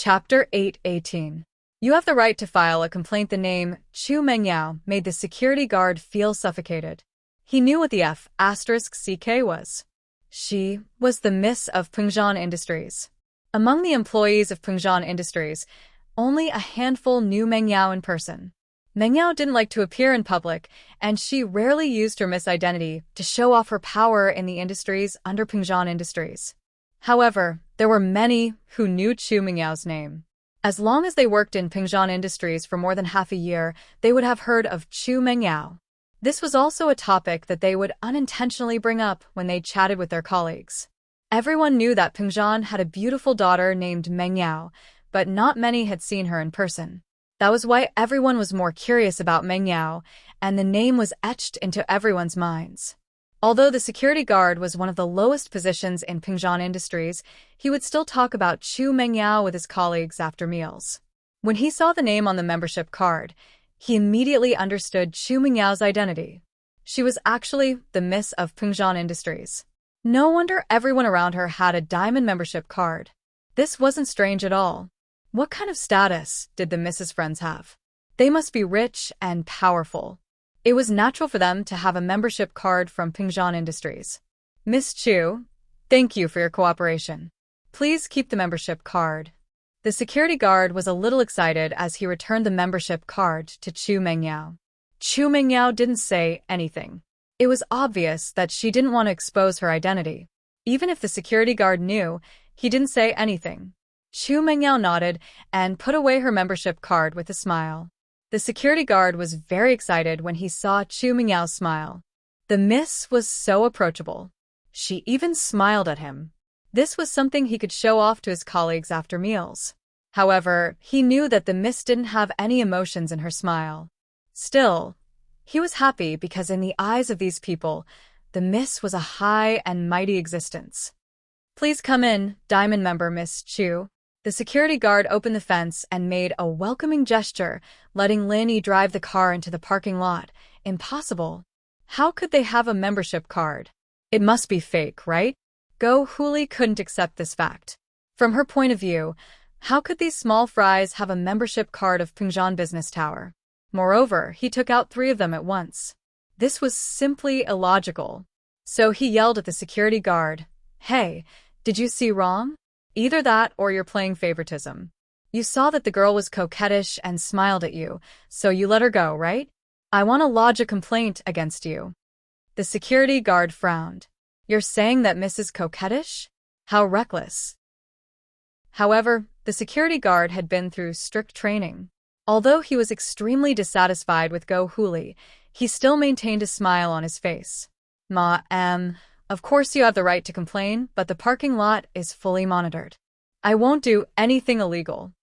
Chapter 8:18. You have the right to file a complaint. The name Chu Mengyao made the security guard feel suffocated. He knew what the F***CK was. She was the Miss of Pengzhan Industries. Among the employees of Pengzhan Industries, only a handful knew Mengyao in person. Mengyao didn't like to appear in public, and she rarely used her Miss identity to show off her power in the industries under Pengzhan Industries. However, there were many who knew Chu Mengyao's name. As long as they worked in Pengzhan Industries for more than half a year, they would have heard of Chu Mengyao. This was also a topic that they would unintentionally bring up when they chatted with their colleagues. Everyone knew that Pengzhan had a beautiful daughter named Mengyao, but not many had seen her in person. That was why everyone was more curious about Mengyao, and the name was etched into everyone's minds. Although the security guard was one of the lowest positions in Pengzhan Industries, he would still talk about Chu Mengyao with his colleagues after meals. When he saw the name on the membership card, he immediately understood Chu Mengyao's identity. She was actually the Miss of Pengzhan Industries. No wonder everyone around her had a diamond membership card. This wasn't strange at all. What kind of status did the Mrs. Friends have? They must be rich and powerful. It was natural for them to have a membership card from Pengzhan Industries. Miss Chu, thank you for your cooperation. Please keep the membership card. The security guard was a little excited as he returned the membership card to Chu Mengyao. Chu Mengyao didn't say anything. It was obvious that she didn't want to expose her identity. Even if the security guard knew, he didn't say anything. Chu Mengyao nodded and put away her membership card with a smile. The security guard was very excited when he saw Chu Mengyao's smile. The miss was so approachable. She even smiled at him. This was something he could show off to his colleagues after meals. However, he knew that the miss didn't have any emotions in her smile. Still, he was happy because in the eyes of these people, the miss was a high and mighty existence. Please come in, Diamond member Miss Chu. The security guard opened the fence and made a welcoming gesture, letting Lin Yi drive the car into the parking lot. Impossible. How could they have a membership card? It must be fake, right? Go Huli couldn't accept this fact. From her point of view, how could these small fries have a membership card of Pengzhan Business Tower? Moreover, he took out 3 of them at once. This was simply illogical. So he yelled at the security guard, "Hey, did you see wrong? Either that or you're playing favoritism. You saw that the girl was coquettish and smiled at you, so you let her go, right? I want to lodge a complaint against you." The security guard frowned. You're saying that Mrs. Coquettish? How reckless. However, the security guard had been through strict training. Although he was extremely dissatisfied with Go Huli, he still maintained a smile on his face. Of course you have the right to complain, but the parking lot is fully monitored. I won't do anything illegal.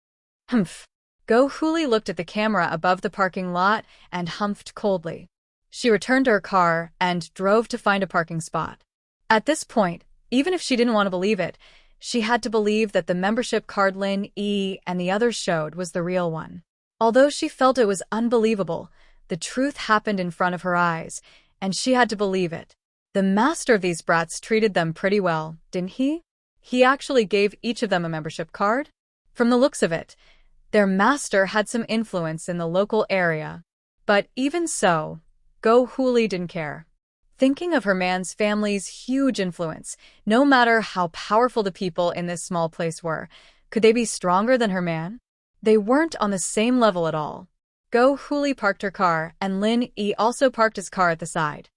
Humph. Go Huli looked at the camera above the parking lot and humphed coldly. She returned to her car and drove to find a parking spot. At this point, even if she didn't want to believe it, she had to believe that the membership card Lin Yi and the others showed was the real one. Although she felt it was unbelievable, the truth happened in front of her eyes, and she had to believe it. The master of these brats treated them pretty well, didn't he? He actually gave each of them a membership card? From the looks of it, their master had some influence in the local area. But even so, Go Huli didn't care. Thinking of her man's family's huge influence, no matter how powerful the people in this small place were, could they be stronger than her man? They weren't on the same level at all. Go Huli parked her car, and Lin Yi also parked his car at the side.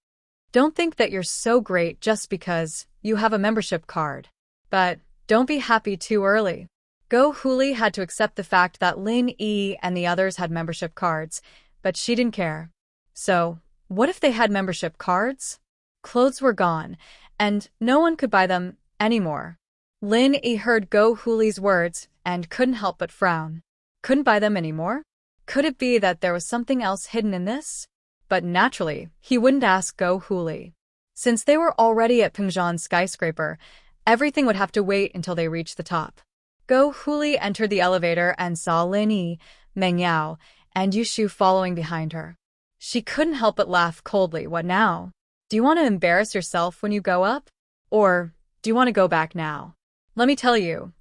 Don't think that you're so great just because you have a membership card. But don't be happy too early. Go Huli had to accept the fact that Lin Yi and the others had membership cards, but she didn't care. So, what if they had membership cards? Clothes were gone, and no one could buy them anymore. Lin Yi heard Go Huli's words and couldn't help but frown. Couldn't buy them anymore? Could it be that there was something else hidden in this? But naturally, he wouldn't ask Go Huli. Since they were already at Pengzhan skyscraper, everything would have to wait until they reached the top. Go Huli entered the elevator and saw Lin Yi, Mengyao, and Yushu following behind her. She couldn't help but laugh coldly. What now? Do you want to embarrass yourself when you go up? Or do you want to go back now? Let me tell you,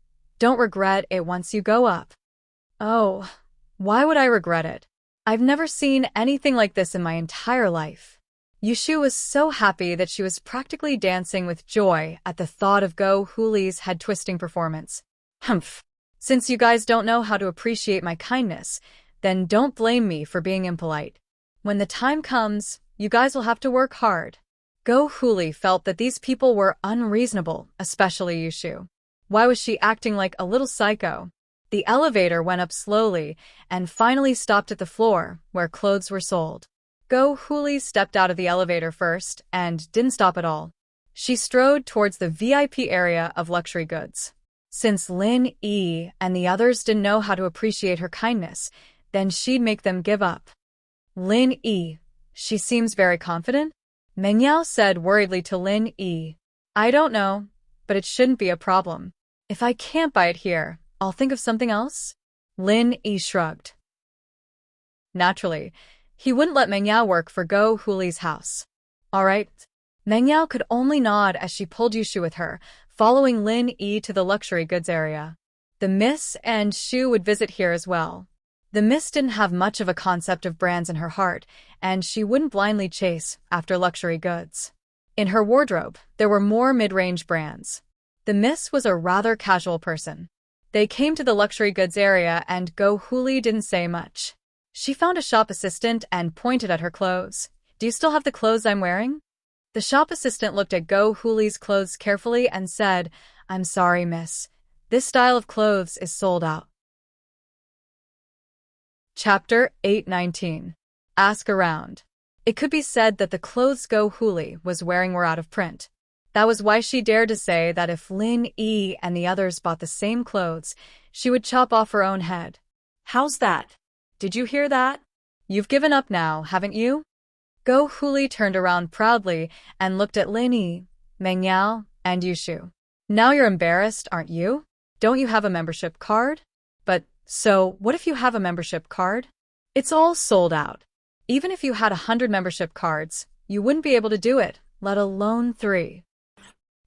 Don't regret it once you go up. Oh, why would I regret it? I've never seen anything like this in my entire life. Yushu was so happy that she was practically dancing with joy at the thought of Go Huli's head-twisting performance. Humph. Since you guys don't know how to appreciate my kindness, then don't blame me for being impolite. When the time comes, you guys will have to work hard. Go Huli felt that these people were unreasonable, especially Yushu. Why was she acting like a little psycho? The elevator went up slowly and finally stopped at the floor where clothes were sold. Go Huli stepped out of the elevator first and didn't stop at all. She strode towards the VIP area of luxury goods. Since Lin Yi and the others didn't know how to appreciate her kindness, then she'd make them give up. Lin Yi, she seems very confident? Meng Yao said worriedly to Lin Yi. I don't know, but it shouldn't be a problem. If I can't buy it here, I'll think of something else? Lin Yi shrugged. Naturally, he wouldn't let Meng Yao work for Go Huli's house. All right. Meng Yao could only nod as she pulled Yushu with her, following Lin Yi to the luxury goods area. The Miss and Shu would visit here as well. The Miss didn't have much of a concept of brands in her heart, and she wouldn't blindly chase after luxury goods. In her wardrobe, there were more mid-range brands. The Miss was a rather casual person. They came to the luxury goods area and Go Huli didn't say much. She found a shop assistant and pointed at her clothes. Do you still have the clothes I'm wearing? The shop assistant looked at Go Huli's clothes carefully and said, I'm sorry, miss. This style of clothes is sold out. Chapter 819. Ask Around. It could be said that the clothes Go Huli was wearing were out of print. That was why she dared to say that if Lin Yi and the others bought the same clothes, she would chop off her own head. How's that? Did you hear that? You've given up now, haven't you? Go Huli turned around proudly and looked at Lin Yi, Meng Yao, and Yushu. Now you're embarrassed, aren't you? Don't you have a membership card? But, so, what if you have a membership card? It's all sold out. Even if you had 100 membership cards, you wouldn't be able to do it, let alone 3.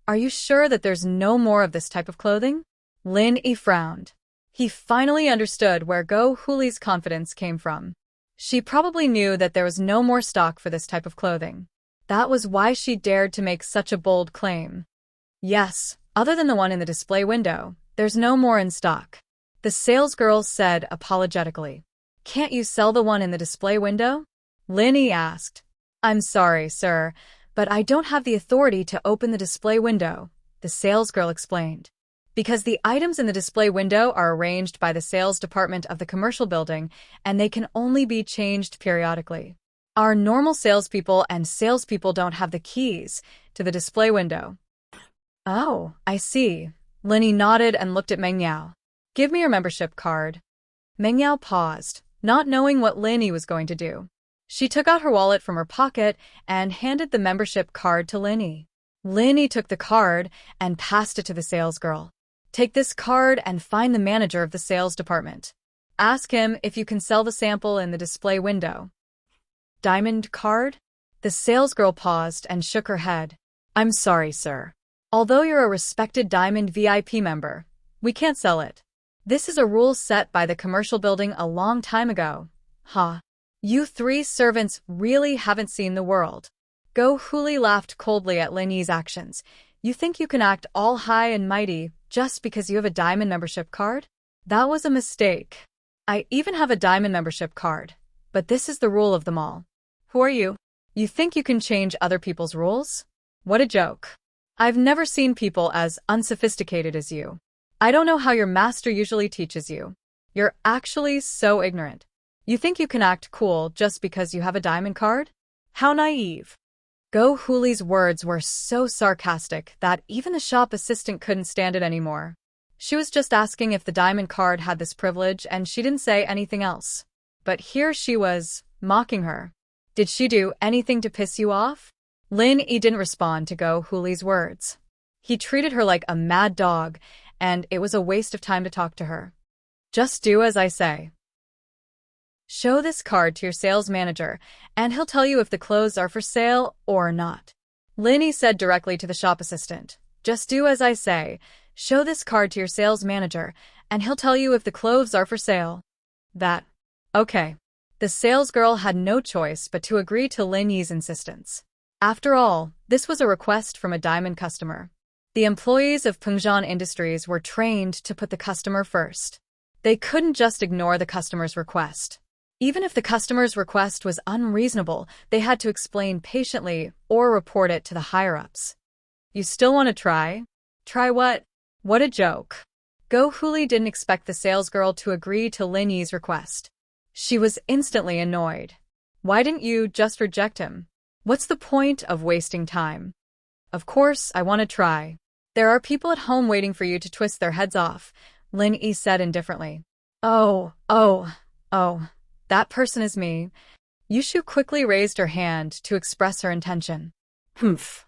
Are you sure that there's no more of this type of clothing? Lin Yi frowned. He finally understood where Go Huli's confidence came from. She probably knew that there was no more stock for this type of clothing. That was why she dared to make such a bold claim. Yes, other than the one in the display window, there's no more in stock. The salesgirl said apologetically. Can't you sell the one in the display window? Lin Yi asked. I'm sorry, sir, but I don't have the authority to open the display window, the salesgirl explained. Because the items in the display window are arranged by the sales department of the commercial building, and they can only be changed periodically. Our normal salespeople and salespeople don't have the keys to the display window. Oh, I see. Lin Yi nodded and looked at Meng Yao. Give me your membership card. Meng Yao paused, not knowing what Lin Yi was going to do. She took out her wallet from her pocket and handed the membership card to Lin Yi. Lin Yi took the card and passed it to the salesgirl. Take this card and find the manager of the sales department. Ask him if you can sell the sample in the display window. Diamond card? The salesgirl paused and shook her head. I'm sorry, sir. Although you're a respected Diamond VIP member, we can't sell it. This is a rule set by the commercial building a long time ago. Huh. You 3 servants really haven't seen the world. Go Huli laughed coldly at Lin Yi's actions. You think you can act all high and mighty just because you have a Diamond membership card? That was a mistake. I even have a Diamond membership card, but this is the rule of them all. Who are you? You think you can change other people's rules? What a joke. I've never seen people as unsophisticated as you. I don't know how your master usually teaches you. You're actually so ignorant. You think you can act cool just because you have a Diamond card? How naive. Go Huli's words were so sarcastic that even the shop assistant couldn't stand it anymore. She was just asking if the Diamond card had this privilege and she didn't say anything else. But here she was, mocking her. Did she do anything to piss you off? Lin Yi didn't respond to Go Huli's words. He treated her like a mad dog, and it was a waste of time to talk to her. Just do as I say. Show this card to your sales manager, and he'll tell you if the clothes are for sale or not. Lin Yi said directly to the shop assistant. Just do as I say. Show this card to your sales manager, and he'll tell you if the clothes are for sale. Okay. The salesgirl had no choice but to agree to Lin Yi's insistence. After all, this was a request from a diamond customer. The employees of Pengzhan Industries were trained to put the customer first. They couldn't just ignore the customer's request. Even if the customer's request was unreasonable, they had to explain patiently or report it to the higher-ups. You still want to try? Try what? What a joke. Go Huli didn't expect the salesgirl to agree to Lin Yi's request. She was instantly annoyed. Why didn't you just reject him? What's the point of wasting time? Of course, I want to try. There are people at home waiting for you to twist their heads off, Lin Yi said indifferently. Oh, that person is me. Yushu quickly raised her hand to express her intention. Humph.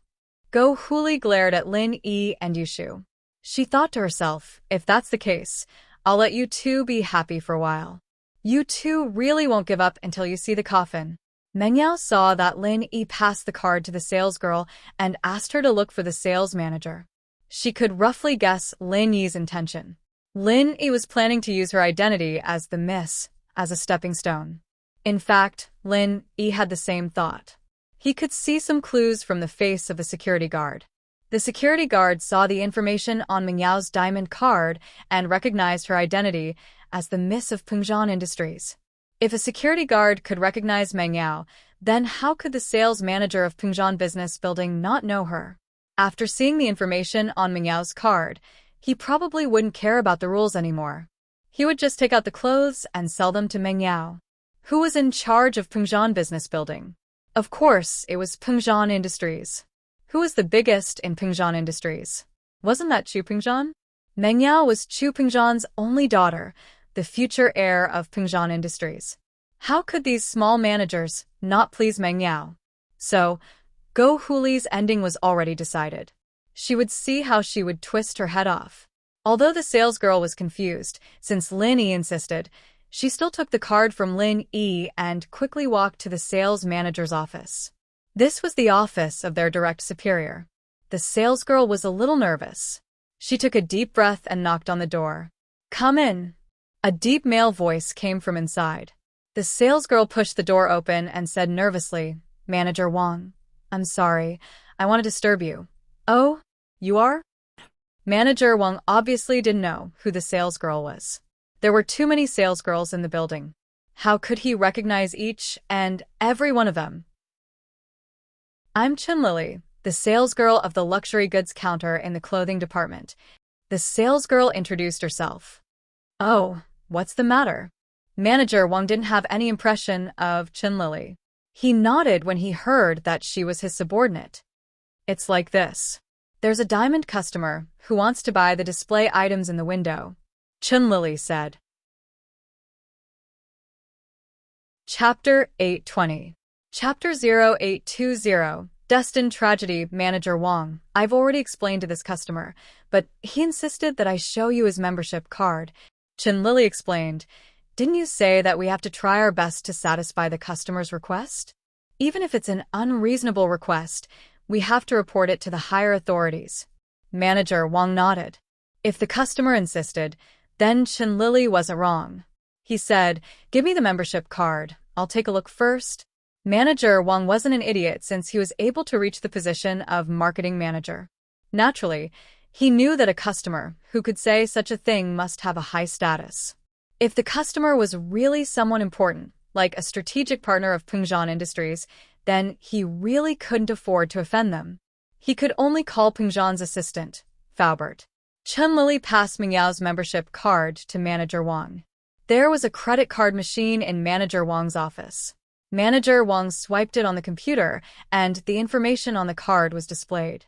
Go Huli glared at Lin Yi and Yushu. She thought to herself, if that's the case, I'll let you two be happy for a while. You two really won't give up until you see the coffin. Meng Yao saw that Lin Yi passed the card to the salesgirl and asked her to look for the sales manager. She could roughly guess Lin Yi's intention. Lin Yi was planning to use her identity as the Miss as a stepping stone. In fact, Lin Yi had the same thought. He could see some clues from the face of the security guard. The security guard saw the information on Meng Yao's diamond card and recognized her identity as the Miss of Pengzhan Industries. If a security guard could recognize Meng Yao, then how could the sales manager of Pengzhan Business Building not know her? After seeing the information on Meng Yao's card, he probably wouldn't care about the rules anymore. He would just take out the clothes and sell them to Meng Yao. Who was in charge of Pengzhan Business Building? Of course, it was Pengzhan Industries. Who was the biggest in Pengzhan Industries? Wasn't that Chu Pengzhan? Meng Yao was Chu Pengzhan's only daughter, the future heir of Pengzhan Industries. How could these small managers not please Meng Yao? So, Go Huli's ending was already decided. She would see how she would twist her head off. Although the salesgirl was confused, since Lin Yi insisted, she still took the card from Lin Yi and quickly walked to the sales manager's office. This was the office of their direct superior. The salesgirl was a little nervous. She took a deep breath and knocked on the door. Come in. A deep male voice came from inside. The salesgirl pushed the door open and said nervously, Manager Wang, I'm sorry, I want to disturb you. Oh, you are? Manager Wang obviously didn't know who the salesgirl was. There were too many salesgirls in the building. How could he recognize each and every one of them? I'm Chen Lily, the salesgirl of the luxury goods counter in the clothing department. The salesgirl introduced herself. Oh, what's the matter? Manager Wang didn't have any impression of Chen Lily. He nodded when he heard that she was his subordinate. It's like this. There's a diamond customer who wants to buy the display items in the window, Chen Lily said. Chapter 820. Chapter 0820. Destined Tragedy. Manager Wang, I've already explained to this customer, but he insisted that I show you his membership card. Chen Lily explained, didn't you say that we have to try our best to satisfy the customer's request? Even if it's an unreasonable request, we have to report it to the higher authorities. Manager Wang nodded. If the customer insisted, then Chen Lily wasn't wrong. He said, give me the membership card. I'll take a look first. Manager Wang wasn't an idiot since he was able to reach the position of marketing manager. Naturally, he knew that a customer who could say such a thing must have a high status. If the customer was really someone important, like a strategic partner of Pengzhan Industries, then he really couldn't afford to offend them. He could only call Pengzhan's assistant, Faubert. Chen Lily passed Meng Yao's membership card to Manager Wang. There was a credit card machine in Manager Wang's office. Manager Wang swiped it on the computer, and the information on the card was displayed.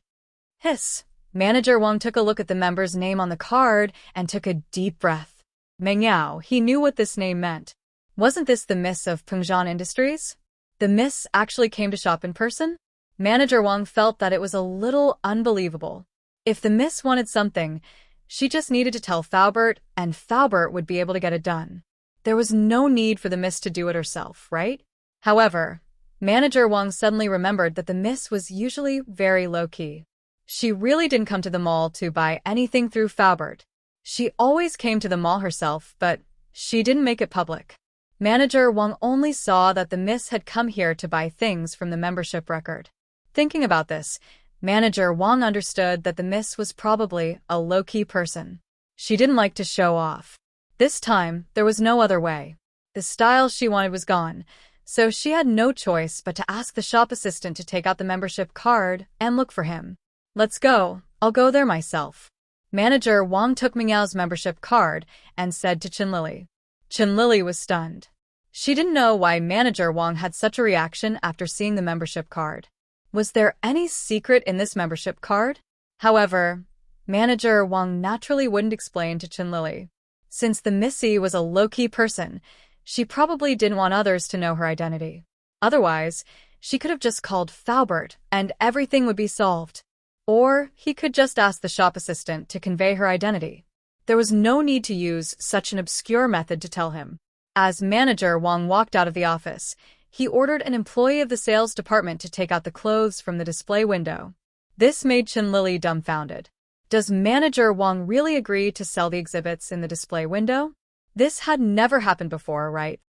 Hiss! Manager Wang took a look at the member's name on the card and took a deep breath. Meng Yao, he knew what this name meant. Wasn't this the Miss of Pengzhan Industries? The Miss actually came to shop in person? Manager Wang felt that it was a little unbelievable. If the Miss wanted something, she just needed to tell Faubert, and Faubert would be able to get it done. There was no need for the Miss to do it herself, right? However, Manager Wang suddenly remembered that the Miss was usually very low-key. She really didn't come to the mall to buy anything through Faubert. She always came to the mall herself, but she didn't make it public. Manager Wang only saw that the miss had come here to buy things from the membership record. Thinking about this, Manager Wang understood that the miss was probably a low-key person. She didn't like to show off. This time, there was no other way. The style she wanted was gone, so she had no choice but to ask the shop assistant to take out the membership card and look for him. Let's go, I'll go there myself. Manager Wang took Mingyao's membership card and said to Qinlili. Qinlili was stunned. She didn't know why Manager Wang had such a reaction after seeing the membership card. Was there any secret in this membership card? However, Manager Wang naturally wouldn't explain to Qinlili. Since the Missy was a low-key person, she probably didn't want others to know her identity. Otherwise, she could have just called Faubert and everything would be solved. Or he could just ask the shop assistant to convey her identity. There was no need to use such an obscure method to tell him. As Manager Wang walked out of the office, he ordered an employee of the sales department to take out the clothes from the display window. This made Qinlili dumbfounded. Does Manager Wang really agree to sell the exhibits in the display window? This had never happened before, right?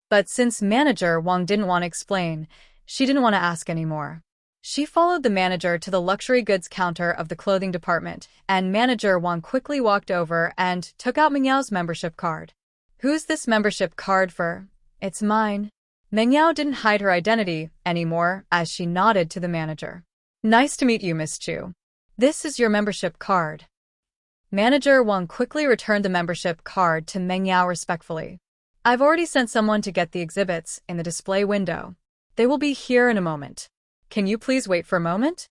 But since Manager Wang didn't want to explain, she didn't want to ask anymore. She followed the manager to the luxury goods counter of the clothing department, and Manager Wang quickly walked over and took out Mingyao's membership card. Who's this membership card for? It's mine. Mingyao didn't hide her identity anymore as she nodded to the manager. Nice to meet you, Miss Chu. This is your membership card. Manager Wang quickly returned the membership card to Mingyao respectfully. I've already sent someone to get the exhibits in the display window. They will be here in a moment. Can you please wait for a moment?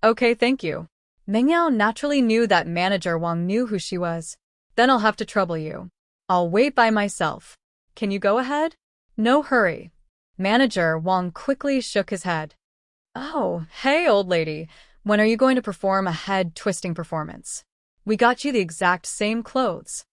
Okay, thank you. Mingyao naturally knew that Manager Wang knew who she was. Then I'll have to trouble you. I'll wait by myself. Can you go ahead? No hurry. Manager Wang quickly shook his head. Oh, hey, old lady. When are you going to perform a head-twisting performance? We got you the exact same clothes.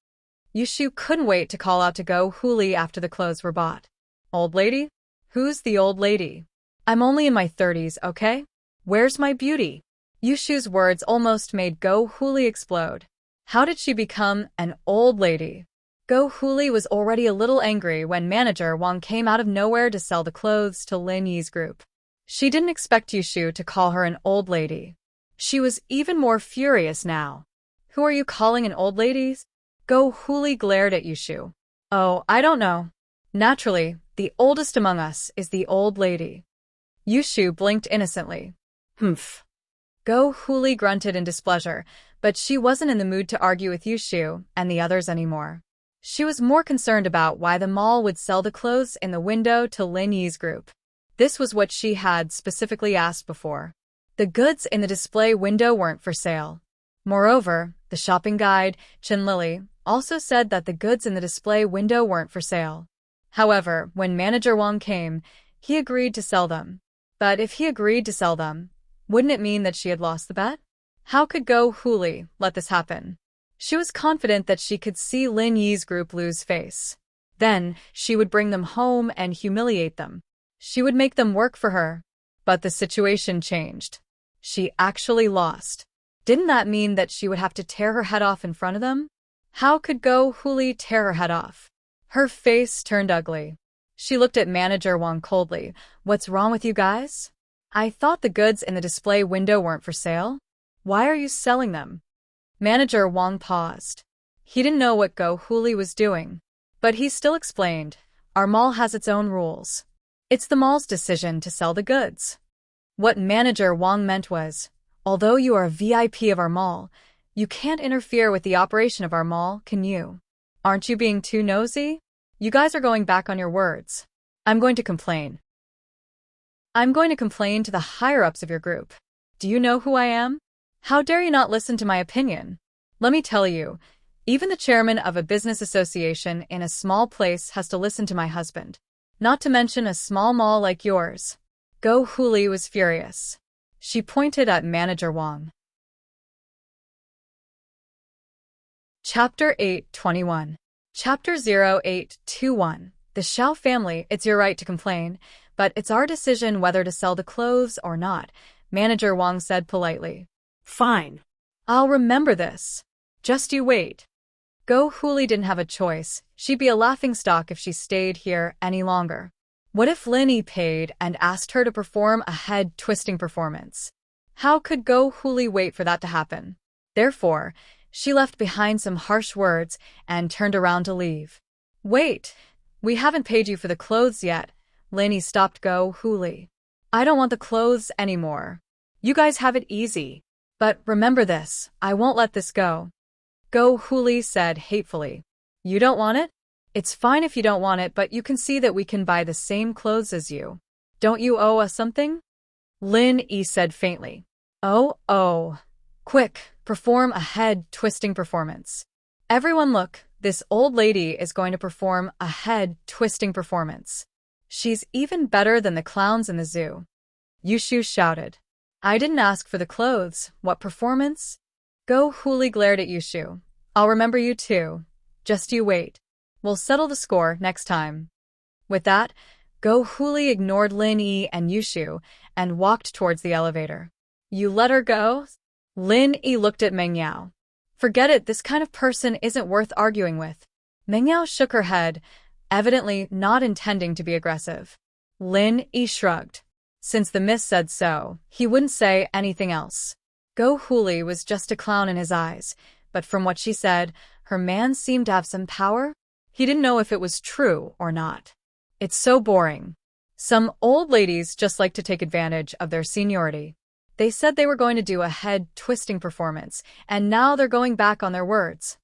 Yushu couldn't wait to call out to Go Huli after the clothes were bought. Old lady? Who's the old lady? I'm only in my 30s, okay? Where's my beauty? Yushu's words almost made Go Huli explode. How did she become an old lady? Go Huli was already a little angry when Manager Wang came out of nowhere to sell the clothes to Lin Yi's group. She didn't expect Yushu to call her an old lady. She was even more furious now. Who are you calling an old lady? Go Huli glared at Yushu. Oh, I don't know. Naturally, the oldest among us is the old lady. Yushu blinked innocently. Humph. Go Huli grunted in displeasure, but she wasn't in the mood to argue with Yushu and the others anymore. She was more concerned about why the mall would sell the clothes in the window to Lin Yi's group. This was what she had specifically asked before. The goods in the display window weren't for sale. Moreover, the shopping guide, Qinlili, also said that the goods in the display window weren't for sale. However, when Manager Wang came, he agreed to sell them. But if he agreed to sell them, wouldn't it mean that she had lost the bet? How could Go Huli let this happen? She was confident that she could see Lin Yi's group lose face. Then, she would bring them home and humiliate them. She would make them work for her. But the situation changed. She actually lost. Didn't that mean that she would have to tear her head off in front of them? How could Go Huli tear her head off? Her face turned ugly. She looked at Manager Wang coldly. What's wrong with you guys? I thought the goods in the display window weren't for sale. Why are you selling them? Manager Wang paused. He didn't know what Go Huli was doing. But he still explained, our mall has its own rules. It's the mall's decision to sell the goods. What Manager Wang meant was, although you are a VIP of our mall, you can't interfere with the operation of our mall, can you? Aren't you being too nosy? You guys are going back on your words. I'm going to complain. I'm going to complain to the higher-ups of your group. Do you know who I am? How dare you not listen to my opinion? Let me tell you, even the chairman of a business association in a small place has to listen to my husband. Not to mention a small mall like yours. Go Huli was furious. She pointed at Manager Wang. Chapter 821. Chapter 0821. The Xiao family, it's your right to complain, but it's our decision whether to sell the clothes or not, Manager Wang said politely. Fine. I'll remember this. Just you wait. Go Huli didn't have a choice. She'd be a laughingstock if she stayed here any longer. What if Lin Yi paid and asked her to perform a head-twisting performance? How could Go Huli wait for that to happen? Therefore, she left behind some harsh words and turned around to leave. Wait, we haven't paid you for the clothes yet. Lin Yi stopped Go Huli. I don't want the clothes anymore. You guys have it easy. But remember this, I won't let this go. Go Huli said hatefully. You don't want it? It's fine if you don't want it, but you can see that we can buy the same clothes as you. Don't you owe us something? Lin Yi said faintly. Oh. Quick, perform a head-twisting performance. Everyone look, this old lady is going to perform a head-twisting performance. She's even better than the clowns in the zoo. Yushu shouted. I didn't ask for the clothes. What performance? Go Huli glared at Yushu. I'll remember you too. Just you wait. We'll settle the score next time. With that, Go Huli ignored Lin Yi and Yushu and walked towards the elevator. You let her go? Lin Yi looked at Meng Yao. Forget it, this kind of person isn't worth arguing with. Meng Yao shook her head, evidently not intending to be aggressive. Lin Yi shrugged. Since the miss said so, he wouldn't say anything else. Go Huli was just a clown in his eyes, but from what she said, her man seemed to have some power. He didn't know if it was true or not. It's so boring. Some old ladies just like to take advantage of their seniority. They said they were going to do a head-twisting performance, and now they're going back on their words.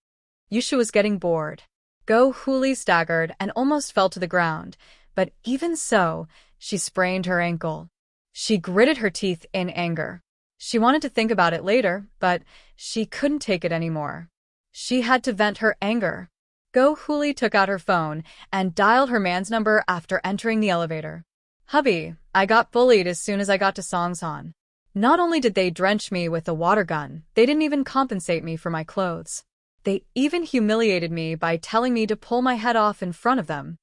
Yushu was getting bored. Go Huli staggered and almost fell to the ground, but even so, she sprained her ankle. She gritted her teeth in anger. She wanted to think about it later, but she couldn't take it anymore. She had to vent her anger. Go Huli took out her phone and dialed her man's number after entering the elevator. Hubby, I got bullied as soon as I got to Songsan. Not only did they drench me with a water gun, they didn't even compensate me for my clothes. They even humiliated me by telling me to pull my head off in front of them.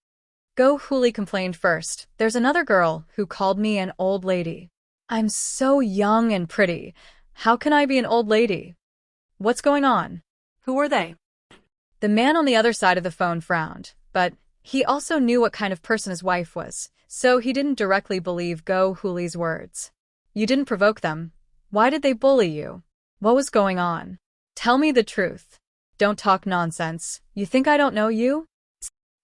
Go Huli complained first. There's another girl who called me an old lady. I'm so young and pretty. How can I be an old lady? What's going on? Who are they? The man on the other side of the phone frowned, but he also knew what kind of person his wife was, so he didn't directly believe Go Huli's words. You didn't provoke them. Why did they bully you? What was going on? Tell me the truth. Don't talk nonsense. You think I don't know you?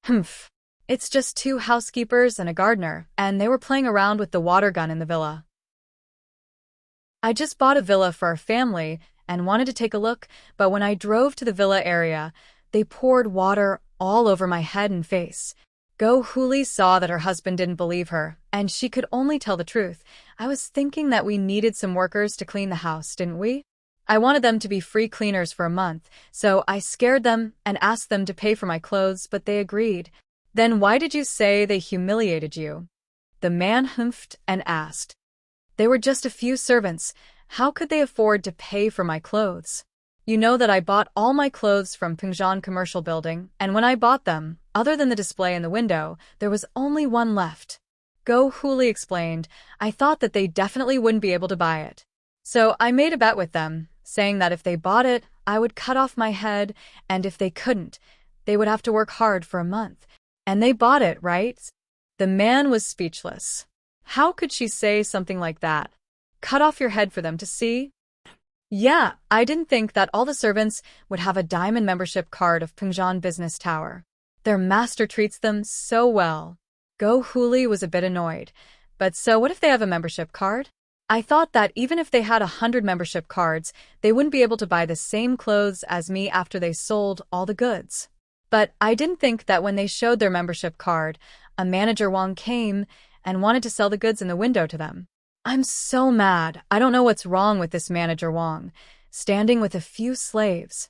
Humph. It's just 2 housekeepers and a gardener, and they were playing around with the water gun in the villa. I just bought a villa for our family and wanted to take a look, but when I drove to the villa area, they poured water all over my head and face. Go Huli saw that her husband didn't believe her, and she could only tell the truth. I was thinking that we needed some workers to clean the house, didn't we? I wanted them to be free cleaners for a month, so I scared them and asked them to pay for my clothes, but they agreed. Then why did you say they humiliated you? The man humphed and asked. They were just a few servants. How could they afford to pay for my clothes? You know that I bought all my clothes from Pingzhan Commercial Building, and when I bought them, other than the display in the window, there was only one left. Go Huli explained, I thought that they definitely wouldn't be able to buy it. So I made a bet with them, saying that if they bought it, I would cut off my head, and if they couldn't, they would have to work hard for a month. And they bought it, right? The man was speechless. How could she say something like that? Cut off your head for them to see? Yeah, I didn't think that all the servants would have a diamond membership card of Pingzhan Business Tower. Their master treats them so well. Go Huli was a bit annoyed. But so what if they have a membership card? I thought that even if they had 100 membership cards, they wouldn't be able to buy the same clothes as me after they sold all the goods. But I didn't think that when they showed their membership card, a manager Wang came and wanted to sell the goods in the window to them. I'm so mad. I don't know what's wrong with this manager Wang, standing with a few slaves.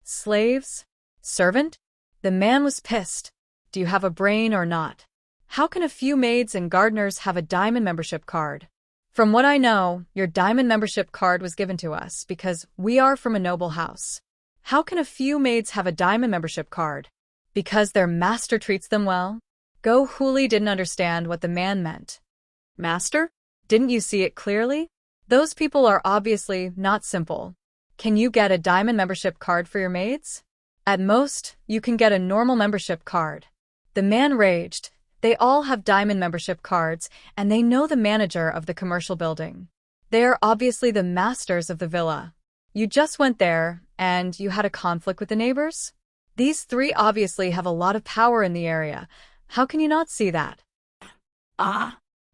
Slaves? Servant? The man was pissed. Do you have a brain or not? How can a few maids and gardeners have a diamond membership card? From what I know, your diamond membership card was given to us because we are from a noble house. How can a few maids have a diamond membership card? Because their master treats them well? Go Huli didn't understand what the man meant. Master? Didn't you see it clearly? Those people are obviously not simple. Can you get a diamond membership card for your maids? At most, you can get a normal membership card. The man raged. They all have diamond membership cards, and they know the manager of the commercial building. They are obviously the masters of the villa. You just went there, and you had a conflict with the neighbors? These three obviously have a lot of power in the area. How can you not see that?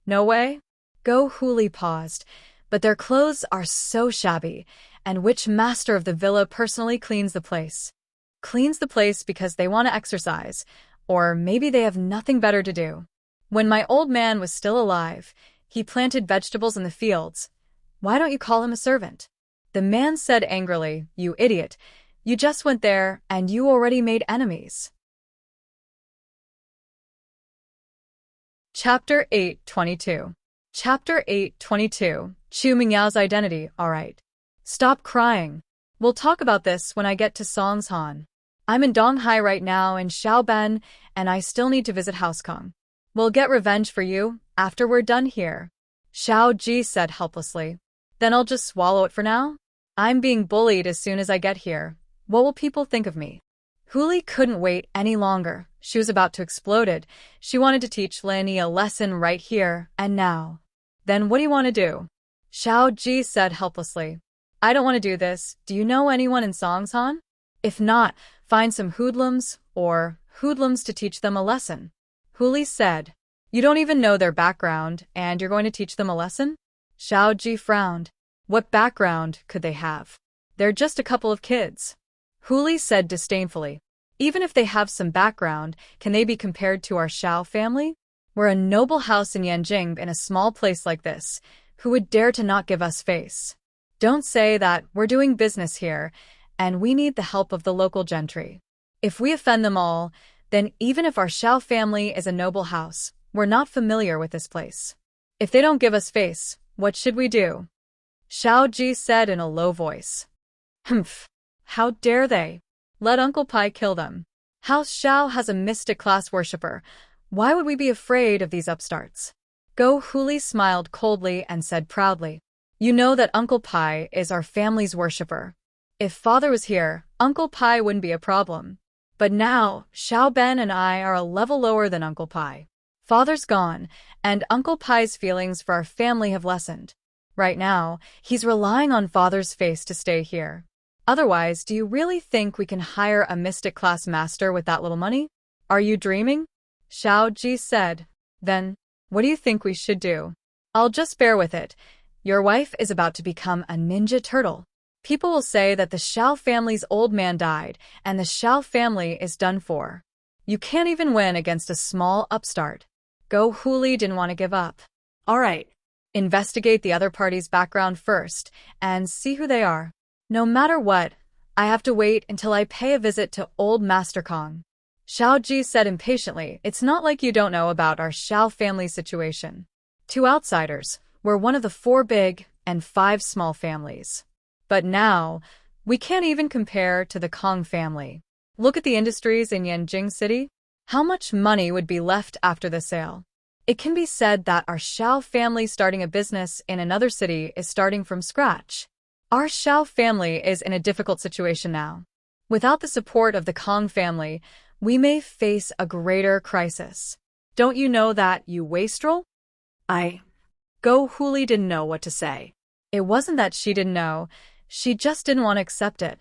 No way? Go Huli paused. But their clothes are so shabby, and which master of the villa personally cleans the place? Cleans the place because they want to exercise, or maybe they have nothing better to do. When my old man was still alive, he planted vegetables in the fields. Why don't you call him a servant? The man said angrily, You idiot. You just went there, and you already made enemies. Chapter 8:22. Chapter 8:22. Chu Mingyao's identity, alright. Stop crying. We'll talk about this when I get to Songshan. I'm in Donghai right now in Xiaoben, and I still need to visit Housekong. We'll get revenge for you after we're done here. Xiao Ji said helplessly. Then I'll just swallow it for now? I'm being bullied as soon as I get here. What will people think of me? Huli couldn't wait any longer. She was about to explode. She wanted to teach Lenny a lesson right here and now. Then what do you want to do? Xiao Ji said helplessly. I don't want to do this. Do you know anyone in Songshan? If not, find some hoodlums or hoodlums to teach them a lesson. Huli said. You don't even know their background, and you're going to teach them a lesson? Xiao Ji frowned. What background could they have? They're just a couple of kids. Huli said disdainfully. Even if they have some background, can they be compared to our Xiao family? We're a noble house in Yanjing in a small place like this. Who would dare to not give us face? Don't say that. We're doing business here, and we need the help of the local gentry. If we offend them all, then even if our Xiao family is a noble house, we're not familiar with this place. If they don't give us face, what should we do? Xiao Ji said in a low voice. Humph. How dare they? Let Uncle Pai kill them. House Xiao has a mystic class worshipper. Why would we be afraid of these upstarts? Go Huli smiled coldly and said proudly. You know that Uncle Pai is our family's worshipper. If father was here, Uncle Pai wouldn't be a problem. But now, Xiao Ben and I are a level lower than Uncle Pai. Father's gone, and Uncle Pai's feelings for our family have lessened. Right now, he's relying on father's face to stay here. Otherwise, do you really think we can hire a mystic class master with that little money? Are you dreaming? Xiao Ji said. Then, what do you think we should do? I'll just bear with it. Your wife is about to become a ninja turtle. People will say that the Xiao family's old man died, and the Xiao family is done for. You can't even win against a small upstart. Go Huli didn't want to give up. All right. Investigate the other party's background first, and see who they are. No matter what, I have to wait until I pay a visit to old Master Kong. Xiao Ji said impatiently, It's not like you don't know about our Xiao family situation. 2 outsiders, we're one of the 4 big and 5 small families. But now, we can't even compare to the Kong family. Look at the industries in Yanjing City. How much money would be left after the sale? It can be said that our Xiao family starting a business in another city is starting from scratch. Our Xiao family is in a difficult situation now. Without the support of the Kong family, we may face a greater crisis. Don't you know that, you wastrel? Go Huli didn't know what to say. It wasn't that she didn't know, she just didn't want to accept it.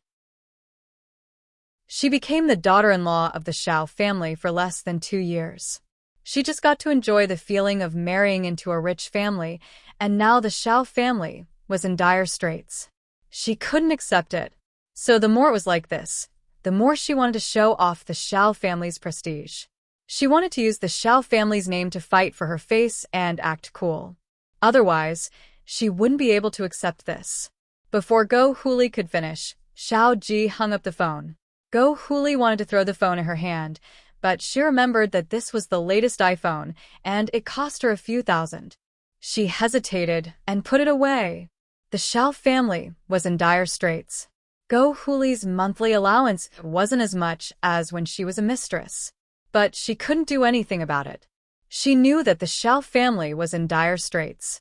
She became the daughter-in-law of the Xiao family for less than 2 years. She just got to enjoy the feeling of marrying into a rich family, and now the Xiao family was in dire straits. She couldn't accept it. So the more it was like this, the more she wanted to show off the Xiao family's prestige. She wanted to use the Xiao family's name to fight for her face and act cool. Otherwise, she wouldn't be able to accept this. Before Go Huli could finish, Xiao Ji hung up the phone. Go Huli wanted to throw the phone in her hand, but she remembered that this was the latest iPhone, and it cost her a few thousand. She hesitated and put it away. The Xiao family was in dire straits. Go Huli's monthly allowance wasn't as much as when she was a mistress. But she couldn't do anything about it. She knew that the Xiao family was in dire straits.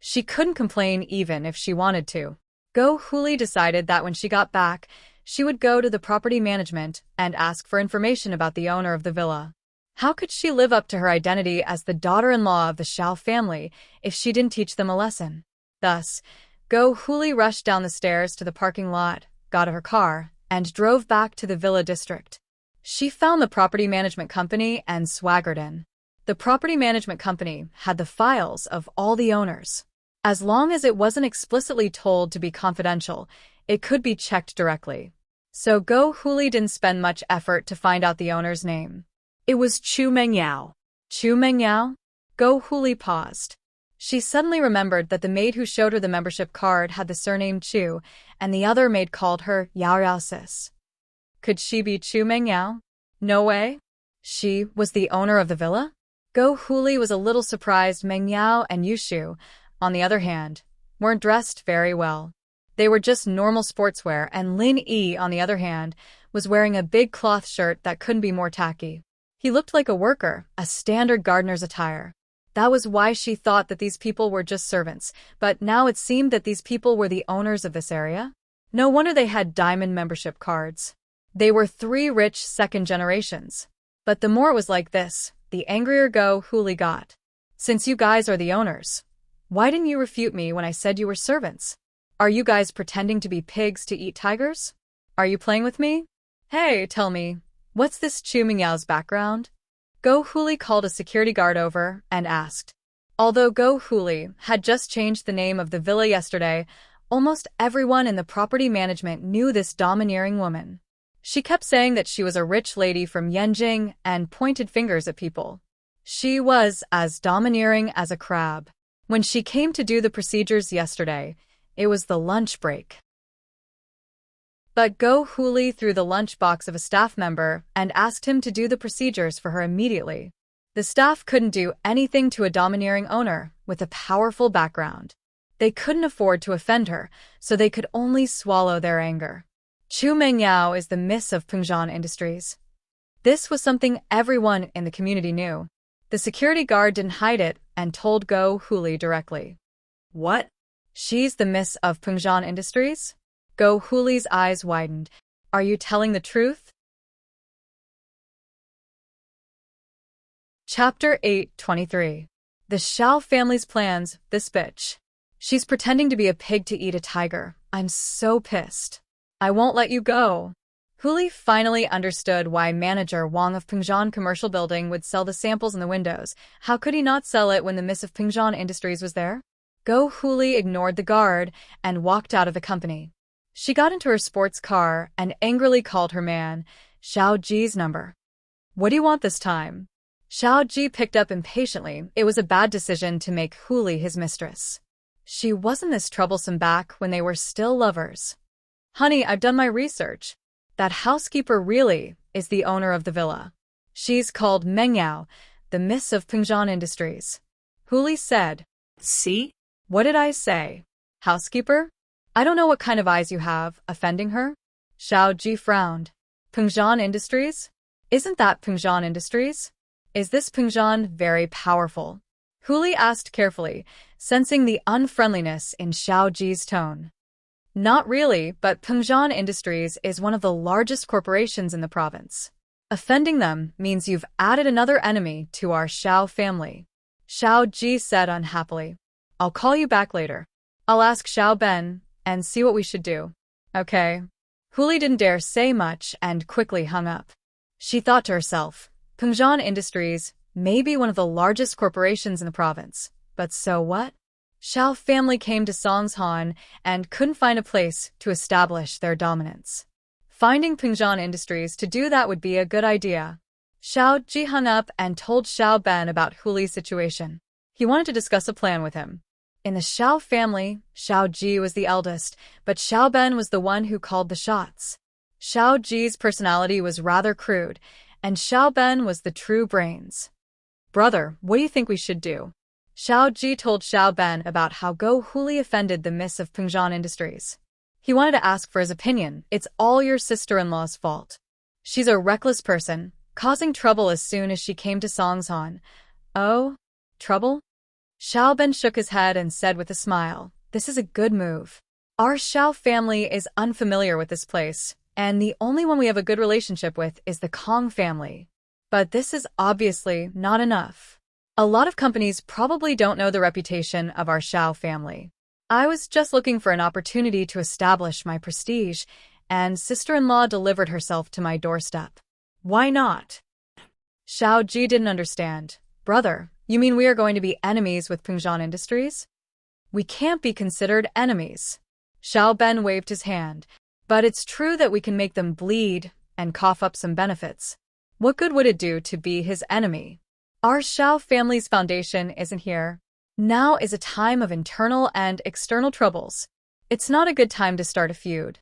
She couldn't complain even if she wanted to. Go Huli decided that when she got back, she would go to the property management and ask for information about the owner of the villa. How could she live up to her identity as the daughter-in-law of the Shao family if she didn't teach them a lesson? Thus, Go Huli rushed down the stairs to the parking lot, got her car, and drove back to the villa district. She found the property management company and swaggered in. The property management company had the files of all the owners. As long as it wasn't explicitly told to be confidential, it could be checked directly. So Go Huli didn't spend much effort to find out the owner's name. It was Chu Mengyao. Chu Mengyao? Go Huli paused. She suddenly remembered that the maid who showed her the membership card had the surname Chu, and the other maid called her Yao Yao Sis. Could she be Chu Mengyao? No way. She was the owner of the villa? Go Huli was a little surprised. Mengyao and Yushu, on the other hand, weren't dressed very well. They were just normal sportswear, and Lin Yi, on the other hand, was wearing a big cloth shirt that couldn't be more tacky. He looked like a worker, a standard gardener's attire. That was why she thought that these people were just servants, but now it seemed that these people were the owners of this area. No wonder they had diamond membership cards. They were 3 rich second generations. But the more it was like this, the angrier Go Huli got. Since you guys are the owners, why didn't you refute me when I said you were servants? Are you guys pretending to be pigs to eat tigers? Are you playing with me? Hey, tell me, what's this Chu Mingyao's background? Go Huli called a security guard over and asked. Although Go Huli had just changed the name of the villa yesterday, almost everyone in the property management knew this domineering woman. She kept saying that she was a rich lady from Yanjing and pointed fingers at people. She was as domineering as a crab. When she came to do the procedures yesterday, it was the lunch break. But Go Huli threw the lunchbox of a staff member and asked him to do the procedures for her immediately. The staff couldn't do anything to a domineering owner with a powerful background. They couldn't afford to offend her, so they could only swallow their anger. Chu Mengyao is the miss of Pengzhan Industries. This was something everyone in the community knew. The security guard didn't hide it and told Go Huli directly. What? She's the miss of Pengzhan Industries? Go Huli's eyes widened. Are you telling the truth? Chapter 8:23. The Shao family's plans, this bitch. She's pretending to be a pig to eat a tiger. I'm so pissed. I won't let you go. Huli finally understood why manager Wang of Pengzhan Commercial Building would sell the samples in the windows. How could he not sell it when the miss of Pengzhan Industries was there? Go Huli ignored the guard and walked out of the company. She got into her sports car and angrily called her man, Shao Ji's number. What do you want this time? Shao Ji picked up impatiently. It was a bad decision to make Huli his mistress. She wasn't this troublesome back when they were still lovers. Honey, I've done my research. That housekeeper really is the owner of the villa. She's called Mengyao, the miss of Pengzhan Industries. Huli said. See? What did I say? Housekeeper? I don't know what kind of eyes you have, offending her? Shao Ji frowned. Pengzhan Industries? Isn't that Pengzhan Industries? Is this Pengzhan very powerful? Huli asked carefully, sensing the unfriendliness in Shao Ji's tone. Not really, but Pengzhan Industries is one of the largest corporations in the province. Offending them means you've added another enemy to our Shao family. Shao Ji said unhappily. I'll call you back later. I'll ask Shao Ben and see what we should do. Okay. Huli didn't dare say much and quickly hung up. She thought to herself, Pengzhan Industries may be one of the largest corporations in the province, but so what? Shao family came to Songshan and couldn't find a place to establish their dominance. Finding Pengzhan Industries to do that would be a good idea. Shao Ji hung up and told Shao Ben about Huli's situation. He wanted to discuss a plan with him. In the Shao family, Shao Ji was the eldest, but Shao Ben was the one who called the shots. Shao Ji's personality was rather crude, and Shao Ben was the true brains. Brother, what do you think we should do? Shao Ji told Shao Ben about how Go Huli offended the miss of Pengzhan Industries. He wanted to ask for his opinion. It's all your sister-in-law's fault. She's a reckless person, causing trouble as soon as she came to Songshan. Oh? Trouble? Xiao Ben shook his head and said with a smile, "This is a good move. Our Xiao family is unfamiliar with this place, and the only one we have a good relationship with is the Kong family. But this is obviously not enough. A lot of companies probably don't know the reputation of our Xiao family. I was just looking for an opportunity to establish my prestige, and sister-in-law delivered herself to my doorstep. Why not?" Xiao Ji didn't understand. "Brother, you mean we are going to be enemies with Pingzhan Industries?" "We can't be considered enemies." Xiao Ben waved his hand. "But it's true that we can make them bleed and cough up some benefits. What good would it do to be his enemy? Our Xiao family's foundation isn't here. Now is a time of internal and external troubles. It's not a good time to start a feud.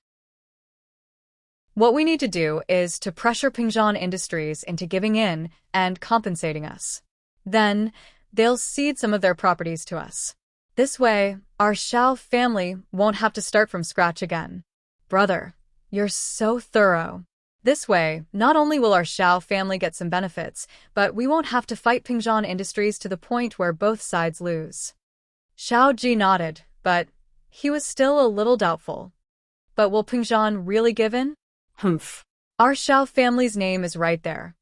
What we need to do is to pressure Pingzhan Industries into giving in and compensating us. Then, they'll cede some of their properties to us. This way, our Xiao family won't have to start from scratch again." "Brother, you're so thorough. This way, not only will our Xiao family get some benefits, but we won't have to fight Pingzhan Industries to the point where both sides lose." Xiao Ji nodded, but he was still a little doubtful. "But will Pingzhan really give in?" "Humph. Our Xiao family's name is right there.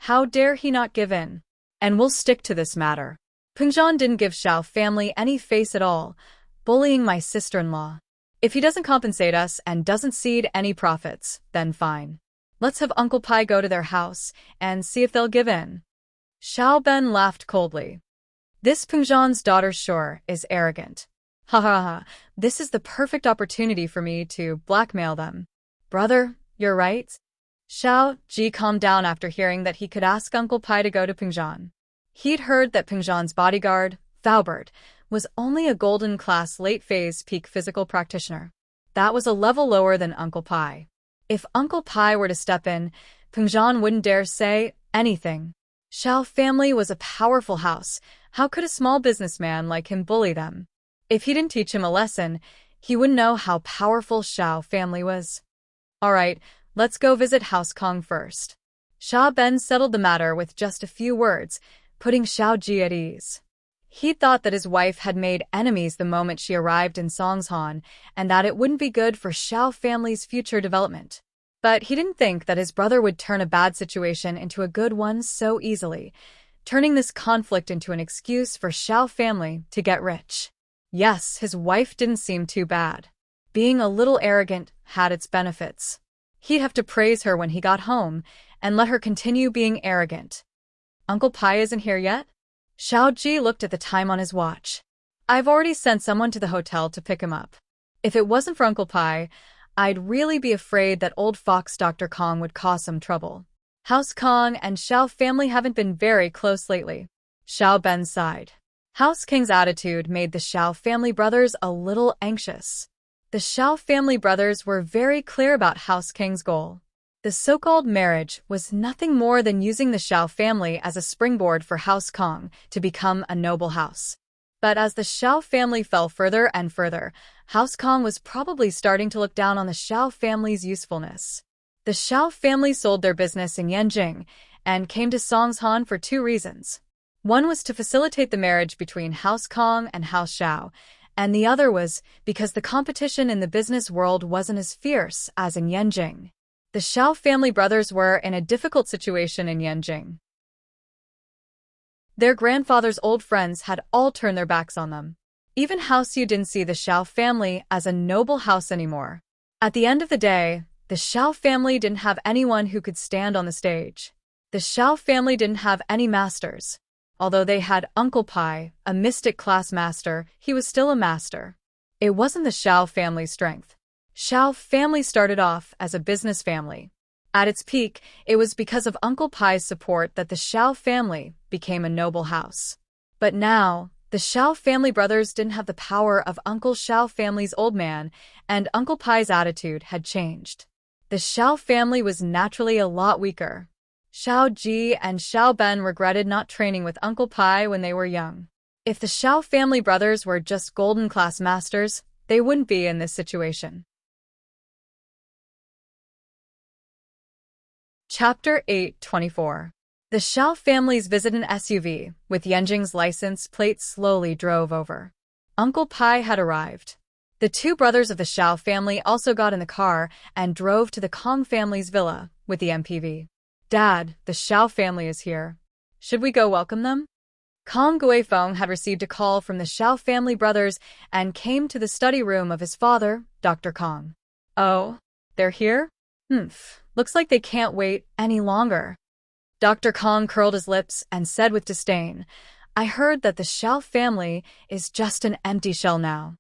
How dare he not give in? And we'll stick to this matter. Pingzhan didn't give Xiao family any face at all, bullying my sister-in-law. If he doesn't compensate us and doesn't cede any profits, then fine. Let's have Uncle Pai go to their house and see if they'll give in." Xiao Ben laughed coldly. "This Pingzhan's daughter sure is arrogant. Ha ha ha, this is the perfect opportunity for me to blackmail them." "Brother, you're right." Xiao Ji calmed down after hearing that he could ask Uncle Pai to go to Pingzhan. He'd heard that Pingzhan's bodyguard, Thaubert, was only a golden class late-phase peak physical practitioner. That was a level lower than Uncle Pai. If Uncle Pai were to step in, Pingzhan wouldn't dare say anything. Xiao family was a powerful house. How could a small businessman like him bully them? If he didn't teach him a lesson, he wouldn't know how powerful Xiao family was. "All right, let's go visit House Kong first." Xiao Ben settled the matter with just a few words, putting Xiao Ji at ease. He thought that his wife had made enemies the moment she arrived in Songshan, and that it wouldn't be good for Xiao family's future development. But he didn't think that his brother would turn a bad situation into a good one so easily, turning this conflict into an excuse for Xiao family to get rich. Yes, his wife didn't seem too bad. Being a little arrogant had its benefits. He'd have to praise her when he got home and let her continue being arrogant. "Uncle Pai isn't here yet?" Xiao Ji looked at the time on his watch. "I've already sent someone to the hotel to pick him up. If it wasn't for Uncle Pai, I'd really be afraid that old fox Dr. Kong would cause some trouble. House Kong and Xiao family haven't been very close lately." Xiao Ben sighed. House King's attitude made the Xiao family brothers a little anxious. The Xiao family brothers were very clear about House King's goal. The so-called marriage was nothing more than using the Xiao family as a springboard for House Kong to become a noble house. But as the Xiao family fell further and further, House Kong was probably starting to look down on the Xiao family's usefulness. The Xiao family sold their business in Yanjing and came to Songshan for two reasons. One was to facilitate the marriage between House Kong and House Xiao, and the other was because the competition in the business world wasn't as fierce as in Yanjing. The Xiao family brothers were in a difficult situation in Yanjing. Their grandfather's old friends had all turned their backs on them. Even House Yu didn't see the Xiao family as a noble house anymore. At the end of the day, the Xiao family didn't have anyone who could stand on the stage. The Xiao family didn't have any masters. Although they had Uncle Pai, a mystic class master, he was still a master. It wasn't the Xiao family's strength. Xiao family started off as a business family. At its peak, it was because of Uncle Pai's support that the Xiao family became a noble house. But now, the Xiao family brothers didn't have the power of Uncle Xiao family's old man, and Uncle Pai's attitude had changed. The Xiao family was naturally a lot weaker. Xiao Ji and Xiao Ben regretted not training with Uncle Pai when they were young. If the Xiao family brothers were just golden class masters, they wouldn't be in this situation. Chapter 8:24. The Xiao family's visit in SUV, with Yanjing's license plate, slowly drove over. Uncle Pai had arrived. The two brothers of the Xiao family also got in the car and drove to the Kong family's villa with the MPV. Dad, the Xiao family is here. Should we go welcome them? Kong Guifeng had received a call from the Xiao family brothers and came to the study room of his father, Dr. Kong. Oh, they're here? Looks like they can't wait any longer. Dr. Kong curled his lips and said with disdain, I heard that the Xiao family is just an empty shell now.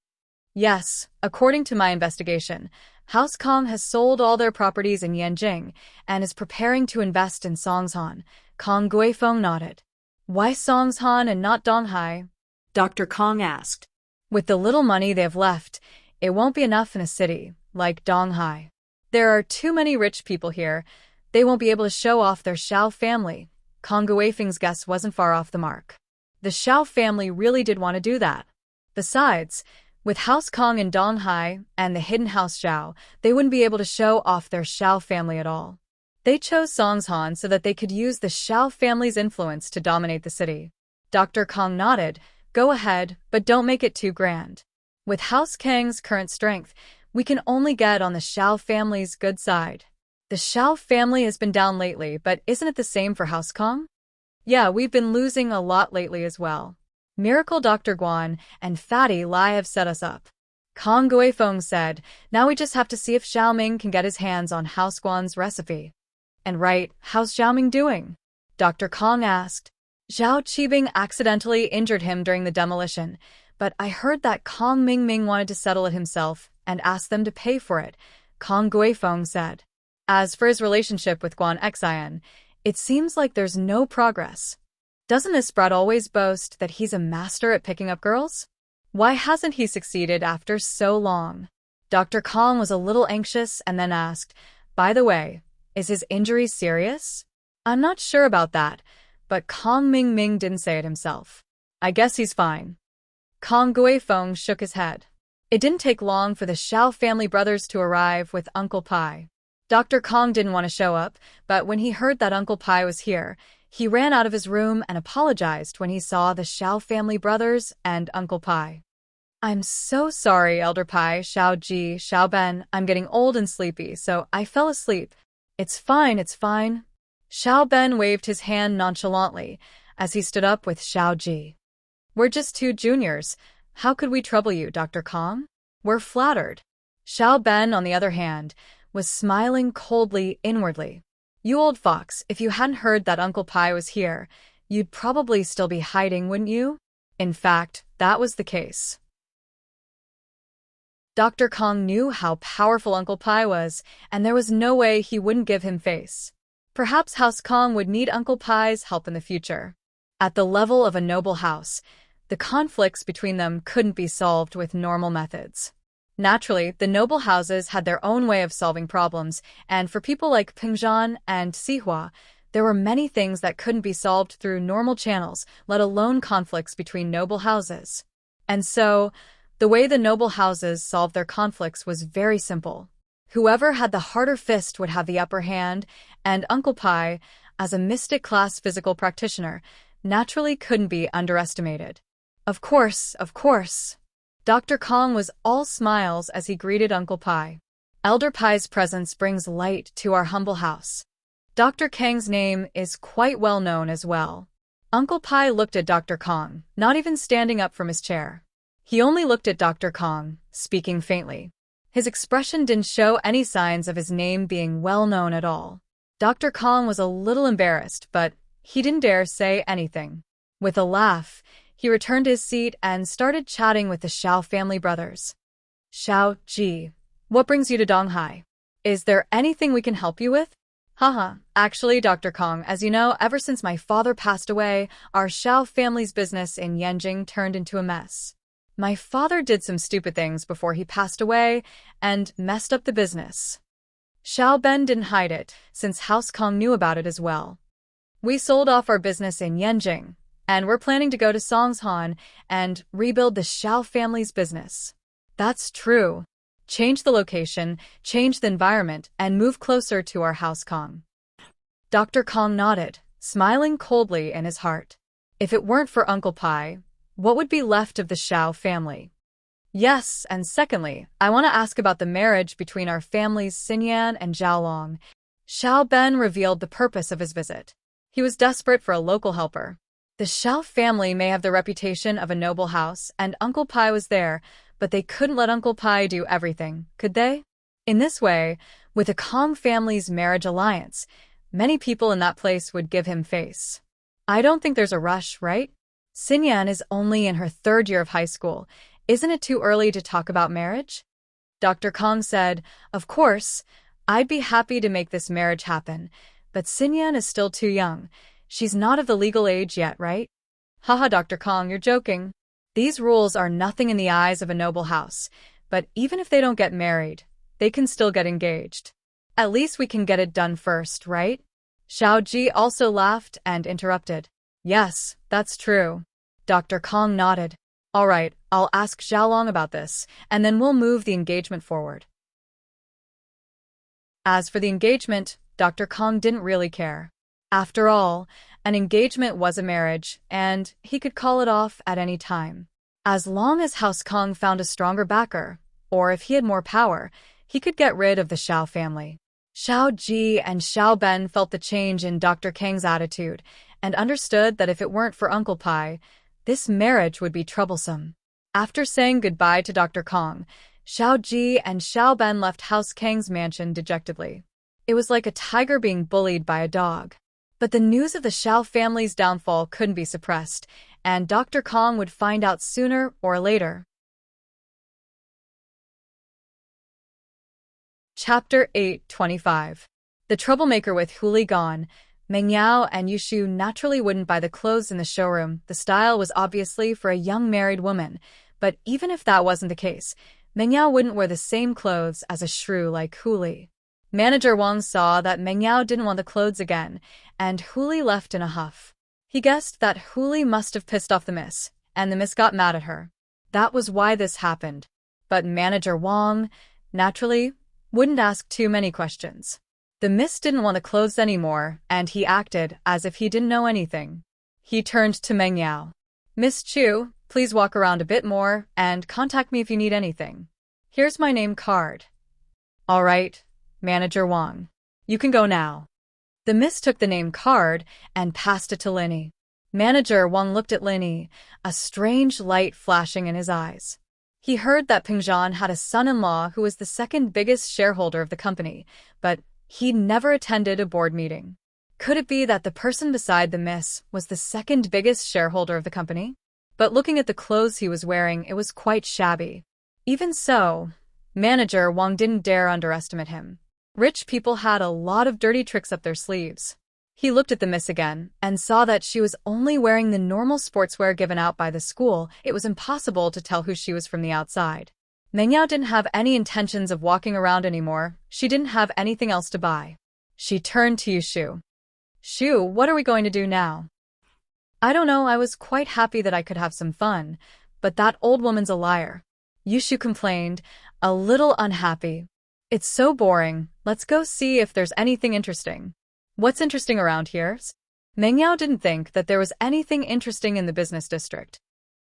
Yes, according to my investigation, House Kong has sold all their properties in Yanjing and is preparing to invest in Songshan. Kong Guifeng nodded. Why Songshan and not Donghai? Dr. Kong asked. With the little money they have left, it won't be enough in a city like Donghai. There are too many rich people here. They won't be able to show off their Xiao family. Kong Guifeng's guess wasn't far off the mark. The Xiao family really did want to do that. Besides, with House Kong and Donghai and the hidden House Xiao, they wouldn't be able to show off their Xiao family at all. They chose Songshan so that they could use the Xiao family's influence to dominate the city. Dr. Kong nodded. Go ahead, but don't make it too grand. With House Kang's current strength, we can only get on the Xiao family's good side. The Xiao family has been down lately, but isn't it the same for House Kong? Yeah, we've been losing a lot lately as well. Miracle Dr. Guan and Fatty Lai have set us up. Kong Guifeng said, now we just have to see if Xiaoming can get his hands on House Guan's recipe. And right, how's Xiaoming doing? Dr. Kong asked. Zhao Qibing accidentally injured him during the demolition, but I heard that Kong Mingming wanted to settle it himself and asked them to pay for it, Kong Guifeng said. As for his relationship with Guan Xian, it seems like there's no progress. Doesn't this brat always boast that he's a master at picking up girls? Why hasn't he succeeded after so long? Dr. Kong was a little anxious and then asked, by the way, is his injury serious? I'm not sure about that, but Kong Mingming didn't say it himself. I guess he's fine. Kong Guifeng shook his head. It didn't take long for the Xiao family brothers to arrive with Uncle Pai. Dr. Kong didn't want to show up, but when he heard that Uncle Pai was here, he ran out of his room and apologized when he saw the Xiao family brothers and Uncle Pai. I'm so sorry, Elder Pai, Xiao Ji, Xiao Ben. I'm getting old and sleepy, so I fell asleep. It's fine, it's fine. Xiao Ben waved his hand nonchalantly as he stood up with Xiao Ji. We're just two juniors. How could we trouble you, Dr. Kong? We're flattered. Xiao Ben, on the other hand, was smiling coldly inwardly. You old fox, if you hadn't heard that Uncle Pai was here, you'd probably still be hiding, wouldn't you? In fact, that was the case. Dr. Kong knew how powerful Uncle Pai was, and there was no way he wouldn't give him face. Perhaps House Kong would need Uncle Pai's help in the future. At the level of a noble house, the conflicts between them couldn't be solved with normal methods. Naturally, the noble houses had their own way of solving problems, and for people like Pingzhan and Sihua, there were many things that couldn't be solved through normal channels, let alone conflicts between noble houses. And so, the way the noble houses solved their conflicts was very simple. Whoever had the harder fist would have the upper hand, and Uncle Pai, as a mystic class physical practitioner, naturally couldn't be underestimated. Of course, of course. Dr. Kong was all smiles as he greeted Uncle Pai. Elder Pai's presence brings light to our humble house. Dr. Kang's name is quite well known as well. Uncle Pai looked at Dr. Kong, not even standing up from his chair. He only looked at Dr. Kong, speaking faintly. His expression didn't show any signs of his name being well known at all. Dr. Kong was a little embarrassed, but he didn't dare say anything. With a laugh, he returned to his seat and started chatting with the Xiao family brothers. Xiao Ji, what brings you to Donghai? Is there anything we can help you with? Haha, actually, Dr. Kong, as you know, ever since my father passed away, our Xiao family's business in Yanjing turned into a mess. My father did some stupid things before he passed away and messed up the business. Xiao Ben didn't hide it, since House Kong knew about it as well. We sold off our business in Yanjing, and we're planning to go to Songshan and rebuild the Xiao family's business. That's true. Change the location, change the environment, and move closer to our House Kong. Dr. Kong nodded, smiling coldly in his heart. If it weren't for Uncle Pai, what would be left of the Xiao family? Yes, and secondly, I want to ask about the marriage between our families Xinyan and Zhaolong. Xiao Ben revealed the purpose of his visit. He was desperate for a local helper. The Xiao family may have the reputation of a noble house, and Uncle Pai was there, but they couldn't let Uncle Pai do everything, could they? In this way, with a Kong family's marriage alliance, many people in that place would give him face. I don't think there's a rush, right? Xinyan is only in her 3rd year of high school. Isn't it too early to talk about marriage? Dr. Kong said, Of course, I'd be happy to make this marriage happen, but Xinyan is still too young. She's not of the legal age yet, right? Haha, Dr. Kong, you're joking. These rules are nothing in the eyes of a noble house, but even if they don't get married, they can still get engaged. At least we can get it done first, right? Xiao Ji also laughed and interrupted. Yes, that's true. Dr. Kong nodded. All right, I'll ask Zhaolong about this, and then we'll move the engagement forward. As for the engagement, Dr. Kong didn't really care. After all, an engagement was a marriage, and he could call it off at any time. As long as House Kong found a stronger backer, or if he had more power, he could get rid of the Xiao family. Xiao Ji and Xiao Ben felt the change in Dr. Kang's attitude, and understood that if it weren't for Uncle Pai, this marriage would be troublesome. After saying goodbye to Dr. Kong, Xiao Ji and Xiao Ben left House Kang's mansion dejectedly. It was like a tiger being bullied by a dog. But the news of the Xiao family's downfall couldn't be suppressed, and Dr. Kong would find out sooner or later. Chapter 8:25. The troublemaker with Huli gone, Meng Yao and Yushu naturally wouldn't buy the clothes in the showroom. The style was obviously for a young married woman, but even if that wasn't the case, Meng Yao wouldn't wear the same clothes as a shrew like Huli. Manager Wang saw that Meng Yao didn't want the clothes again, and Huli left in a huff. He guessed that Huli must have pissed off the miss, and the miss got mad at her. That was why this happened. But Manager Wang, naturally, wouldn't ask too many questions. The miss didn't want the clothes anymore, and he acted as if he didn't know anything. He turned to Meng Yao. Miss Chu, please walk around a bit more, and contact me if you need anything. Here's my name card. All right, Manager Wang. You can go now. The miss took the name card and passed it to Linny. Manager Wang looked at Linny, a strange light flashing in his eyes. He heard that Pingzhan had a son-in-law who was the 2nd biggest shareholder of the company, but he'd never attended a board meeting. Could it be that the person beside the miss was the 2nd biggest shareholder of the company? But looking at the clothes he was wearing, it was quite shabby. Even so, Manager Wang didn't dare underestimate him. Rich people had a lot of dirty tricks up their sleeves. He looked at the miss again and saw that she was only wearing the normal sportswear given out by the school. It was impossible to tell who she was from the outside. Meng Yao didn't have any intentions of walking around anymore. She didn't have anything else to buy. She turned to Yushu. Shu, what are we going to do now? I don't know, I was quite happy that I could have some fun, but that old woman's a liar. Yushu complained, a little unhappy. It's so boring. Let's go see if there's anything interesting. What's interesting around here? Meng Yao didn't think that there was anything interesting in the business district.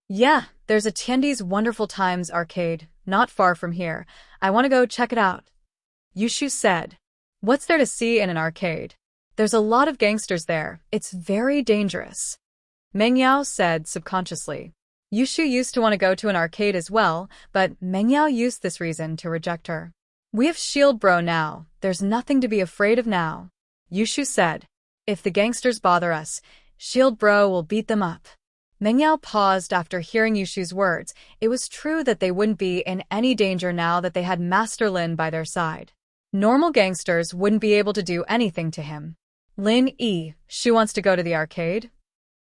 Yeah, there's a Tiandi's Wonderful Times arcade, not far from here. I want to go check it out. Yushu said. What's there to see in an arcade? There's a lot of gangsters there. It's very dangerous. Meng Yao said subconsciously. Yushu used to want to go to an arcade as well, but Meng Yao used this reason to reject her. We have Shield Bro now. There's nothing to be afraid of now. Yushu said. If the gangsters bother us, Shield Bro will beat them up. Meng Yao paused after hearing Yushu's words. It was true that they wouldn't be in any danger now that they had Master Lin by their side. Normal gangsters wouldn't be able to do anything to him. Lin Yi, Shu wants to go to the arcade?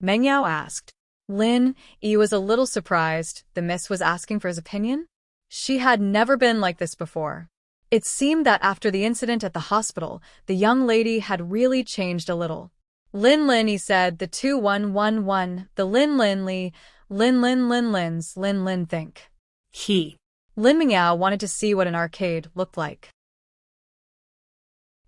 Meng Yao asked. Lin Yi was a little surprised the miss was asking for his opinion. She had never been like this before. It seemed that after the incident at the hospital, the young lady had really changed a little. Lin, he said, the 2111, the Lin Li, Lin think. Lin Mingyao wanted to see what an arcade looked like.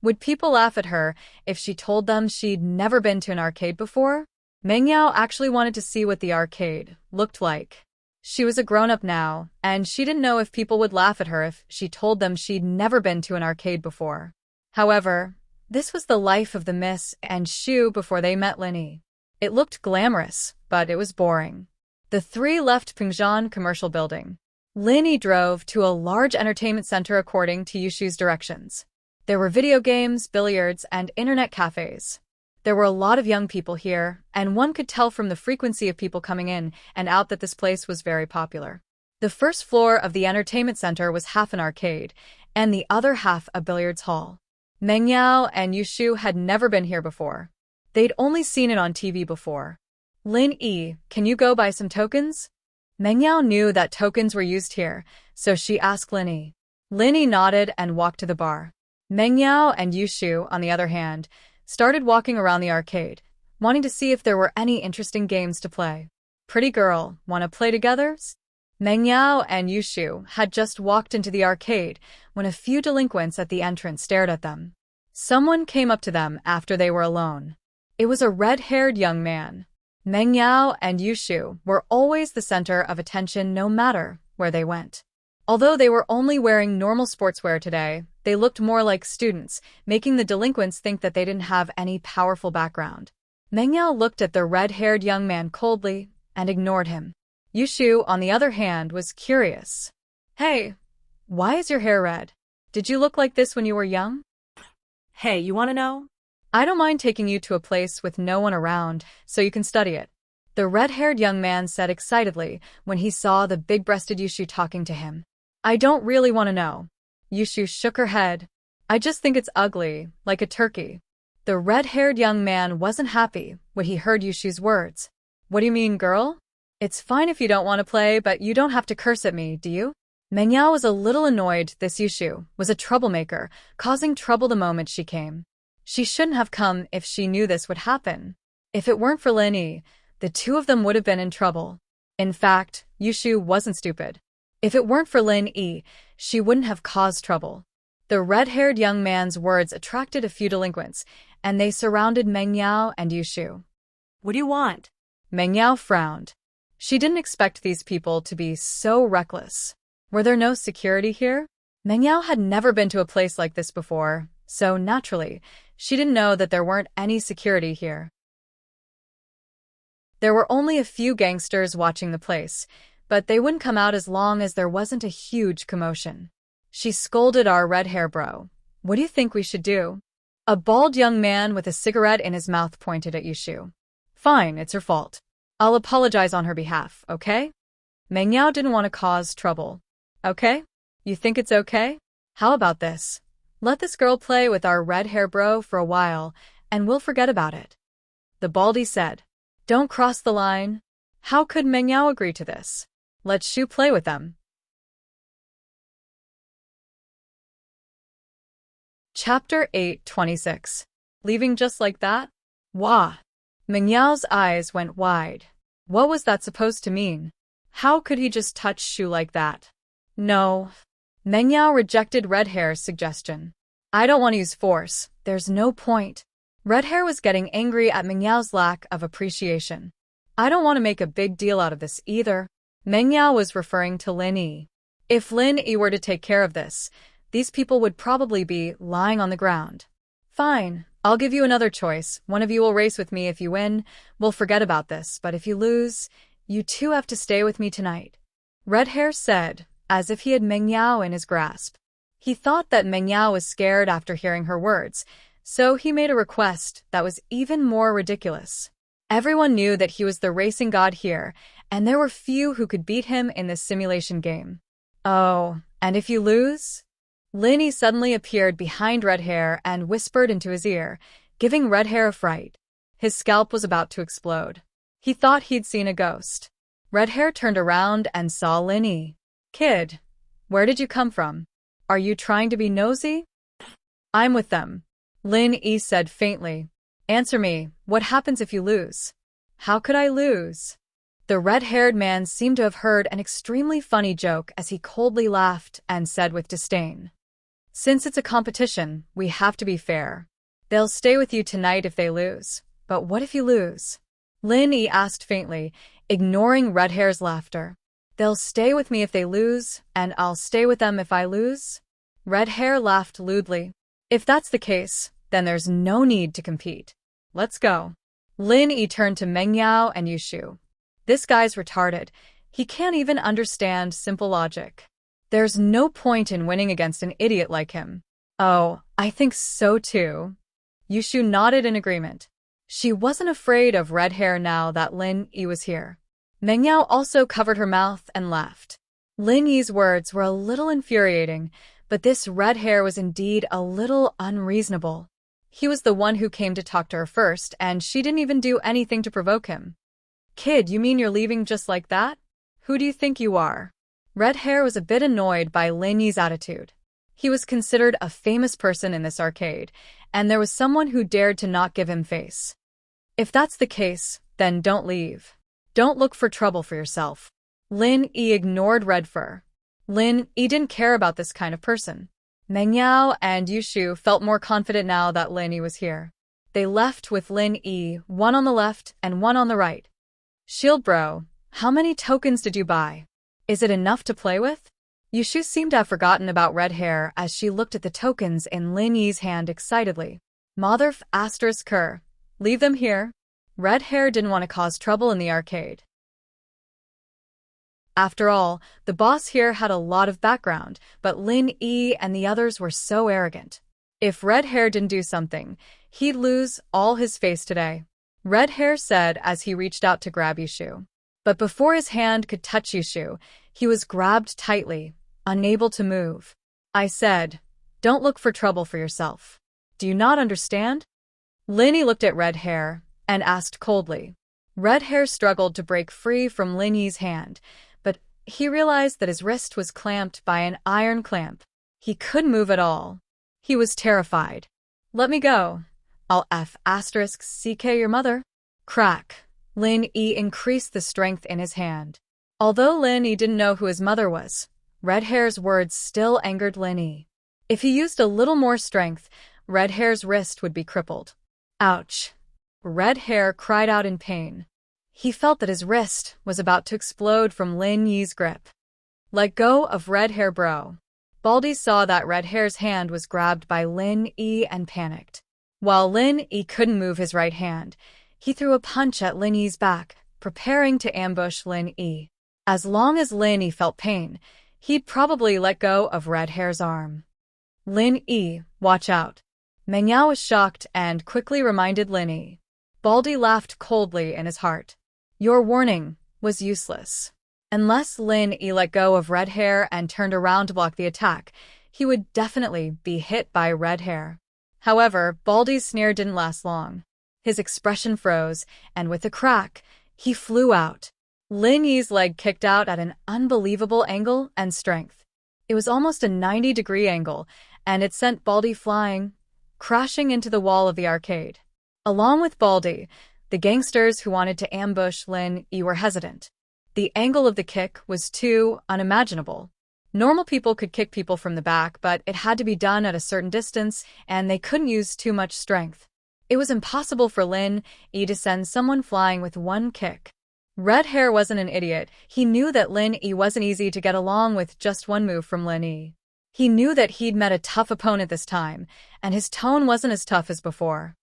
Would people laugh at her if she told them she'd never been to an arcade before? Meng Yao actually wanted to see what the arcade looked like. She was a grown-up now, and she didn't know if people would laugh at her if she told them she'd never been to an arcade before. However, this was the life of the Miss and Shu before they met Linny. It looked glamorous, but it was boring. The three left Pingzhan Commercial Building. Linny drove to a large entertainment center according to Yushu's directions. There were video games, billiards, and internet cafes. There were a lot of young people here, and one could tell from the frequency of people coming in and out that this place was very popular. The first floor of the entertainment center was half an arcade, and the other half a billiards hall. Meng Yao and Yushu had never been here before. They'd only seen it on TV before. Lin Yi, can you go buy some tokens? Meng Yao knew that tokens were used here, so she asked Lin Yi. Lin Yi nodded and walked to the bar. Meng Yao and Yushu, on the other hand, started walking around the arcade, wanting to see if there were any interesting games to play. Pretty girl, wanna play together? Meng Yao and Yushu had just walked into the arcade when a few delinquents at the entrance stared at them. Someone came up to them after they were alone. It was a red-haired young man. Meng Yao and Yushu were always the center of attention no matter where they went. Although they were only wearing normal sportswear today, they looked more like students, making the delinquents think that they didn't have any powerful background. Meng Yao looked at the red-haired young man coldly and ignored him. Yushu, on the other hand, was curious. Hey, why is your hair red? Did you look like this when you were young? Hey, you want to know? I don't mind taking you to a place with no one around so you can study it. The red-haired young man said excitedly when he saw the big-breasted Yushu talking to him. I don't really want to know. Yushu shook her head. I just think it's ugly, like a turkey. The red-haired young man wasn't happy when he heard Yushu's words. What do you mean, girl? It's fine if you don't want to play, but you don't have to curse at me, do you? Meng Yao was a little annoyed this Yushu was a troublemaker, causing trouble the moment she came. She shouldn't have come if she knew this would happen. If it weren't for Lin Yi, the two of them would have been in trouble. In fact, Yushu wasn't stupid. If it weren't for Lin Yi, she wouldn't have caused trouble. The red-haired young man's words attracted a few delinquents, and they surrounded Meng Yao and Yushu. What do you want? Meng Yao frowned. She didn't expect these people to be so reckless. Were there no security here? Meng Yao had never been to a place like this before, so naturally, she didn't know that there weren't any security here. There were only a few gangsters watching the place, but they wouldn't come out as long as there wasn't a huge commotion. She scolded our red hair bro. What do you think we should do? A bald young man with a cigarette in his mouth pointed at Yushu. Fine, it's her fault. I'll apologize on her behalf, okay? Meng Yao didn't want to cause trouble. Okay? You think it's okay? How about this? Let this girl play with our red hair bro for a while, and we'll forget about it. The baldy said. Don't cross the line. How could Meng Yao agree to this? Let Shu play with them. Chapter 8:26. Leaving just like that? Wah! Meng Yao's eyes went wide. What was that supposed to mean? How could he just touch Shu like that? No. Meng Yao rejected Red Hair's suggestion. I don't want to use force. There's no point. Red Hair was getting angry at Meng Yao's lack of appreciation. I don't want to make a big deal out of this either. Meng Yao was referring to Lin Yi. If Lin Yi were to take care of this, these people would probably be lying on the ground. Fine, I'll give you another choice. One of you will race with me. If you win, we'll forget about this, but if you lose, you two have to stay with me tonight. Red Hair said, as if he had Meng Yao in his grasp. He thought that Meng Yao was scared after hearing her words, so he made a request that was even more ridiculous. Everyone knew that he was the racing god here, and there were few who could beat him in this simulation game. Oh, and if you lose? Lin Yi suddenly appeared behind Red Hair and whispered into his ear, giving Red Hair a fright. His scalp was about to explode. He thought he'd seen a ghost. Red Hair turned around and saw Lin Yi. Kid, where did you come from? Are you trying to be nosy? I'm with them. Lin Yi said faintly. Answer me, what happens if you lose? How could I lose? The red-haired man seemed to have heard an extremely funny joke as he coldly laughed and said with disdain. Since it's a competition, we have to be fair. They'll stay with you tonight if they lose. But what if you lose? Lin Yi asked faintly, ignoring Red Hair's laughter. They'll stay with me if they lose, and I'll stay with them if I lose? Red Hair laughed lewdly. If that's the case, then there's no need to compete. Let's go. Lin Yi turned to Meng Yao and Yushu. This guy's retarded. He can't even understand simple logic. There's no point in winning against an idiot like him. Oh, I think so too. Yushu nodded in agreement. She wasn't afraid of Red Hair now that Lin Yi was here. Meng Yao also covered her mouth and laughed. Lin Yi's words were a little infuriating, but this Red Hair was indeed a little unreasonable. He was the one who came to talk to her first, and she didn't even do anything to provoke him. Kid, you mean you're leaving just like that? Who do you think you are? Red Hair was a bit annoyed by Lin Yi's attitude. He was considered a famous person in this arcade, and there was someone who dared to not give him face. If that's the case, then don't leave. Don't look for trouble for yourself. Lin Yi ignored Red Fur. Lin Yi didn't care about this kind of person. Meng Yao and Yushu felt more confident now that Lin Yi was here. They left with Lin Yi, one on the left and one on the right. Shield bro, how many tokens did you buy? Is it enough to play with? Yushu seemed to have forgotten about Red Hair as she looked at the tokens in Lin Yi's hand excitedly. Motherf asterisk her. Leave them here. Red Hair didn't want to cause trouble in the arcade. After all, the boss here had a lot of background, but Lin Yi and the others were so arrogant. If Red Hair didn't do something, he'd lose all his face today. Red Hair said as he reached out to grab Yushu. But before his hand could touch Yushu, he was grabbed tightly, unable to move. I said, don't look for trouble for yourself. Do you not understand? Lin Yi looked at Red Hair and asked coldly. Red Hair struggled to break free from Lin Yi's hand, but he realized that his wrist was clamped by an iron clamp. He couldn't move at all. He was terrified. Let me go. I'll *CK your mother. Crack. Lin Yi increased the strength in his hand. Although Lin Yi didn't know who his mother was, Red Hair's words still angered Lin Yi. If he used a little more strength, Red Hair's wrist would be crippled. Ouch. Red Hair cried out in pain. He felt that his wrist was about to explode from Lin Yi's grip. Let go of Red Hair bro. Baldy saw that Red Hair's hand was grabbed by Lin Yi and panicked. While Lin Yi couldn't move his right hand, he threw a punch at Lin Yi's back, preparing to ambush Lin Yi. As long as Lin Yi felt pain, he'd probably let go of Red Hair's arm. Lin Yi, watch out. Meng Yao was shocked and quickly reminded Lin Yi. Baldy laughed coldly in his heart. Your warning was useless. Unless Lin Yi let go of Red Hair and turned around to block the attack, he would definitely be hit by Red Hair. However, Baldy's snare didn't last long. His expression froze, and with a crack, he flew out. Lin Yi's leg kicked out at an unbelievable angle and strength. It was almost a 90-degree angle, and it sent Baldy flying, crashing into the wall of the arcade. Along with Baldy, the gangsters who wanted to ambush Lin Yi were hesitant. The angle of the kick was too unimaginable. Normal people could kick people from the back, but it had to be done at a certain distance, and they couldn't use too much strength. It was impossible for Lin Yi to send someone flying with one kick. Red Hair wasn't an idiot. He knew that Lin Yi wasn't easy to get along with just one move from Lin Yi. He knew that he'd met a tough opponent this time, and his tone wasn't as tough as before.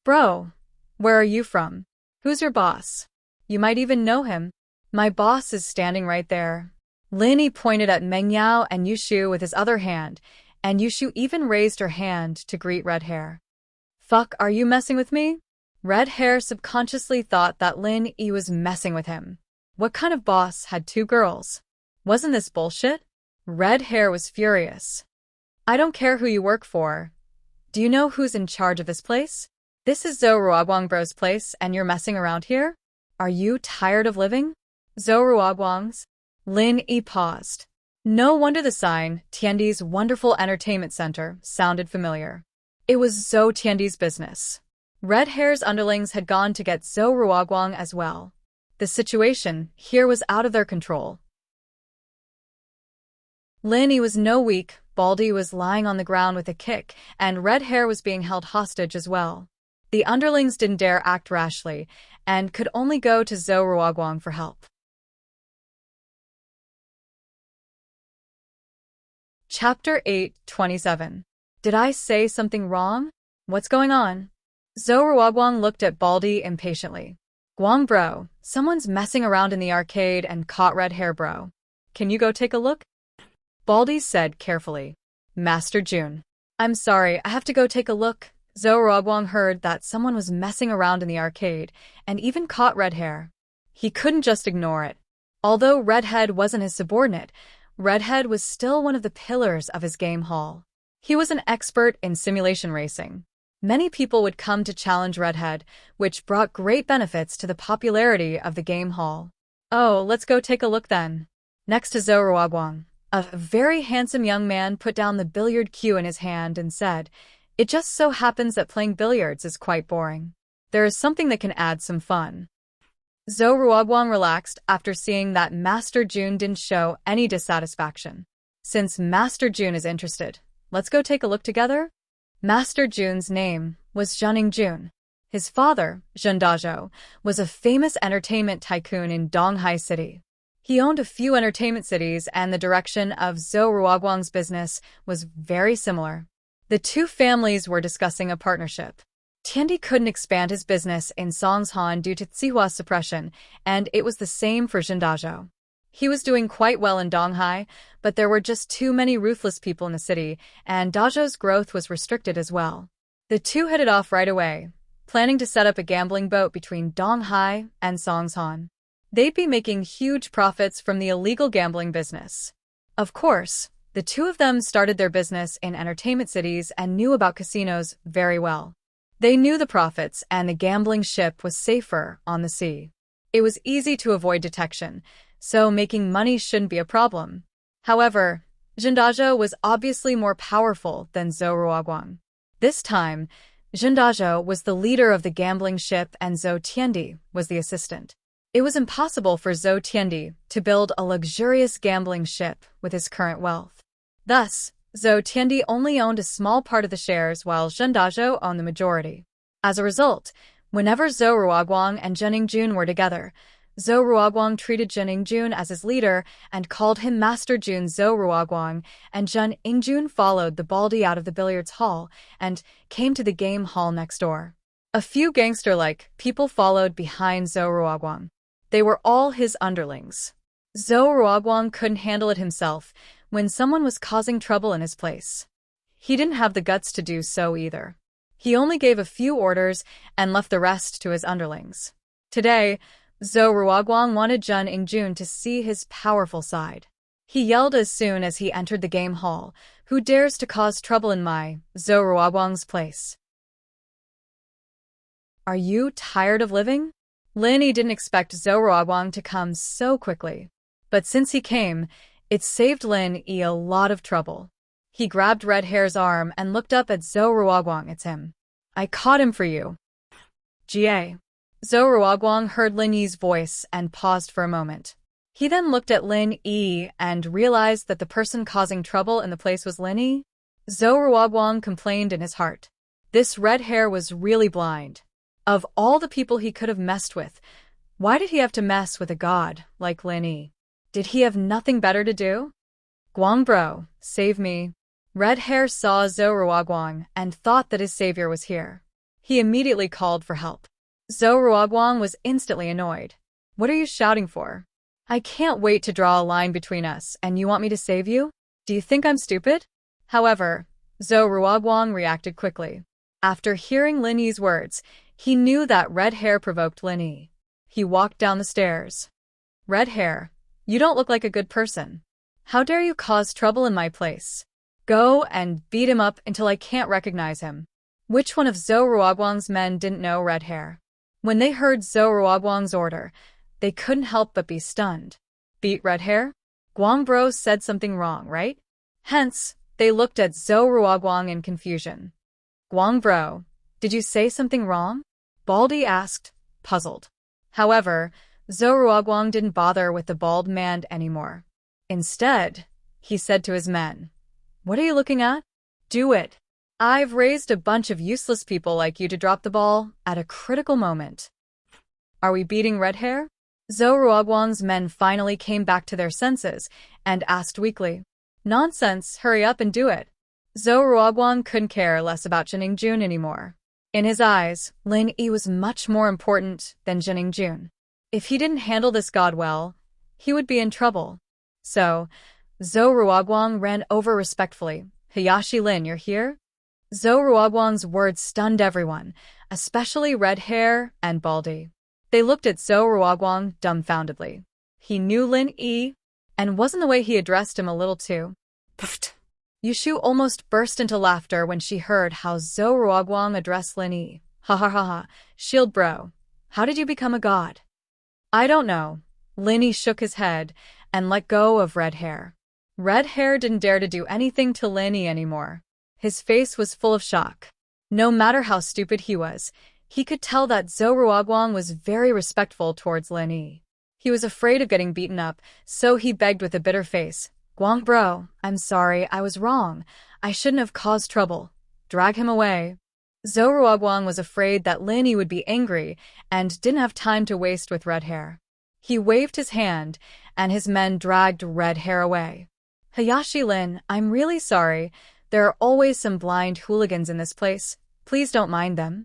Bro, where are you from? Who's your boss? You might even know him. My boss is standing right there. Lin Yi pointed at Meng Yao and Yushu with his other hand, and Yushu even raised her hand to greet Red Hair. Fuck, are you messing with me? Red Hair subconsciously thought that Lin Yi was messing with him. What kind of boss had two girls? Wasn't this bullshit? Red Hair was furious. I don't care who you work for. Do you know who's in charge of this place? This is Zhou Ruoguang Bro's place and you're messing around here? Are you tired of living? Zhou Ruoguang's? Lin Yi paused. No wonder the sign, Tiandi's Wonderful Entertainment Center, sounded familiar. It was Zhou Tiandi's business. Red Hair's underlings had gone to get Zhou Ruoguang as well. The situation here was out of their control. Lin Yi was no weak, Baldy was lying on the ground with a kick, and Red Hair was being held hostage as well. The underlings didn't dare act rashly, and could only go to Zhou Ruoguang for help. Chapter 8:27. Did I say something wrong? What's going on? Zhou Ruoguang looked at Baldy impatiently. Guang bro, someone's messing around in the arcade and caught Red Hair bro. Can you go take a look? Baldy said carefully. Master June. I'm sorry, I have to go take a look. Zhou Ruoguang heard that someone was messing around in the arcade and even caught Red Hair. He couldn't just ignore it. Although Redhead wasn't his subordinate, Redhead was still one of the pillars of his game hall. He was an expert in simulation racing. Many people would come to challenge Redhead, which brought great benefits to the popularity of the game hall. Oh, let's go take a look then. Next to Zhou Ruoguang, a very handsome young man put down the billiard cue in his hand and said, "It just so happens that playing billiards is quite boring. There is something that can add some fun." Zhou Ruoguang relaxed after seeing that Master June didn't show any dissatisfaction. Since Master June is interested, let's go take a look together. Master June's name was Zhening Jun. His father, Zhen Dazhou, was a famous entertainment tycoon in Donghai City. He owned a few entertainment cities, and the direction of Zhou Ruoguang's business was very similar. The two families were discussing a partnership. Tiandi couldn't expand his business in Songshan due to Tsihua's suppression, and it was the same for Zhen Dazhou. He was doing quite well in Donghai, but there were just too many ruthless people in the city, and Dazhou's growth was restricted as well. The two hit it off right away, planning to set up a gambling boat between Donghai and Songshan. They'd be making huge profits from the illegal gambling business. Of course, the two of them started their business in entertainment cities and knew about casinos very well. They knew the profits, and the gambling ship was safer on the sea. It was easy to avoid detection, so making money shouldn't be a problem. However, Zhen Dazhou was obviously more powerful than Zhou Ruoguang. This time, Zhen Dazhou was the leader of the gambling ship and Zhou Tiandi was the assistant. It was impossible for Zhou Tiandi to build a luxurious gambling ship with his current wealth. Thus, Zhou Tiandi only owned a small part of the shares while Zhen Dazhou owned the majority. As a result, whenever Zhou Ruoguang and Zhening Jun were together, Zhou Ruoguang treated Zhening Jun as his leader and called him Master Jun Zhou Ruoguang, and Zhening Jun followed the Baldy out of the billiards hall and came to the game hall next door. A few gangster-like people followed behind Zhou Ruoguang. They were all his underlings. Zhou Ruoguang couldn't handle it himself when someone was causing trouble in his place. He didn't have the guts to do so either. He only gave a few orders and left the rest to his underlings. Today, Zhou Ruoguang wanted Zhening Jun to see his powerful side. He yelled as soon as he entered the game hall, "Who dares to cause trouble in my, Zhou Ruoguang's place? Are you tired of living?" Lin Yi didn't expect Zhou Ruoguang to come so quickly. But since he came, it saved Lin Yi a lot of trouble. He grabbed Red Hair's arm and looked up at Zhou Ruoguang. "It's him. I caught him for you." "Ga." Zhou Ruoguang heard Lin Yi's voice and paused for a moment. He then looked at Lin Yi and realized that the person causing trouble in the place was Lin Yi. Zhou Ruoguang complained in his heart. This Red Hair was really blind. Of all the people he could have messed with, why did he have to mess with a god like Lin Yi? Did he have nothing better to do? "Guang bro, save me." Red Hair saw Zhou Ruoguang and thought that his savior was here. He immediately called for help. Zhou Ruoguang was instantly annoyed. "What are you shouting for? I can't wait to draw a line between us, and you want me to save you? Do you think I'm stupid?" However, Zhou Ruoguang reacted quickly. After hearing Lin Yi's words, he knew that Red Hair provoked Lin Yi. He walked down the stairs. "Red Hair, you don't look like a good person. How dare you cause trouble in my place? Go and beat him up until I can't recognize him." Which one of Zhou Ruoguang's men didn't know Red Hair? When they heard Zhou Ruoguang's order, they couldn't help but be stunned. Beat Red Hair? Guang bro said something wrong, right? Hence, they looked at Zhou Ruoguang in confusion. "Guang bro, did you say something wrong?" Baldy asked, puzzled. However, Zhou Ruoguang didn't bother with the bald man anymore. Instead, he said to his men, What are you looking at? Do it. I've raised a bunch of useless people like you to drop the ball at a critical moment. Are we beating red hair? Zhou Ruoguang's men finally came back to their senses and asked weakly. Nonsense, hurry up and do it. Zhou Ruoguang couldn't care less about Jining Jun anymore. In his eyes, Lin Yi was much more important than Jining Jun. If he didn't handle this god well, he would be in trouble. So, Zhou Ruoguang ran over respectfully. Hayashi Lin, you're here? Zhou Ruoguang's words stunned everyone, especially Red Hair and Baldy. They looked at Zhou Ruoguang dumbfoundedly. He knew Lin Yi, and wasn't the way he addressed him a little too? Pfft. Yushu almost burst into laughter when she heard how Zhou Ruoguang addressed Lin Yi. Ha ha ha ha, shield bro. How did you become a god? I don't know. Lin Yi shook his head and let go of Red Hair. Red Hair didn't dare to do anything to Lin Yi anymore. His face was full of shock. No matter how stupid he was, he could tell that Zhou Ruoguang was very respectful towards Lin Yi. He was afraid of getting beaten up, so he begged with a bitter face. Guang bro, I'm sorry, I was wrong. I shouldn't have caused trouble. Drag him away. Zhou Ruoguang was afraid that Lin Yi would be angry and didn't have time to waste with Red Hair. He waved his hand, and his men dragged Red Hair away. Hayashi Lin, I'm really sorry. There are always some blind hooligans in this place. Please don't mind them.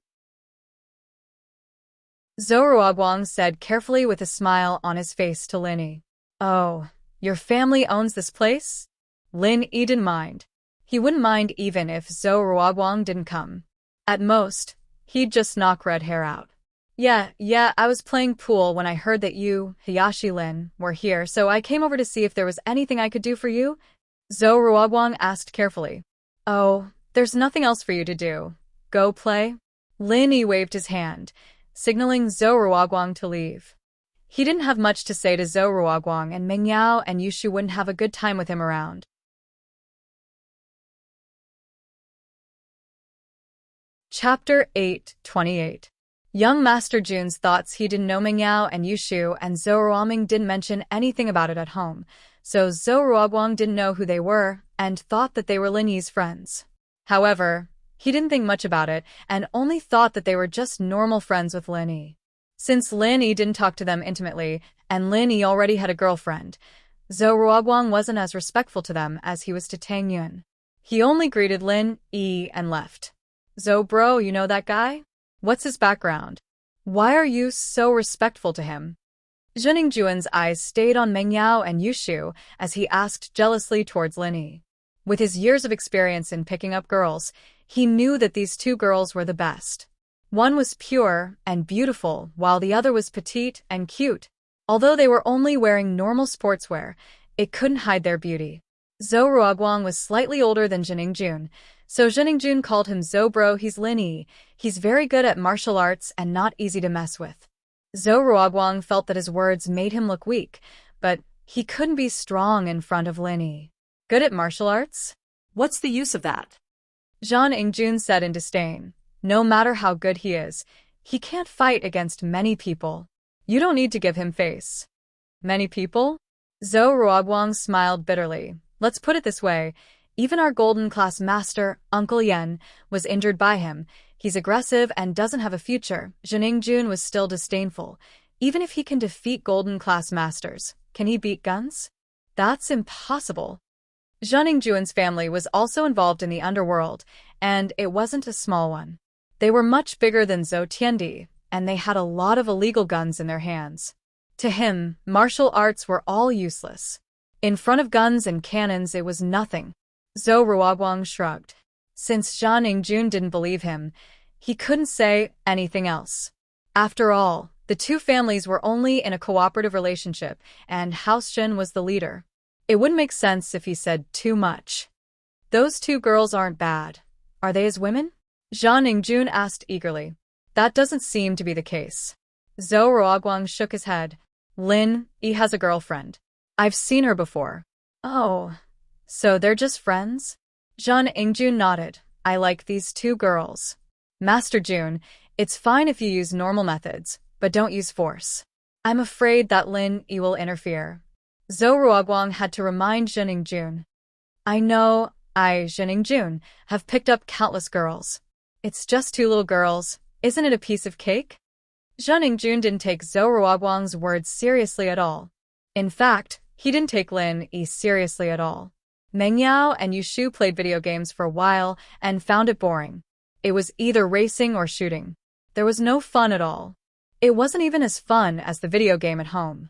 Zhou Ruoguang said carefully with a smile on his face to Lin Yi. Oh, your family owns this place? Lin Yi didn't mind. He wouldn't mind even if Zhou Ruoguang didn't come. At most, he'd just knock Red Hair out. Yeah, I was playing pool when I heard that you, Hayashi Lin, were here, so I came over to see if there was anything I could do for you? Zhou Ruoguang asked carefully. Oh, there's nothing else for you to do. Go play? Lin Yi waved his hand, signaling Zhou Ruoguang to leave. He didn't have much to say to Zhou Ruoguang, and Meng Yao and Yushu wouldn't have a good time with him around. Chapter 8:28. Young Master Jun's thoughts he didn't know Meng Yao and Yushu, and Zhou Ruoming didn't mention anything about it at home, so Zhou Ruoguang didn't know who they were and thought that they were Lin Yi's friends. However, he didn't think much about it and only thought that they were just normal friends with Lin Yi. Since Lin Yi didn't talk to them intimately and Lin Yi already had a girlfriend, Zhou Ruoguang wasn't as respectful to them as he was to Tang Yun. He only greeted Lin Yi and left. Zhou bro, you know that guy? What's his background? Why are you so respectful to him? Jining Juan's eyes stayed on Meng Yao and Yushu as he asked jealously towards Lin Yi. With his years of experience in picking up girls, he knew that these two girls were the best. One was pure and beautiful, while the other was petite and cute. Although they were only wearing normal sportswear, it couldn't hide their beauty. Zhou Ruoguang was slightly older than Jining Jun, so Jining Jun called him Zhou bro. He's Lin Yi. He's very good at martial arts and not easy to mess with. Zhou Ruoguang felt that his words made him look weak, but he couldn't be strong in front of Lin Yi. Good at martial arts? What's the use of that? Zhang Ingjun said in disdain. No matter how good he is, he can't fight against many people. You don't need to give him face. Many people? Zhou Ruoguang smiled bitterly. Let's put it this way. Even our golden class master, Uncle Yen, was injured by him. He's aggressive and doesn't have a future. Jining Jun was still disdainful. Even if he can defeat golden class masters, can he beat guns? That's impossible. Jining Jun's family was also involved in the underworld, and it wasn't a small one. They were much bigger than Zhou Tiandi, and they had a lot of illegal guns in their hands. To him, martial arts were all useless. In front of guns and cannons, it was nothing. Zhou Ruoguang shrugged. Since Jining Jun didn't believe him, he couldn't say anything else. After all, the two families were only in a cooperative relationship, and House Jin was the leader. It wouldn't make sense if he said too much. Those two girls aren't bad. Are they his women? Jining Jun asked eagerly. That doesn't seem to be the case. Zhou Ruoguang shook his head. Lin Yi has a girlfriend. I've seen her before. Oh, so they're just friends? Jining Jun nodded. I like these two girls. Master Jun, it's fine if you use normal methods, but don't use force. I'm afraid that Lin Yi will interfere. Zhou Ruoguang had to remind Jining Jun. I know, I, Jining Jun, have picked up countless girls. It's just two little girls. Isn't it a piece of cake? Jining Jun didn't take Zhou Ruoguang's words seriously at all. In fact, he didn't take Lin Yi seriously at all. Meng Yao and Yu Shu played video games for a while and found it boring. It was either racing or shooting. There was no fun at all. It wasn't even as fun as the video game at home.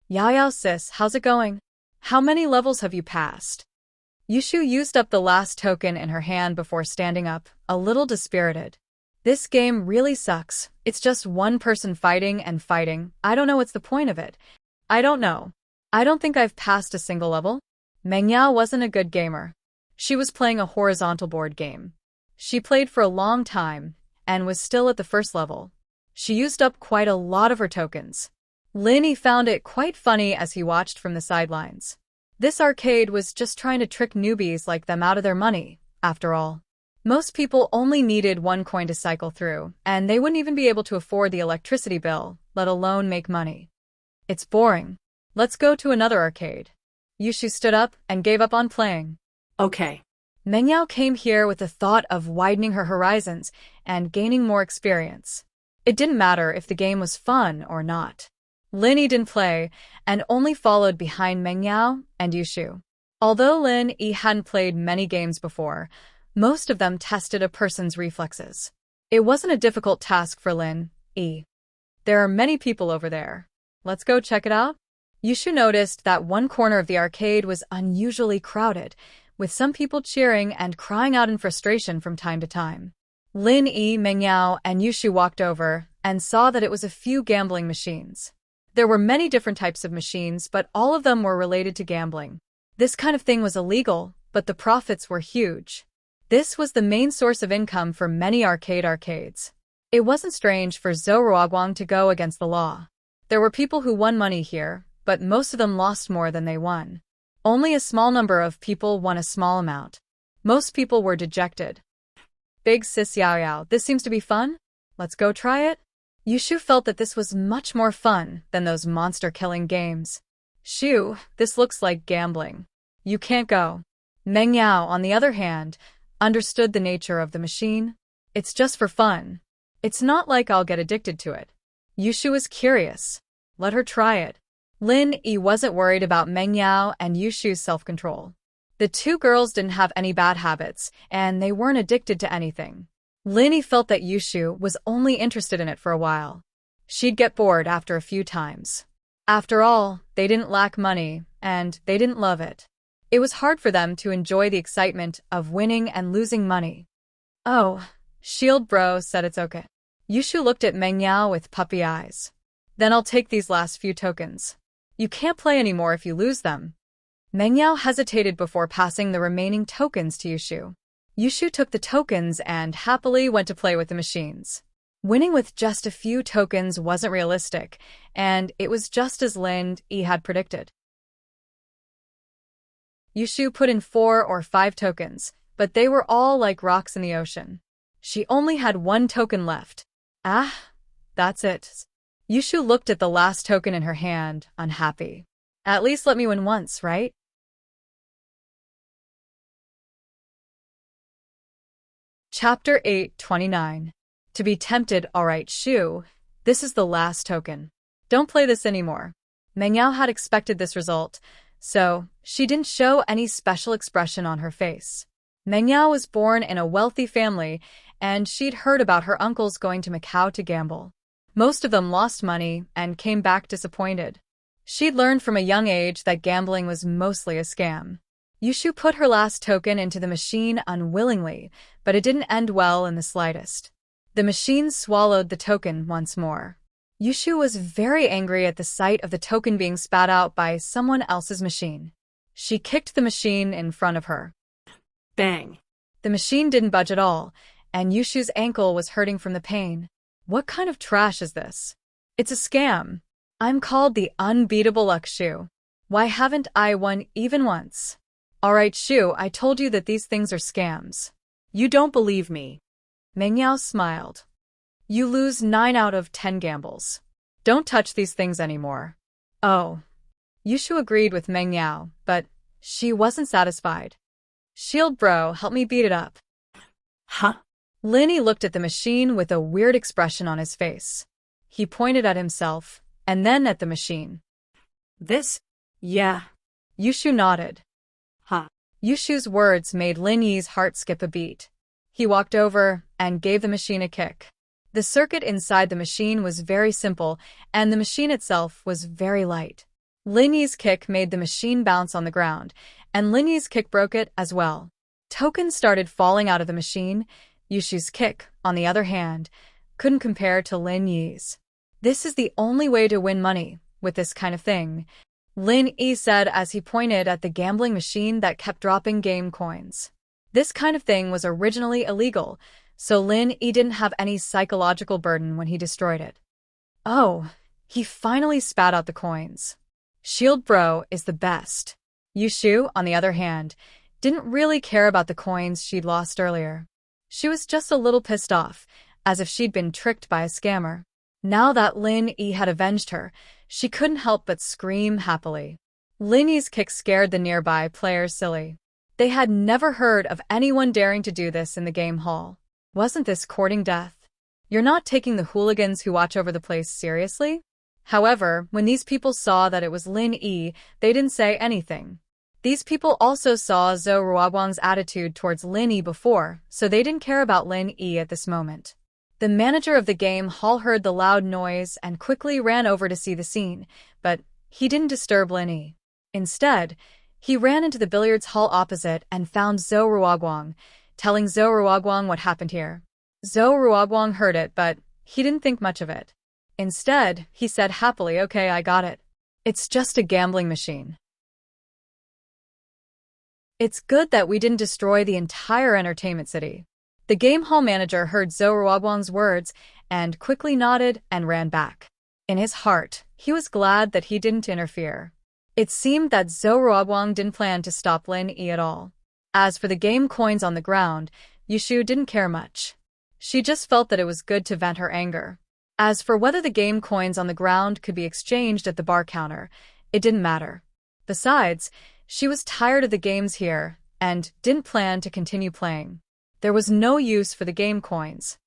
Yao sis, how's it going? How many levels have you passed? Yu Shu used up the last token in her hand before standing up, a little dispirited. This game really sucks. It's just one person fighting and fighting. I don't know what's the point of it. I don't know. I don't think I've passed a single level. Meng Yao wasn't a good gamer. She was playing a horizontal board game. She played for a long time and was still at the first level. She used up quite a lot of her tokens. Lin Yi found it quite funny as he watched from the sidelines. This arcade was just trying to trick newbies like them out of their money, after all. Most people only needed one coin to cycle through, and they wouldn't even be able to afford the electricity bill, let alone make money. It's boring. Let's go to another arcade. Yu Shu stood up and gave up on playing. Okay. Meng Yao came here with the thought of widening her horizons and gaining more experience. It didn't matter if the game was fun or not. Lin Yi didn't play and only followed behind Meng Yao and Yu Shu. Although Lin Yi hadn't played many games before, most of them tested a person's reflexes. It wasn't a difficult task for Lin Yi. There are many people over there. Let's go check it out. Yu Shu noticed that one corner of the arcade was unusually crowded, with some people cheering and crying out in frustration from time to time. Lin Yi, Meng Yao, and Yu Shu walked over and saw that it was a few gambling machines. There were many different types of machines, but all of them were related to gambling. This kind of thing was illegal, but the profits were huge. This was the main source of income for many arcades. It wasn't strange for Zhou Ruoguang to go against the law. There were people who won money here, but most of them lost more than they won. Only a small number of people won a small amount. Most people were dejected. Big sis Yao Yao, this seems to be fun? Let's go try it? Yu Shu felt that this was much more fun than those monster-killing games. Shu, this looks like gambling. You can't go. Meng Yao, on the other hand, understood the nature of the machine. It's just for fun. It's not like I'll get addicted to it. Yu Shu was curious. Let her try it. Lin Yi wasn't worried about Meng Yao and Yu Shu's self-control. The two girls didn't have any bad habits, and they weren't addicted to anything. Lin Yi felt that Yu Shu was only interested in it for a while. She'd get bored after a few times. After all, they didn't lack money, and they didn't love it. It was hard for them to enjoy the excitement of winning and losing money. Oh, Shield Bro said it's okay. Yu Shu looked at Meng Yao with puppy eyes. Then I'll take these last few tokens. You can't play anymore if you lose them. Meng Yao hesitated before passing the remaining tokens to Yu Shu. Yu Shu took the tokens and happily went to play with the machines. Winning with just a few tokens wasn't realistic, and it was just as Lin Yi had predicted. Yu Shu put in 4 or 5 tokens, but they were all like rocks in the ocean. She only had 1 token left. Ah, that's it. Yu Shu looked at the last token in her hand, unhappy. At least let me win once, right? Chapter 8:29. To be tempted, alright Shu, this is the last token. Don't play this anymore. Meng Yao had expected this result, so she didn't show any special expression on her face. Meng Yao was born in a wealthy family, and she'd heard about her uncles going to Macau to gamble. Most of them lost money and came back disappointed. She'd learned from a young age that gambling was mostly a scam. Yu Shu put her last token into the machine unwillingly, but it didn't end well in the slightest. The machine swallowed the token once more. Yu Shu was very angry at the sight of the token being spat out by someone else's machine. She kicked the machine in front of her. Bang. The machine didn't budge at all, and Yu Shu's ankle was hurting from the pain. What kind of trash is this? It's a scam. I'm called the unbeatable luck Shu. Why haven't I won even once? Alright Shu, I told you that these things are scams. You don't believe me. Meng Yao smiled. You lose 9 out of 10 gambles. Don't touch these things anymore. Oh. Yu Shu agreed with Meng Yao, but She wasn't satisfied. Shield bro, help me beat it up. Huh? Linny looked at the machine with a weird expression on his face. He pointed at himself, and then at the machine. This? Yeah. Yushu nodded. Huh. Yushu's words made Lin Yi's heart skip a beat. He walked over and gave the machine a kick. The circuit inside the machine was very simple, and the machine itself was very light. Lin Yi's kick made the machine bounce on the ground, and Lin Yi's kick broke it as well. Tokens started falling out of the machine. Yushu's kick, on the other hand, couldn't compare to Lin Yi's. This is the only way to win money with this kind of thing, Lin Yi said as he pointed at the gambling machine that kept dropping game coins. This kind of thing was originally illegal, so Lin Yi didn't have any psychological burden when he destroyed it. Oh, he finally spat out the coins. Shield Bro is the best. Yushu, on the other hand, didn't really care about the coins she'd lost earlier. She was just a little pissed off, as if she'd been tricked by a scammer. Now that Lin Yi had avenged her, she couldn't help but scream happily. Lin Yi's kick scared the nearby players silly. They had never heard of anyone daring to do this in the game hall. Wasn't this courting death? You're not taking the hooligans who watch over the place seriously? However, when these people saw that it was Lin Yi, they didn't say anything. These people also saw Zhou Ruoguang's attitude towards Lin Yi before, so they didn't care about Lin Yi at this moment. The manager of the game hall heard the loud noise and quickly ran over to see the scene, but he didn't disturb Lin Yi. Instead, he ran into the billiards hall opposite and found Zhou Ruoguang, telling Zhou Ruoguang what happened here. Zhou Ruoguang heard it, but he didn't think much of it. Instead, he said happily, "Okay, I got it. It's just a gambling machine." It's good that we didn't destroy the entire entertainment city. The game hall manager heard Zhou Ruoguang's words and quickly nodded and ran back. In his heart, he was glad that he didn't interfere. It seemed that Zhou Ruoguang didn't plan to stop Lin Yi at all. As for the game coins on the ground, Yushu didn't care much. She just felt that it was good to vent her anger. As for whether the game coins on the ground could be exchanged at the bar counter, it didn't matter. Besides, she was tired of the games here and didn't plan to continue playing. There was no use for the game coins.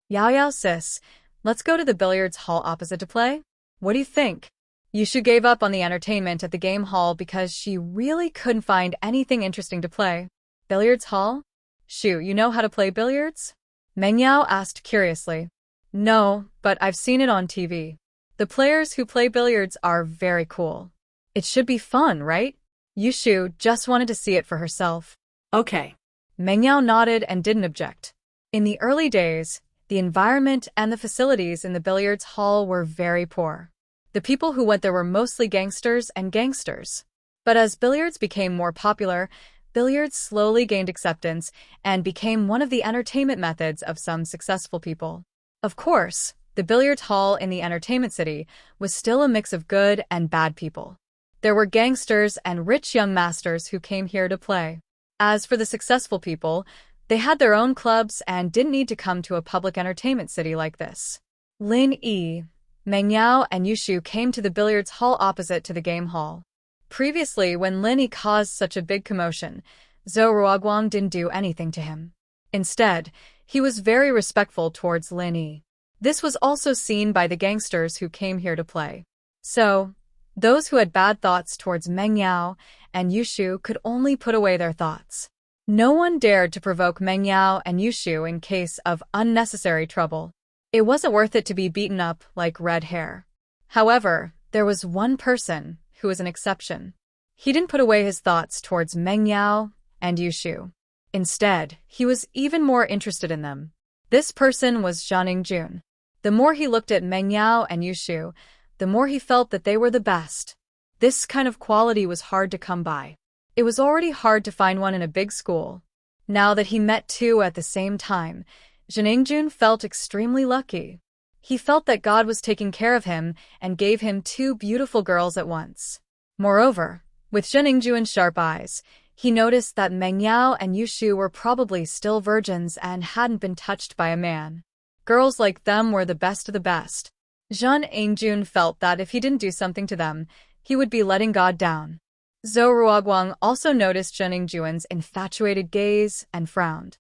Yao sis, let's go to the billiards hall opposite to play? What do you think? Yushu gave up on the entertainment at the game hall because she really couldn't find anything interesting to play. Billiards hall? Shu, you know how to play billiards? Meng Yao asked curiously. No, but I've seen it on TV. The players who play billiards are very cool. It should be fun, right? Yushu just wanted to see it for herself. Okay. Meng Yao nodded and didn't object. In the early days, the environment and the facilities in the billiards hall were very poor. The people who went there were mostly gangsters and gangsters. But as billiards became more popular, billiards slowly gained acceptance and became one of the entertainment methods of some successful people. Of course, the billiards hall in the entertainment city was still a mix of good and bad people. There were gangsters and rich young masters who came here to play. As for the successful people, they had their own clubs and didn't need to come to a public entertainment city like this. Lin Yi, Meng Yao, and Yushu came to the billiards hall opposite to the game hall. Previously, when Lin Yi caused such a big commotion, Zhou Ruoguang didn't do anything to him. Instead, he was very respectful towards Lin Yi. This was also seen by the gangsters who came here to play. So, those who had bad thoughts towards Meng Yao and Yushu could only put away their thoughts. No one dared to provoke Meng Yao and Yushu in case of unnecessary trouble. It wasn't worth it to be beaten up like red hair. However, there was one person who was an exception. He didn't put away his thoughts towards Meng Yao and Yushu. Instead, he was even more interested in them. This person was Zhang Jun. The more he looked at Meng Yao and Yushu, the more he felt that they were the best. This kind of quality was hard to come by. It was already hard to find one in a big school. Now that he met two at the same time, Zhang Jun felt extremely lucky. He felt that God was taking care of him and gave him two beautiful girls at once. Moreover, with Zhang Jun's sharp eyes, he noticed that Meng Yao and Yushu were probably still virgins and hadn't been touched by a man. Girls like them were the best of the best. Zhang Jun felt that if he didn't do something to them, he would be letting God down. Zhou Ruoguang also noticed Zheng Ingjuan's infatuated gaze and frowned.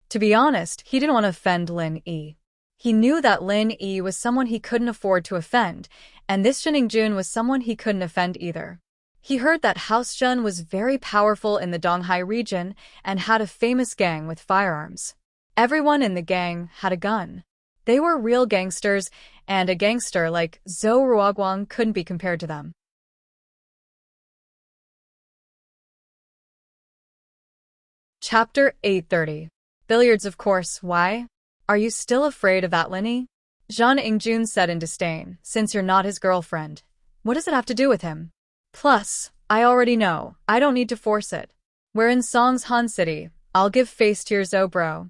To be honest, he didn't want to offend Lin Yi. He knew that Lin Yi was someone he couldn't afford to offend, and this Zheng Ingjun was someone he couldn't offend either. He heard that House Zhen was very powerful in the Donghai region and had a famous gang with firearms. Everyone in the gang had a gun. They were real gangsters, and a gangster like Zhou Ruoguang couldn't be compared to them. Chapter 830. Billiards, of course. Why? Are you still afraid of that Linny? Zhang Ingjun said in disdain. Since you're not his girlfriend, what does it have to do with him? Plus, I already know. I don't need to force it. We're in Song's Han City. I'll give face to your Zhou bro.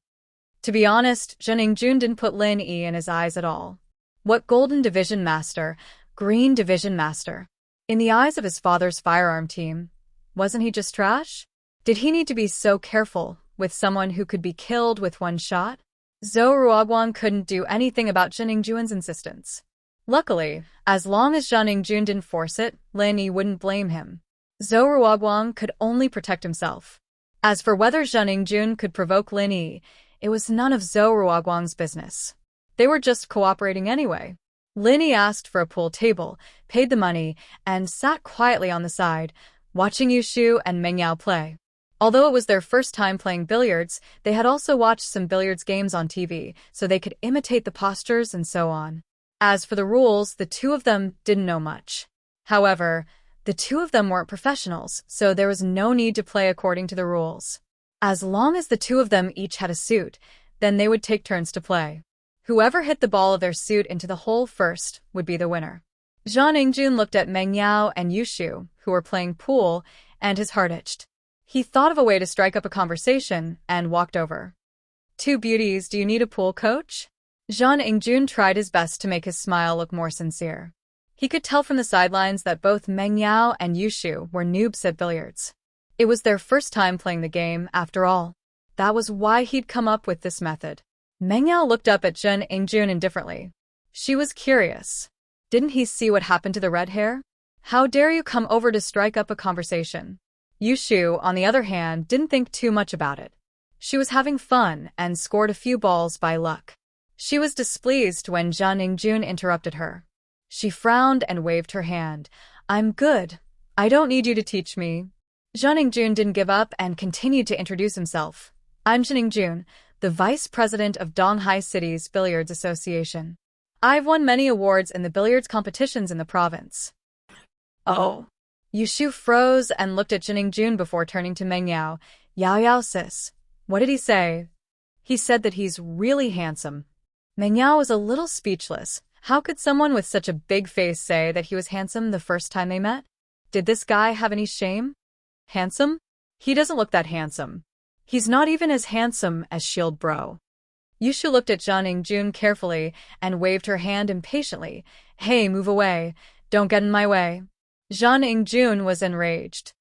To be honest, Zheng Ingjun didn't put Lin Yi in his eyes at all. What Golden Division Master, Green Division Master? In the eyes of his father's firearm team, wasn't he just trash? Did he need to be so careful with someone who could be killed with one shot? Zhou Ruoguang couldn't do anything about Zheng Ingjuan's insistence. Luckily, as long as Zhang Ingjun didn't force it, Lin Yi wouldn't blame him. Zhou Ruoguang could only protect himself. As for whether Zhang Ingjun could provoke Lin Yi, it was none of Zhou Ruoguang's business. They were just cooperating anyway. Lin Yi asked for a pool table, paid the money, and sat quietly on the side, watching Yushu and Mengyao play. Although it was their first time playing billiards, they had also watched some billiards games on TV, so they could imitate the postures and so on. As for the rules, the two of them didn't know much. However, the two of them weren't professionals, so there was no need to play according to the rules. As long as the two of them each had a suit, then they would take turns to play. Whoever hit the ball of their suit into the hole first would be the winner. Zhang Ingjun looked at Meng Yao and Yushu, who were playing pool, and his heart itched. He thought of a way to strike up a conversation and walked over. Two beauties, do you need a pool coach? Zhang Ingjun tried his best to make his smile look more sincere. He could tell from the sidelines that both Meng Yao and Yushu were noobs at billiards. It was their first time playing the game, after all. That was why he'd come up with this method. Meng Yao looked up at Zhang Ingjun indifferently. She was curious. Didn't he see what happened to the red hair? How dare you come over to strike up a conversation? Yushu, on the other hand, didn't think too much about it. She was having fun and scored a few balls by luck. She was displeased when Zhang Ingjun interrupted her. She frowned and waved her hand. I'm good. I don't need you to teach me. Zhang Ingjun didn't give up and continued to introduce himself. I'm Zhang Ingjun, the Vice President of Donghai City's Billiards Association. I've won many awards in the billiards competitions in the province. Oh. Yushu froze and looked at Zhang Ingjun before turning to Meng Yao. Yao sis. What did he say? He said that he's really handsome. Meng Yao was a little speechless. How could someone with such a big face say that he was handsome the first time they met? Did this guy have any shame? Handsome? He doesn't look that handsome. He's not even as handsome as Shield Bro. Yushu looked at Zhang Ingjun carefully and waved her hand impatiently. Hey, move away. Don't get in my way. Zhang Ingjun was enraged.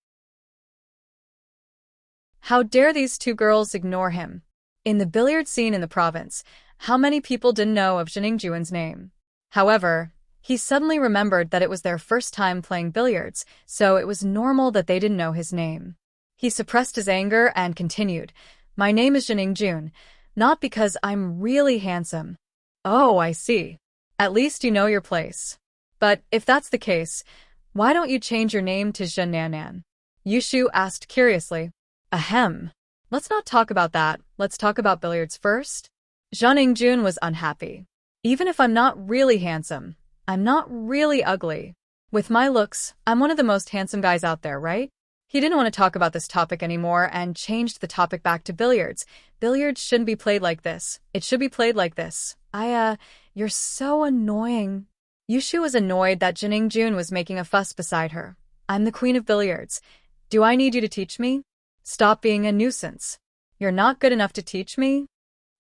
How dare these two girls ignore him? In the billiard scene in the province, how many people didn't know of Zhang Ingjun's name? However, he suddenly remembered that it was their first time playing billiards, so it was normal that they didn't know his name. He suppressed his anger and continued, My name is Zhang Ingjun, not because I'm really handsome. Oh, I see. At least you know your place. But if that's the case, why don't you change your name to Zhen Nanan? Yushu asked curiously. Ahem. Let's not talk about that, let's talk about billiards first. Zhang Ingjun was unhappy. Even if I'm not really handsome, I'm not really ugly. With my looks, I'm one of the most handsome guys out there, right? He didn't want to talk about this topic anymore and changed the topic back to billiards. Billiards shouldn't be played like this. It should be played like this. You're so annoying. Yushu was annoyed that Zhang Ingjun was making a fuss beside her. I'm the queen of billiards. Do I need you to teach me? Stop being a nuisance. You're not good enough to teach me?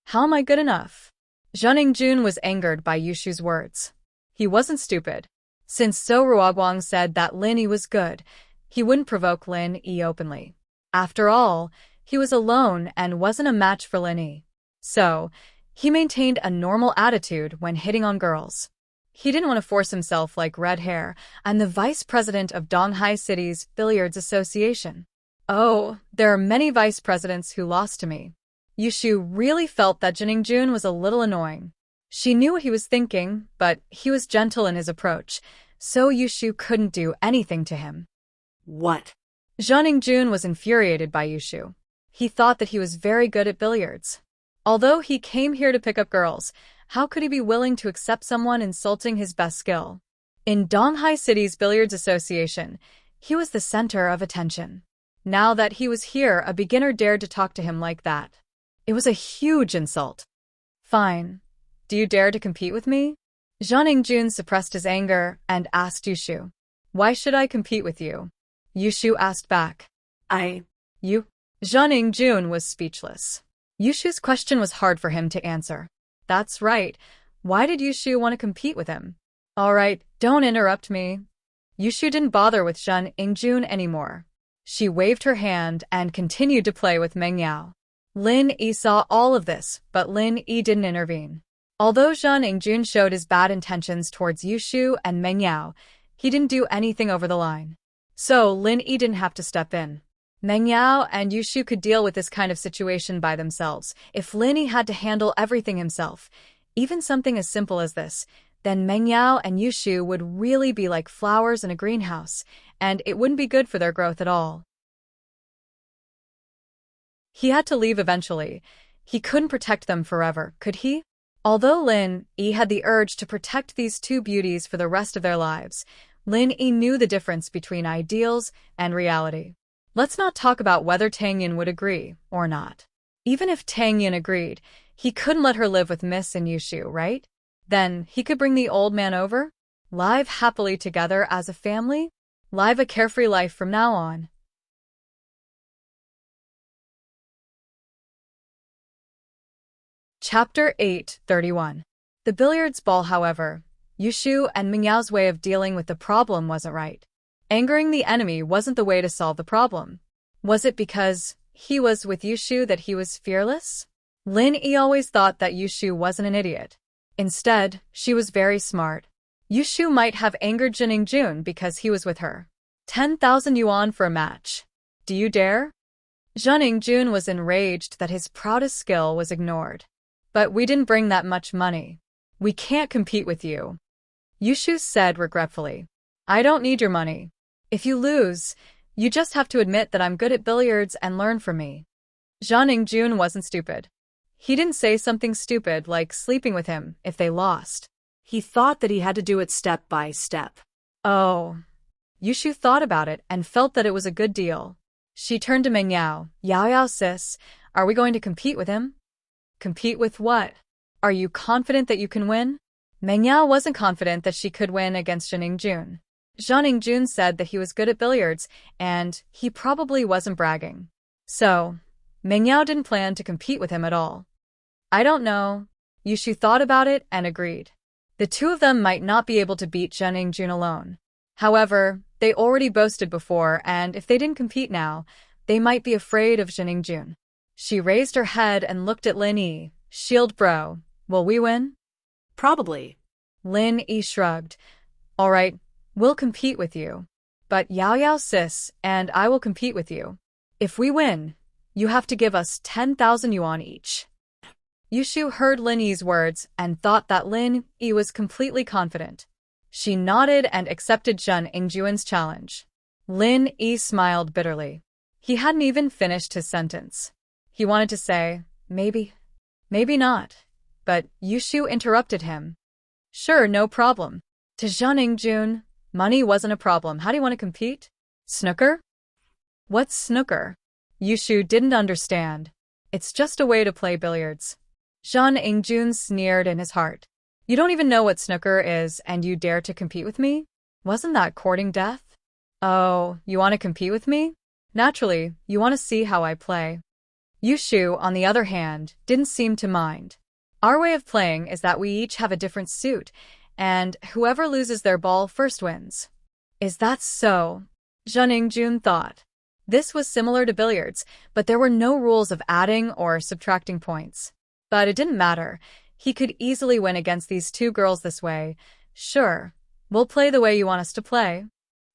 How am I good enough? Zhang Ingjun was angered by Yushu's words. He wasn't stupid. Since Zhou Ruoguang said that Lin Yi was good, he wouldn't provoke Lin Yi openly. After all, he was alone and wasn't a match for Lin Yi. So, he maintained a normal attitude when hitting on girls. He didn't want to force himself like red hair. I'm the vice president of Donghai City's Billiards Association. Oh, there are many vice presidents who lost to me. Yushu really felt that Jiningjun was a little annoying. She knew what he was thinking, but he was gentle in his approach, so Yushu couldn't do anything to him. What? Jiningjun was infuriated by Yushu. He thought that he was very good at billiards. Although he came here to pick up girls, how could he be willing to accept someone insulting his best skill? In Donghai City's Billiards Association, he was the center of attention. Now that he was here, a beginner dared to talk to him like that. It was a huge insult. Fine. Do you dare to compete with me? Jiningjun suppressed his anger and asked Yushu. Why should I compete with you? Yushu asked back. You? Jiningjun was speechless. Yushu's question was hard for him to answer. That's right. Why did Yushu want to compete with him? All right, don't interrupt me. Yushu didn't bother with Jiningjun anymore. She waved her hand and continued to play with Meng Yao. Lin Yi saw all of this, but Lin Yi didn't intervene. Although Jiningjun showed his bad intentions towards Yushu and Meng Yao, he didn't do anything over the line. So Lin Yi didn't have to step in. Meng Yao and Yushu could deal with this kind of situation by themselves. If Lin Yi had to handle everything himself, even something as simple as this, then Meng Yao and Yushu would really be like flowers in a greenhouse, and it wouldn't be good for their growth at all. He had to leave eventually. He couldn't protect them forever, could he? Although Lin Yi had the urge to protect these two beauties for the rest of their lives, Lin Yi knew the difference between ideals and reality. Let's not talk about whether Tang Yin would agree or not. Even if Tang Yin agreed, he couldn't let her live with Miss and Yushu, right? Then he could bring the old man over, live happily together as a family, live a carefree life from now on. Chapter 8:31. The billiards ball, however, Yushu and Meng Yao's way of dealing with the problem wasn't right. Angering the enemy wasn't the way to solve the problem. Was it because he was with Yushu that he was fearless? Lin Yi always thought that Yushu wasn't an idiot. Instead, she was very smart. Yushu might have angered Jiningjun because he was with her. 10,000 yuan for a match. Do you dare? Jiningjun was enraged that his proudest skill was ignored. But we didn't bring that much money. We can't compete with you. Yushu said regretfully. I don't need your money. If you lose, you just have to admit that I'm good at billiards and learn from me. Jiningjun wasn't stupid. He didn't say something stupid like sleeping with him if they lost. He thought that he had to do it step by step. Oh. Yushu thought about it and felt that it was a good deal. She turned to Meng Yao. Yao sis, are we going to compete with him? Compete with what? Are you confident that you can win? Meng Yao wasn't confident that she could win against Jiningjun. Jiningjun said that he was good at billiards, and he probably wasn't bragging. So, Meng Yao didn't plan to compete with him at all. I don't know. Yushu thought about it and agreed. The two of them might not be able to beat Jiningjun alone. However, they already boasted before, and if they didn't compete now, they might be afraid of Jiningjun. She raised her head and looked at Lin Yi. Shield bro, will we win? Probably. Lin Yi shrugged. All right, we'll compete with you. But Yao sis and I will compete with you. If we win, you have to give us 10,000 yuan each. Yushu heard Lin Yi's words and thought that Lin Yi was completely confident. She nodded and accepted Jiningjun's challenge. Lin Yi smiled bitterly. He hadn't even finished his sentence. He wanted to say, maybe not. But Yushu interrupted him. Sure, no problem. To Jiningjun, money wasn't a problem. How do you want to compete? Snooker? What's snooker? Yushu didn't understand. It's just a way to play billiards. Jiningjun sneered in his heart. You don't even know what snooker is and you dare to compete with me? Wasn't that courting death? Oh, you want to compete with me? Naturally, you want to see how I play. Yushu, on the other hand, didn't seem to mind. Our way of playing is that we each have a different suit, and whoever loses their ball first wins. Is that so? Jiningjun thought. This was similar to billiards, but there were no rules of adding or subtracting points. But it didn't matter. He could easily win against these two girls this way, Sure, we'll play the way you want us to play.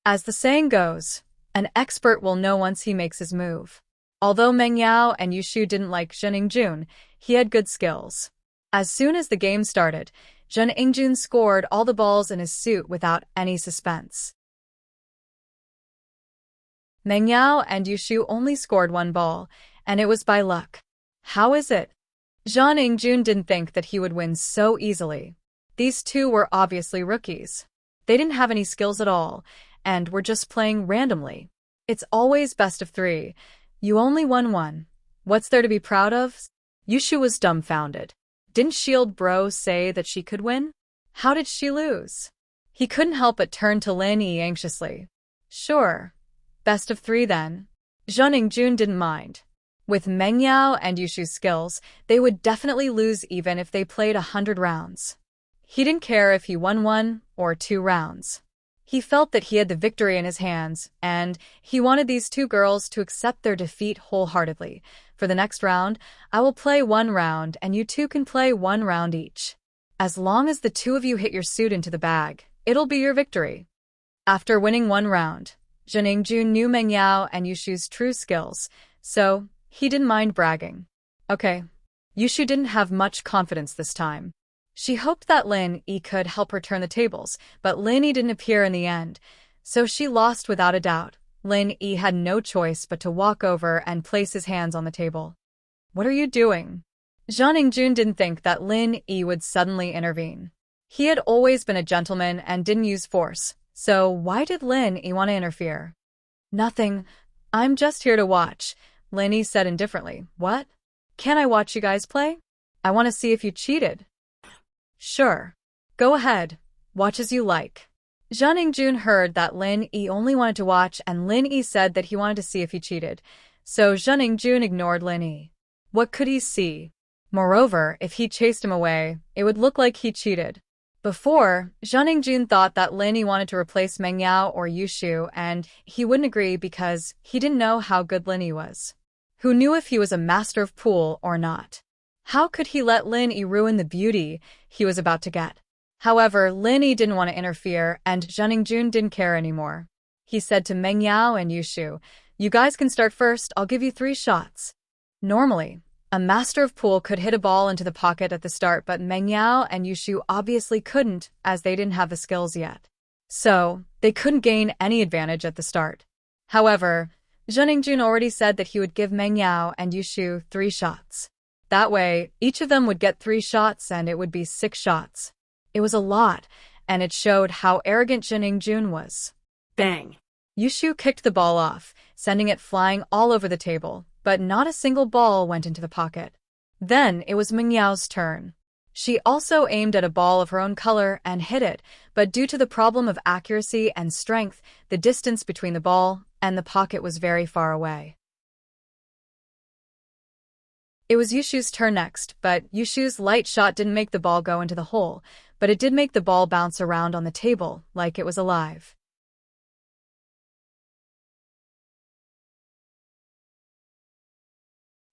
As the saying goes, an expert will know once he makes his move. Although Meng Yao and Yushu didn't like Zhen Yingjun, he had good skills. As soon as the game started, Zhen Yingjun scored all the balls in his suit without any suspense. Meng Yao and Yushu only scored one ball, and it was by luck. How is it? Zhen Yingjun didn't think that he would win so easily. These two were obviously rookies. They didn't have any skills at all, and were just playing randomly. It's always best of 3. You only won one. What's there to be proud of? Yushu was dumbfounded. Didn't Shield Bro say that she could win? How did she lose? He couldn't help but turn to Lin Yi anxiously. Sure. Best of 3 then. Zhen Yingjun didn't mind. With Meng Yao and Yushu's skills, they would definitely lose even if they played 100 rounds. He didn't care if he won 1 or 2 rounds. He felt that he had the victory in his hands, and he wanted these two girls to accept their defeat wholeheartedly. For the next round, I will play 1 round and you two can play 1 round each. As long as the two of you hit your suit into the bag, it'll be your victory. After winning 1 round, Zhen Yingjun knew Meng Yao and Yushu's true skills, so he didn't mind bragging. Okay. Yushu didn't have much confidence this time. She hoped that Lin Yi could help her turn the tables, but Lin Yi didn't appear in the end, so she lost without a doubt. Lin Yi had no choice but to walk over and place his hands on the table. What are you doing? Zhen Yingjun didn't think that Lin Yi would suddenly intervene. He had always been a gentleman and didn't use force, so why did Lin Yi want to interfere? Nothing. I'm just here to watch, Lin Yi said indifferently. What? Can I watch you guys play? I want to see if you cheated. Sure. Go ahead. Watch as you like. Zhen Yingjun heard that Lin Yi only wanted to watch and Lin Yi said that he wanted to see if he cheated, so Zhen Yingjun ignored Lin Yi. What could he see? Moreover, if he chased him away, it would look like he cheated. Before, Zhen Yingjun thought that Lin Yi wanted to replace Meng Yao or Yushu, and he wouldn't agree because he didn't know how good Lin Yi was. Who knew if he was a master of pool or not? How could he let Lin Yi ruin the beauty he was about to get? However, Lin Yi didn't want to interfere, and Zhen Yingjun didn't care anymore. He said to Meng Yao and Yushu, "You guys can start first, I'll give you 3 shots." Normally, a master of pool could hit a ball into the pocket at the start, but Meng Yao and Yushu obviously couldn't, as they didn't have the skills yet. So, they couldn't gain any advantage at the start. However, Zhen Yingjun already said that he would give Meng Yao and Yushu 3 shots. That way, each of them would get 3 shots and it would be 6 shots. It was a lot, and it showed how arrogant Zhen Yingjun was. Bang! Yushu kicked the ball off, sending it flying all over the table, but not a single ball went into the pocket. Then it was Meng Yao's turn. She also aimed at a ball of her own color and hit it, but due to the problem of accuracy and strength, the distance between the ball and the pocket was very far away. It was Yushu's turn next, but Yushu's light shot didn't make the ball go into the hole, but it did make the ball bounce around on the table like it was alive.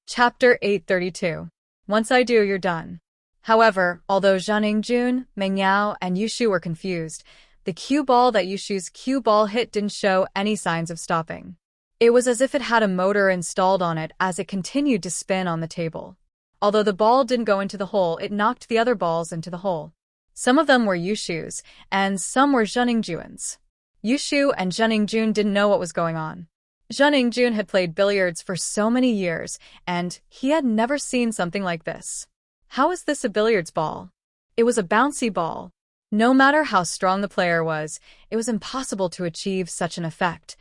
Chapter 832. Once I do, you're done. However, although Zhen Yingjun, Meng Yao, and Yushu were confused, the cue ball that Yushu's cue ball hit didn't show any signs of stopping. It was as if it had a motor installed on it as it continued to spin on the table. Although the ball didn't go into the hole, it knocked the other balls into the hole. Some of them were Yushu's, and some were Zhen Yingjun's. Yushu and Zhen Yingjun didn't know what was going on. Zhen Yingjun had played billiards for so many years, and he had never seen something like this. How is this a billiards ball? It was a bouncy ball. No matter how strong the player was, it was impossible to achieve such an effect,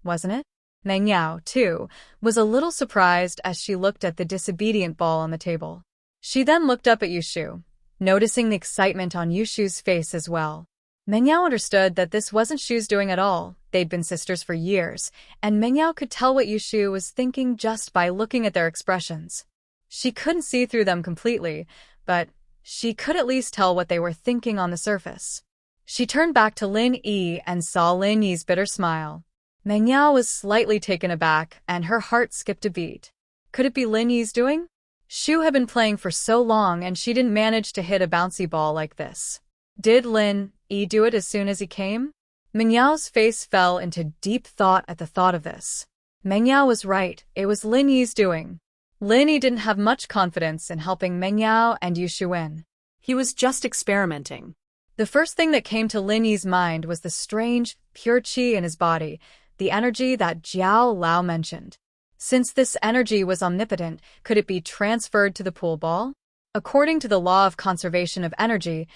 wasn't it? Meng Yao, too, was a little surprised as she looked at the disobedient ball on the table. She then looked up at Yushu, noticing the excitement on Yushu's face as well. Meng Yao understood that this wasn't Shu's doing at all. They'd been sisters for years, and Meng Yao could tell what Yushu was thinking just by looking at their expressions. She couldn't see through them completely, but she could at least tell what they were thinking on the surface. She turned back to Lin Yi and saw Lin Yi's bitter smile. Meng Yao was slightly taken aback, and her heart skipped a beat. Could it be Lin Yi's doing? Shu had been playing for so long and she didn't manage to hit a bouncy ball like this. Did Lin Yi do it as soon as he came? Meng Yao's face fell into deep thought at the thought of this. Meng Yao was right, it was Lin Yi's doing. Lin Yi didn't have much confidence in helping Meng Yao and Yu Shuwen. He was just experimenting. The first thing that came to Lin Yi's mind was the strange, pure qi in his body, the energy that Jiao Lao mentioned. Since this energy was omnipotent, could it be transferred to the pool ball? According to the law of conservation of energy,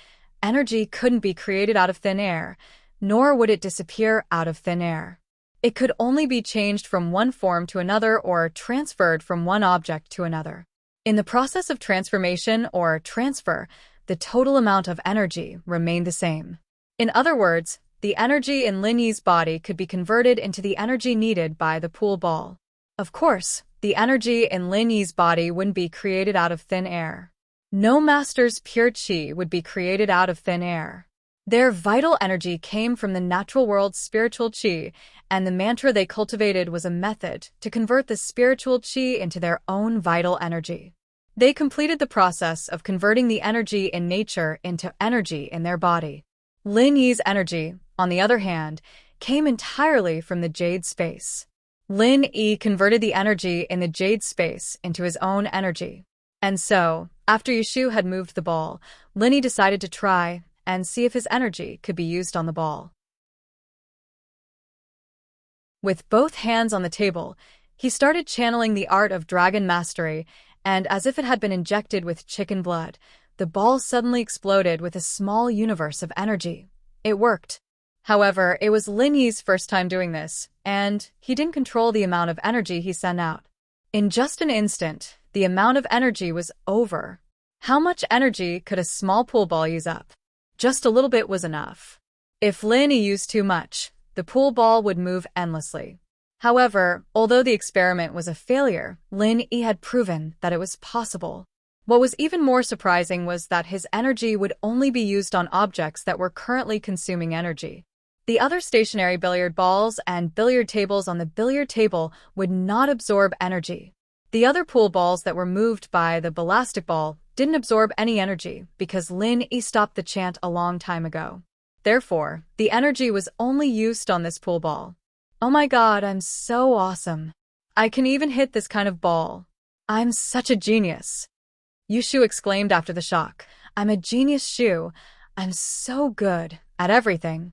energy couldn't be created out of thin air, nor would it disappear out of thin air. It could only be changed from one form to another or transferred from one object to another. In the process of transformation or transfer, the total amount of energy remained the same. In other words, the energy in Lin Yi's body could be converted into the energy needed by the pool ball. Of course, the energy in Lin Yi's body wouldn't be created out of thin air. No master's pure qi would be created out of thin air. Their vital energy came from the natural world's spiritual qi, and the mantra they cultivated was a method to convert the spiritual qi into their own vital energy. They completed the process of converting the energy in nature into energy in their body. Lin Yi's energy, on the other hand, came entirely from the jade space. Lin Yi converted the energy in the jade space into his own energy. And so, after Yushu had moved the ball, Lin Yi decided to try and see if his energy could be used on the ball. With both hands on the table, he started channeling the art of dragon mastery, and as if it had been injected with chicken blood, the ball suddenly exploded with a small universe of energy. It worked. However, it was Lin Yi's first time doing this, and he didn't control the amount of energy he sent out. In just an instant, the amount of energy was over. How much energy could a small pool ball use up? Just a little bit was enough. If Lin Yi used too much, the pool ball would move endlessly. However, although the experiment was a failure, Lin Yi had proven that it was possible. What was even more surprising was that his energy would only be used on objects that were currently consuming energy. The other stationary billiard balls and billiard tables on the billiard table would not absorb energy. The other pool balls that were moved by the ballistic ball didn't absorb any energy because Lin Yi stopped the chant a long time ago. Therefore, the energy was only used on this pool ball. Oh my god, I'm so awesome. I can even hit this kind of ball. I'm such a genius. Yushu exclaimed after the shock. I'm a genius Shu. I'm so good at everything.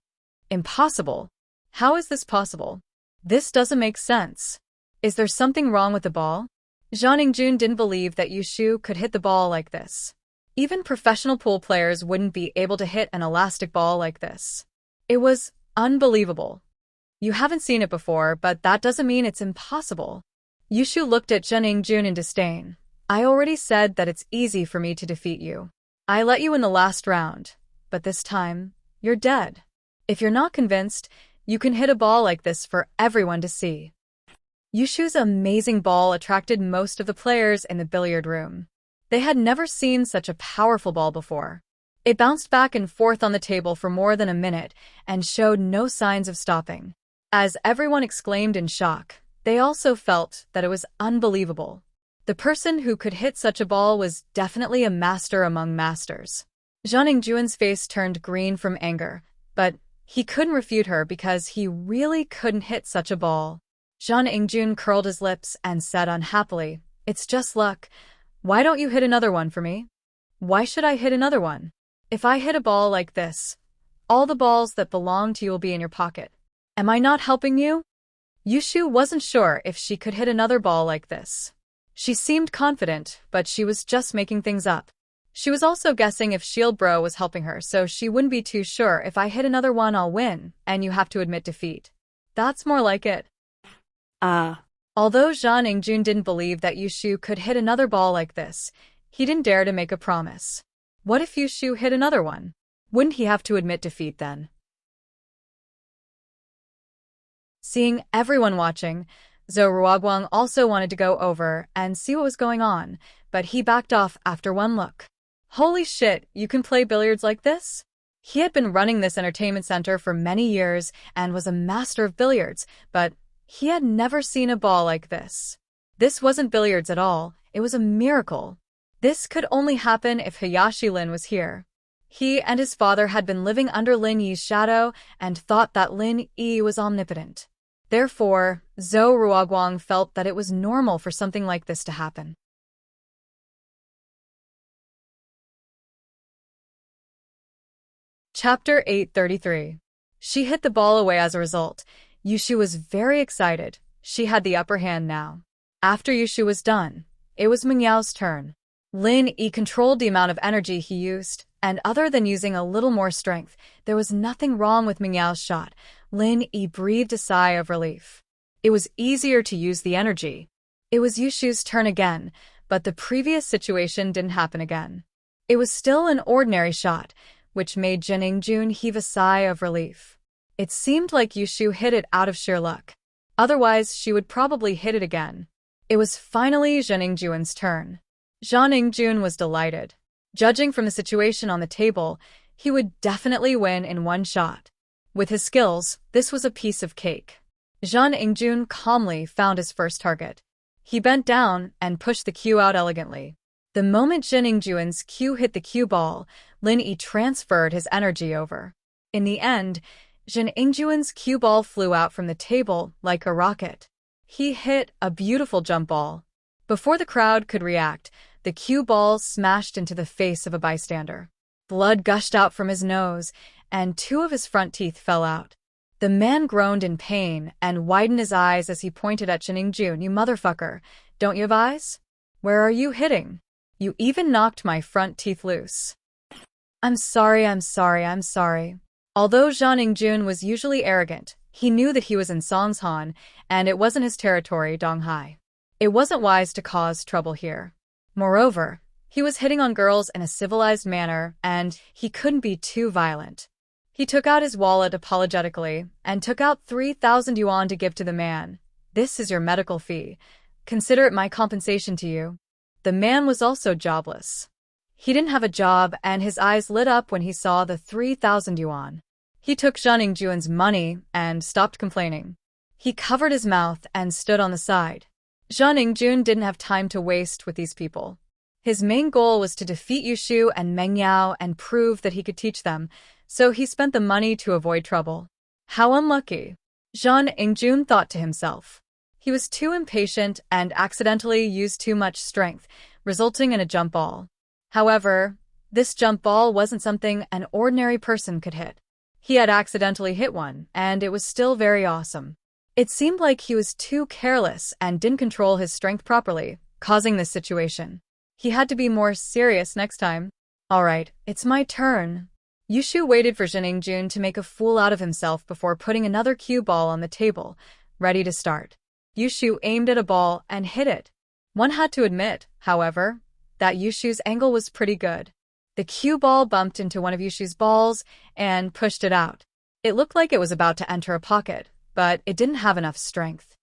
Impossible. How is this possible? This doesn't make sense. Is there something wrong with the ball? Zhang Ningjun didn't believe that Yushu could hit the ball like this. Even professional pool players wouldn't be able to hit an elastic ball like this. It was unbelievable. You haven't seen it before, but that doesn't mean it's impossible. Yushu looked at Zhang Ningjun in disdain. I already said that it's easy for me to defeat you. I let you in the last round, but this time, you're dead. If you're not convinced, you can hit a ball like this for everyone to see. Yushu's amazing ball attracted most of the players in the billiard room. They had never seen such a powerful ball before. It bounced back and forth on the table for more than a minute and showed no signs of stopping. As everyone exclaimed in shock, they also felt that it was unbelievable. The person who could hit such a ball was definitely a master among masters. Zhang Ningjuan's face turned green from anger, but he couldn't refute her because he really couldn't hit such a ball. Zhang Ningjun curled his lips and said unhappily, It's just luck. Why don't you hit another one for me? Why should I hit another one? If I hit a ball like this, all the balls that belong to you will be in your pocket. Am I not helping you? Yushu wasn't sure if she could hit another ball like this. She seemed confident, but she was just making things up. She was also guessing if Shield Bro was helping her, so she wouldn't be too sure if I hit another one I'll win, and you have to admit defeat. That's more like it. Although Zhang Ningjun didn't believe that Yushu could hit another ball like this, he didn't dare to make a promise. What if Yushu hit another one? Wouldn't he have to admit defeat then? Seeing everyone watching, Zhou Ruoguang also wanted to go over and see what was going on, but he backed off after one look. Holy shit, you can play billiards like this? He had been running this entertainment center for many years and was a master of billiards, but he had never seen a ball like this. This wasn't billiards at all, it was a miracle. This could only happen if Hayashi Lin was here. He and his father had been living under Lin Yi's shadow and thought that Lin Yi was omnipotent. Therefore, Zhou Ruoguang felt that it was normal for something like this to happen. Chapter 833. She hit the ball away as a result. Yushu was very excited. She had the upper hand now. After Yushu was done, it was Mengyao's turn. Lin Yi controlled the amount of energy he used, and other than using a little more strength, there was nothing wrong with Mengyao's shot. Lin Yi breathed a sigh of relief. It was easier to use the energy. It was Yushu's turn again, but the previous situation didn't happen again. It was still an ordinary shot, which made Jiningjun heave a sigh of relief. It seemed like Yushu hit it out of sheer luck. Otherwise, she would probably hit it again. It was finally Jiningjun's turn. Jiningjun was delighted. Judging from the situation on the table, he would definitely win in one shot. With his skills, this was a piece of cake. Jiningjun calmly found his first target. He bent down and pushed the cue out elegantly. The moment Jiningjun's cue hit the cue ball, Lin Yi transferred his energy over. In the end, Jiningjun's cue ball flew out from the table like a rocket. He hit a beautiful jump ball. Before the crowd could react, the cue ball smashed into the face of a bystander. Blood gushed out from his nose, and 2 of his front teeth fell out. The man groaned in pain and widened his eyes as he pointed at Jiningjun. "You motherfucker, don't you have eyes? Where are you hitting? You even knocked my front teeth loose." I'm sorry. Although Jiningjun was usually arrogant, he knew that he was in Songshan, and it wasn't his territory, Donghai. It wasn't wise to cause trouble here. Moreover, he was hitting on girls in a civilized manner, and he couldn't be too violent. He took out his wallet apologetically and took out 3,000 yuan to give to the man. "This is your medical fee. Consider it my compensation to you." The man was also jobless. He didn't have a job, and his eyes lit up when he saw the 3,000 yuan. He took Jiningjun's money and stopped complaining. He covered his mouth and stood on the side. Jiningjun didn't have time to waste with these people. His main goal was to defeat Yushu and Mengyao and prove that he could teach them, so he spent the money to avoid trouble. How unlucky, Jiningjun thought to himself. He was too impatient and accidentally used too much strength, resulting in a jump ball. However, this jump ball wasn't something an ordinary person could hit. He had accidentally hit one, and it was still very awesome. It seemed like he was too careless and didn't control his strength properly, causing this situation. He had to be more serious next time. "Alright, it's my turn." Yushu waited for Jiningjun to make a fool out of himself before putting another cue ball on the table, ready to start. Yushu aimed at a ball and hit it. One had to admit, however, that Yushu's angle was pretty good. The cue ball bumped into one of Yushu's balls and pushed it out. It looked like it was about to enter a pocket, but it didn't have enough strength.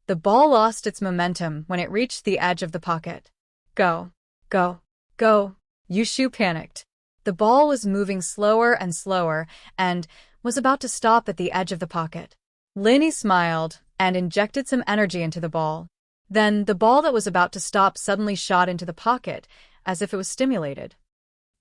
The ball lost its momentum when it reached the edge of the pocket. Go, go, go. Yushu panicked. The ball was moving slower and slower and was about to stop at the edge of the pocket. Lin Yi smiled and injected some energy into the ball. Then the ball that was about to stop suddenly shot into the pocket, as if it was stimulated.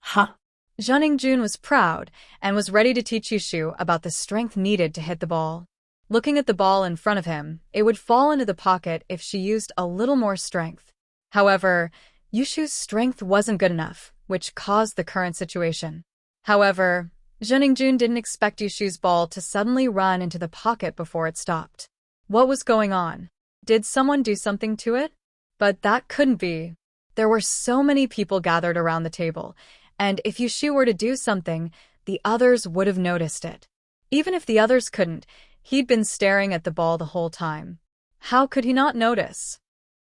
Huh. Jiningjun was proud and was ready to teach Yushu about the strength needed to hit the ball. Looking at the ball in front of him, it would fall into the pocket if she used a little more strength. However, Yushu's strength wasn't good enough, which caused the current situation. However, Jiningjun didn't expect Yushu's ball to suddenly run into the pocket before it stopped. What was going on? Did someone do something to it? But that couldn't be. There were so many people gathered around the table, and if Yushu were to do something, the others would have noticed it. Even if the others couldn't, he'd been staring at the ball the whole time. How could he not notice?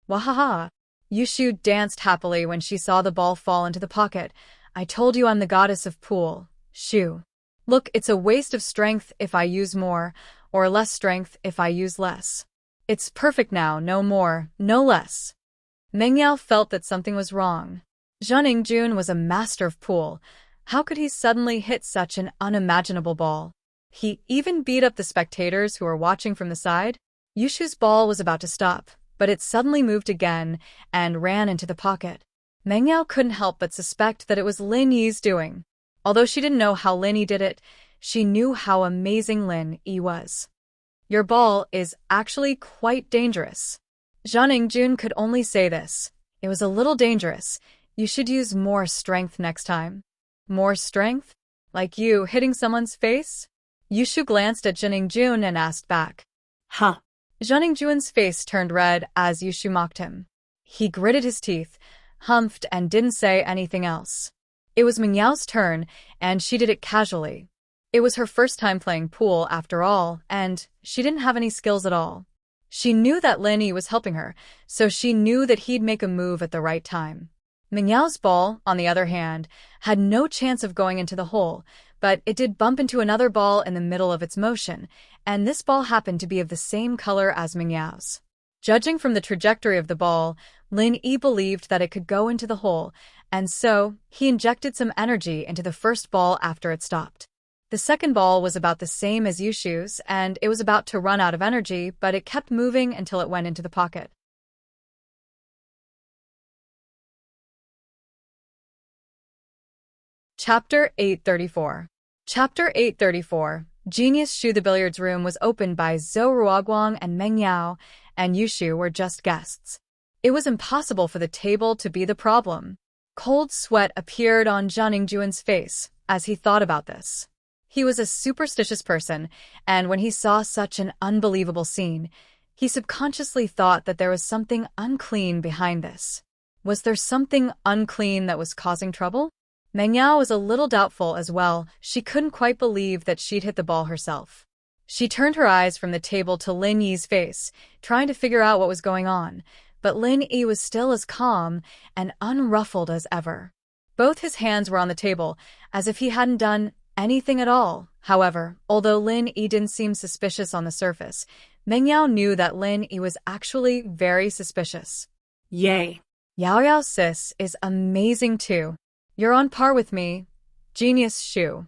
Wahaha! Yushu danced happily when she saw the ball fall into the pocket. "I told you I'm the goddess of pool, Shu. Look, it's a waste of strength if I use more, or less strength if I use less. It's perfect now, no more, no less." Mengyao felt that something was wrong. Jiningjun was a master of pool. How could he suddenly hit such an unimaginable ball? He even beat up the spectators who were watching from the side. Yushu's ball was about to stop, but it suddenly moved again and ran into the pocket. Meng Yao couldn't help but suspect that it was Lin Yi's doing. Although she didn't know how Lin Yi did it, she knew how amazing Lin Yi was. Your ball is actually quite dangerous. Zhang Ingjun could only say this. It was a little dangerous. You should use more strength next time. More strength? Like you hitting someone's face? Yushu glanced at Zhang Ingjun and asked back. Huh. Zhang Ingjun's face turned red as Yushu mocked him. He gritted his teeth, humphed, and didn't say anything else. It was Meng Yao's turn, and she did it casually. It was her first time playing pool after all, and she didn't have any skills at all. She knew that Lin Yi was helping her, so she knew that he'd make a move at the right time. Meng Yao's ball, on the other hand, had no chance of going into the hole, but it did bump into another ball in the middle of its motion, and this ball happened to be of the same color as Meng Yao's. Judging from the trajectory of the ball, Lin Yi believed that it could go into the hole, and so he injected some energy into the first ball after it stopped. The second ball was about the same as Yushu's, and it was about to run out of energy, but it kept moving until it went into the pocket. Chapter 834. Chapter 834. Genius Shu. The billiards room was opened by Zhou Ruoguang and Meng Yao, and Yushu were just guests. It was impossible for the table to be the problem. Cold sweat appeared on Zhang Ingjun's face as he thought about this. He was a superstitious person, and when he saw such an unbelievable scene, he subconsciously thought that there was something unclean behind this. Was there something unclean that was causing trouble? Meng Yao was a little doubtful as well. She couldn't quite believe that she'd hit the ball herself. She turned her eyes from the table to Lin Yi's face, trying to figure out what was going on, but Lin Yi was still as calm and unruffled as ever. Both his hands were on the table, as if he hadn't done anything at all. However, although Lin Yi didn't seem suspicious on the surface, Meng Yao knew that Lin Yi was actually very suspicious. Yay. Yao Yao sis is amazing too. You're on par with me. Genius Shu.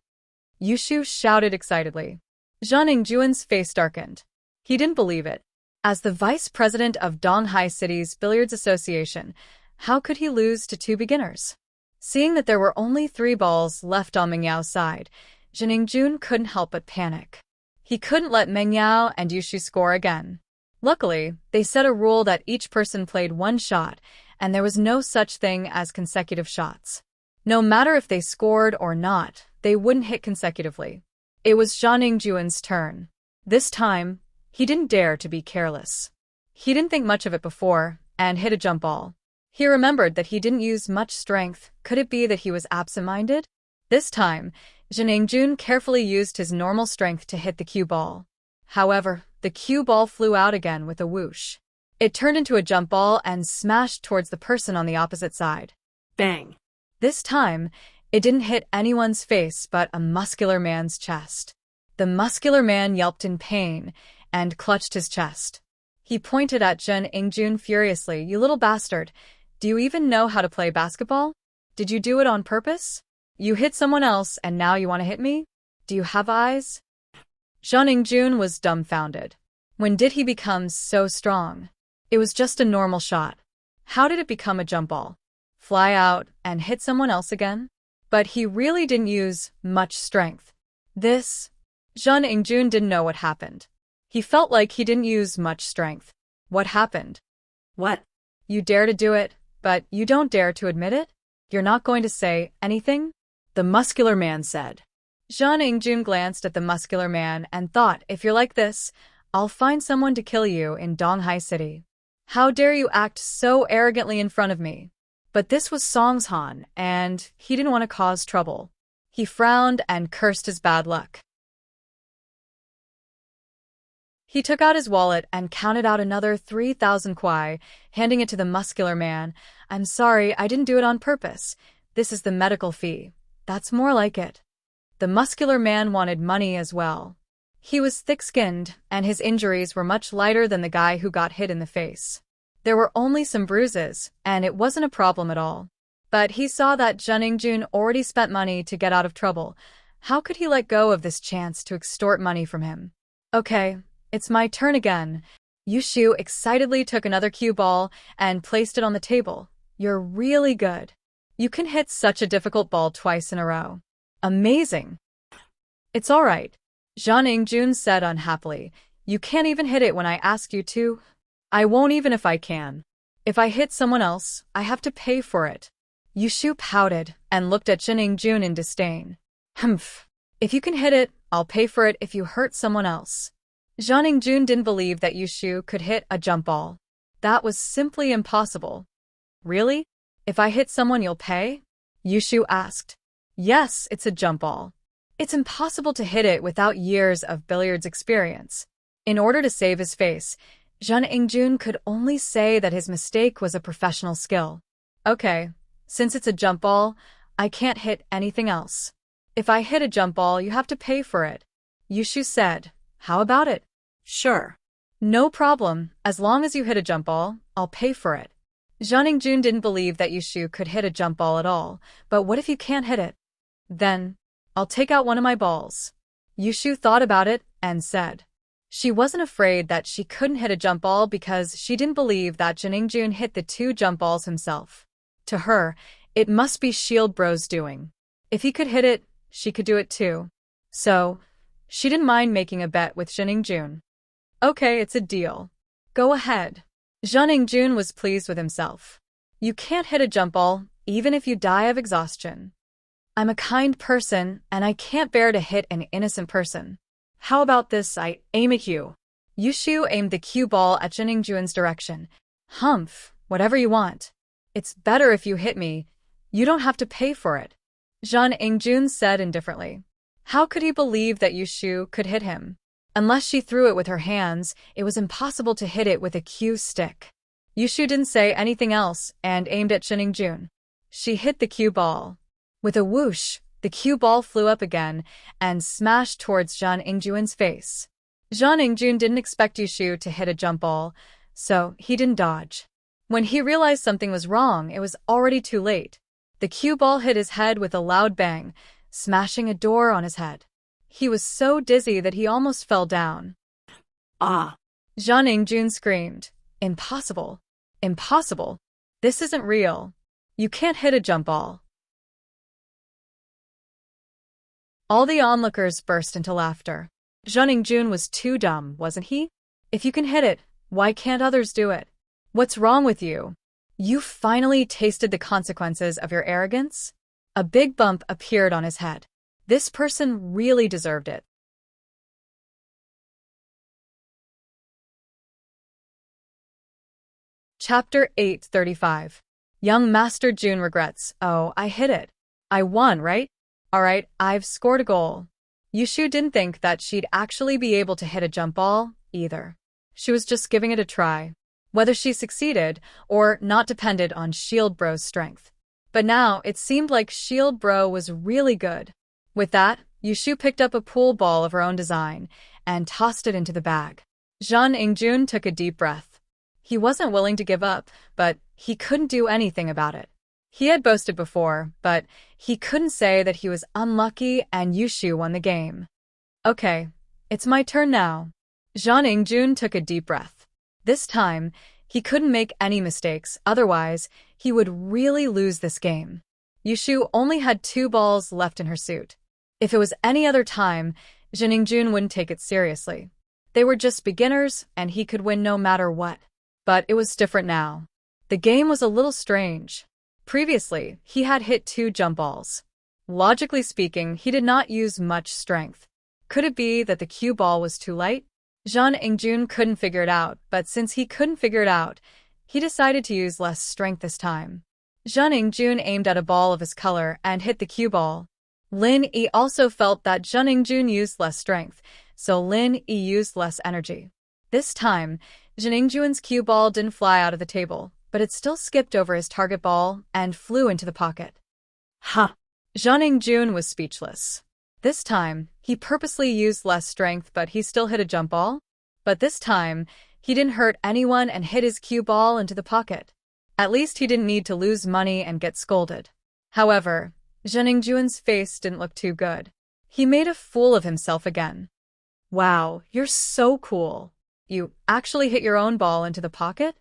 Yushu shouted excitedly. Zhang Ingjun's face darkened. He didn't believe it. As the vice president of Donghai City's Billiards Association, how could he lose to two beginners? Seeing that there were only 3 balls left on Meng Yao's side, Zhang Ingjun couldn't help but panic. He couldn't let Meng Yao and Yushu score again. Luckily, they set a rule that each person played 1 shot, and there was no such thing as consecutive shots. No matter if they scored or not, they wouldn't hit consecutively. It was Zhang Ingjun's turn. This time, he didn't dare to be careless. He didn't think much of it before, and hit a jump ball. He remembered that he didn't use much strength. Could it be that he was absent-minded? This time, Zhang Ingjun carefully used his normal strength to hit the cue ball. However, the cue ball flew out again with a whoosh. It turned into a jump ball and smashed towards the person on the opposite side. Bang. This time, it didn't hit anyone's face but a muscular man's chest. The muscular man yelped in pain and clutched his chest. He pointed at Zhang Ingjun furiously. You little bastard. Do you even know how to play basketball? Did you do it on purpose? You hit someone else and now you want to hit me? Do you have eyes? Zhang Ingjun was dumbfounded. When did he become so strong? It was just a normal shot. How did it become a jump ball? Fly out and hit someone else again? But he really didn't use much strength. Zhang Ingjun didn't know what happened. He felt like he didn't use much strength. What happened? What? You dare to do it, but you don't dare to admit it? You're not going to say anything? The muscular man said. Zhang Ingjun glanced at the muscular man and thought, if you're like this, I'll find someone to kill you in Donghai City. How dare you act so arrogantly in front of me? But this was Songshan, and he didn't want to cause trouble. He frowned and cursed his bad luck. He took out his wallet and counted out another 3,000 kwai, handing it to the muscular man. I'm sorry, I didn't do it on purpose. This is the medical fee. That's more like it. The muscular man wanted money as well. He was thick-skinned, and his injuries were much lighter than the guy who got hit in the face. There were only some bruises, and it wasn't a problem at all. But he saw that Zhang Ingjun already spent money to get out of trouble. How could he let go of this chance to extort money from him? Okay, it's my turn again. Yushu excitedly took another cue ball and placed it on the table. You're really good. You can hit such a difficult ball twice in a row. Amazing. It's all right, Zhang Ingjun said unhappily. You can't even hit it when I ask you to. I won't even if I can. If I hit someone else, I have to pay for it. Yushu pouted and looked at Zhang Ingjun in disdain. Humph. If you can hit it, I'll pay for it if you hurt someone else. Zhang Ingjun didn't believe that Yushu could hit a jump ball. That was simply impossible. Really? If I hit someone, you'll pay? Yushu asked. Yes, it's a jump ball. It's impossible to hit it without years of billiards experience. In order to save his face, Zhang Ingjun could only say that his mistake was a professional skill. Okay, since it's a jump ball, I can't hit anything else. If I hit a jump ball, you have to pay for it. Yushu said. How about it? Sure. No problem. As long as you hit a jump ball, I'll pay for it. Zhang Ingjun didn't believe that Yushu could hit a jump ball at all, but what if you can't hit it? Then, I'll take out one of my balls. Yushu thought about it and said. She wasn't afraid that she couldn't hit a jump ball because she didn't believe that Zhang Ingjun hit the 2 jump balls himself. To her, it must be Shield Bro's doing. If he could hit it, she could do it too. So, she didn't mind making a bet with Zhang Ingjun. Okay, it's a deal. Go ahead. Zhang Ingjun was pleased with himself. You can't hit a jump ball, even if you die of exhaustion. I'm a kind person, and I can't bear to hit an innocent person. How about this? I aim at you. Yushu aimed the cue ball at Zhang Ingjun's direction. Humph, whatever you want. It's better if you hit me. You don't have to pay for it. Zhang Ingjun said indifferently. How could he believe that Yushu could hit him? Unless she threw it with her hands, it was impossible to hit it with a cue stick. Yushu didn't say anything else and aimed at Zhang Ingjun. She hit the cue ball. With a whoosh, the cue ball flew up again and smashed towards Zhang Ingjun's face. Zhang Ingjun didn't expect Yushu to hit a jump ball, so he didn't dodge. When he realized something was wrong, it was already too late. The cue ball hit his head with a loud bang, smashing a door on his head. He was so dizzy that he almost fell down. Ah! Zhang Ingjun screamed. Impossible. Impossible. This isn't real. You can't hit a jump ball. All the onlookers burst into laughter. Zhang Ingjun was too dumb, wasn't he? If you can hit it, why can't others do it? What's wrong with you? You finally tasted the consequences of your arrogance? A big bump appeared on his head. This person really deserved it. Chapter 835. Young Master Jun regrets. Oh, I hit it. I won, right? Alright, I've scored a goal. Yushu didn't think that she'd actually be able to hit a jump ball, either. She was just giving it a try. Whether she succeeded or not depended on Shield Bro's strength. But now, it seemed like Shield Bro was really good. With that, Yushu picked up a pool ball of her own design and tossed it into the bag. Zhang Ingjun took a deep breath. He wasn't willing to give up, but he couldn't do anything about it. He had boasted before, but he couldn't say that he was unlucky and Yushu won the game. Okay, it's my turn now. Zhang Ingjun took a deep breath. This time, he couldn't make any mistakes, otherwise, he would really lose this game. Yushu only had 2 balls left in her suit. If it was any other time, Zhang Ingjun wouldn't take it seriously. They were just beginners, and he could win no matter what. But it was different now. The game was a little strange. Previously, he had hit 2 jump balls. Logically speaking, he did not use much strength. Could it be that the cue ball was too light? Zhang Ingjun couldn't figure it out, but since he couldn't figure it out, he decided to use less strength this time. Zhang Ingjun aimed at a ball of his color and hit the cue ball. Lin Yi also felt that Zhang Ingjun used less strength, so Lin Yi used less energy. This time, Zhang Ingjun's cue ball didn't fly out of the table, but it still skipped over his target ball and flew into the pocket. Ha! Zhang Ingjun was speechless. This time, he purposely used less strength, but he still hit a jump ball. But this time, he didn't hurt anyone and hit his cue ball into the pocket. At least he didn't need to lose money and get scolded. However, Zhang Ingjun's face didn't look too good. He made a fool of himself again. Wow, you're so cool. You actually hit your own ball into the pocket?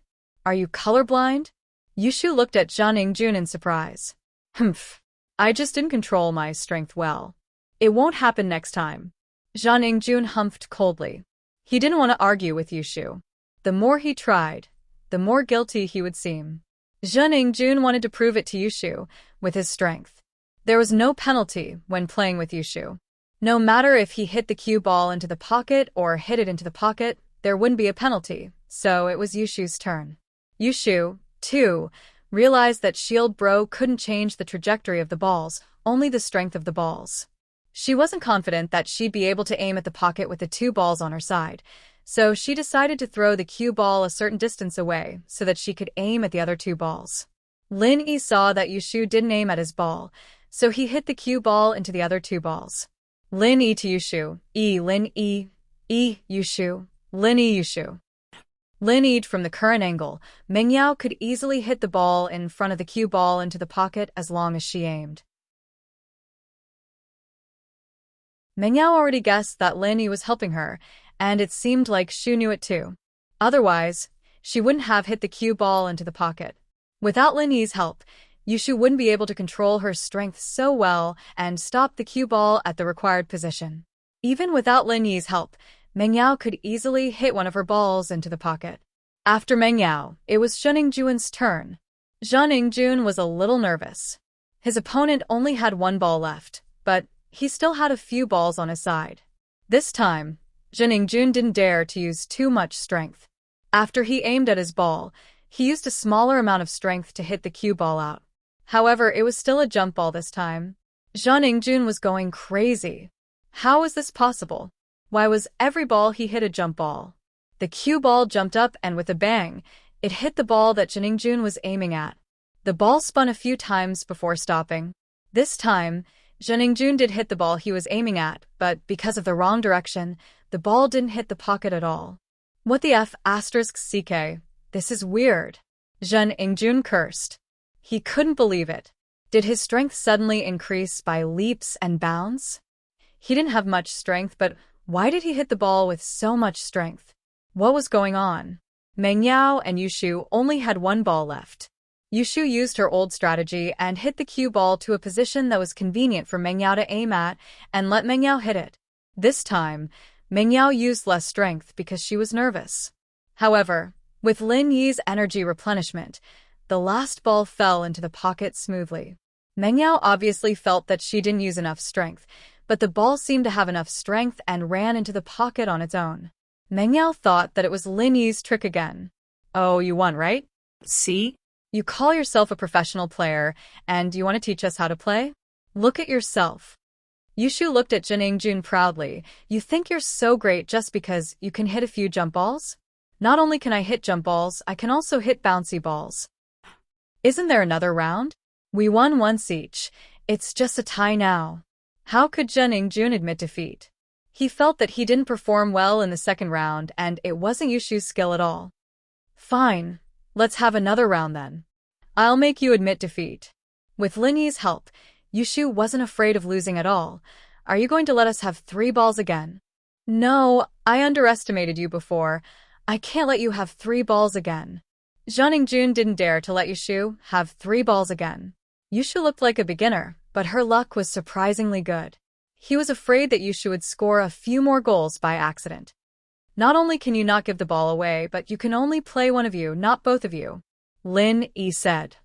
Are you colorblind? Yushu looked at Zhang Ingjun in surprise. Humph. I just didn't control my strength well. It won't happen next time. Zhang Ingjun humphed coldly. He didn't want to argue with Yushu. The more he tried, the more guilty he would seem. Zhang Ingjun wanted to prove it to Yushu with his strength. There was no penalty when playing with Yushu. No matter if he hit the cue ball into the pocket or hit it into the pocket, there wouldn't be a penalty, so it was Yushu's turn. Yushu, too, realized that Shield Bro couldn't change the trajectory of the balls, only the strength of the balls. She wasn't confident that she'd be able to aim at the pocket with the 2 balls on her side, so she decided to throw the cue ball a certain distance away so that she could aim at the other 2 balls. Lin Yi saw that Yushu didn't aim at his ball, so he hit the cue ball into the other 2 balls. Lin Yi to Yushu, Lin Yi, Yushu, Lin Yi Yushu. Lin Yi from the current angle, Meng Yao could easily hit the ball in front of the cue ball into the pocket as long as she aimed. Meng Yao already guessed that Lin Yi was helping her, and it seemed like Shu knew it too. Otherwise, she wouldn't have hit the cue ball into the pocket. Without Lin Yi's help, Yushu wouldn't be able to control her strength so well and stop the cue ball at the required position. Even without Lin Yi's help, Meng Yao could easily hit one of her balls into the pocket. After Meng Yao, it was Zhang Ingjun's turn. Zhang Ingjun was a little nervous. His opponent only had 1 ball left, but he still had a few balls on his side. This time, Zhang Ingjun didn't dare to use too much strength. After he aimed at his ball, he used a smaller amount of strength to hit the cue ball out. However, it was still a jump ball this time. Zhang Ingjun was going crazy. How was this possible? Why was every ball he hit a jump ball? The cue ball jumped up and with a bang, it hit the ball that Zhang Ingjun was aiming at. The ball spun a few times before stopping. This time, Zhang Ingjun did hit the ball he was aiming at, but because of the wrong direction, the ball didn't hit the pocket at all. What the F***, CK? This is weird. Zhang Ingjun cursed. He couldn't believe it. Did his strength suddenly increase by leaps and bounds? He didn't have much strength, but why did he hit the ball with so much strength? What was going on? Meng Yao and Yushu only had 1 ball left. Yushu used her old strategy and hit the cue ball to a position that was convenient for Meng Yao to aim at and let Meng Yao hit it. This time, Meng Yao used less strength because she was nervous. However, with Lin Yi's energy replenishment, the last ball fell into the pocket smoothly. Meng Yao obviously felt that she didn't use enough strength, but the ball seemed to have enough strength and ran into the pocket on its own. Meng Yao thought that it was Lin Yi's trick again. Oh, you won, right? See? You call yourself a professional player, and you want to teach us how to play? Look at yourself. Yushu looked at Zhang Ingjun proudly. You think you're so great just because you can hit a few jump balls? Not only can I hit jump balls, I can also hit bouncy balls. Isn't there another round? We won once each. It's just a tie now. How could Zhang Ingjun admit defeat? He felt that he didn't perform well in the second round and it wasn't Yushu's skill at all. Fine. Let's have another round then. I'll make you admit defeat. With Lin Yi's help, Yushu wasn't afraid of losing at all. Are you going to let us have 3 balls again? No, I underestimated you before. I can't let you have 3 balls again. Zhang Ingjun didn't dare to let Yushu have 3 balls again. Yushu looked like a beginner, but her luck was surprisingly good. He was afraid that Yushu would score a few more goals by accident. Not only can you not give the ball away, but you can only play one of you, not both of you, Lin Yi said.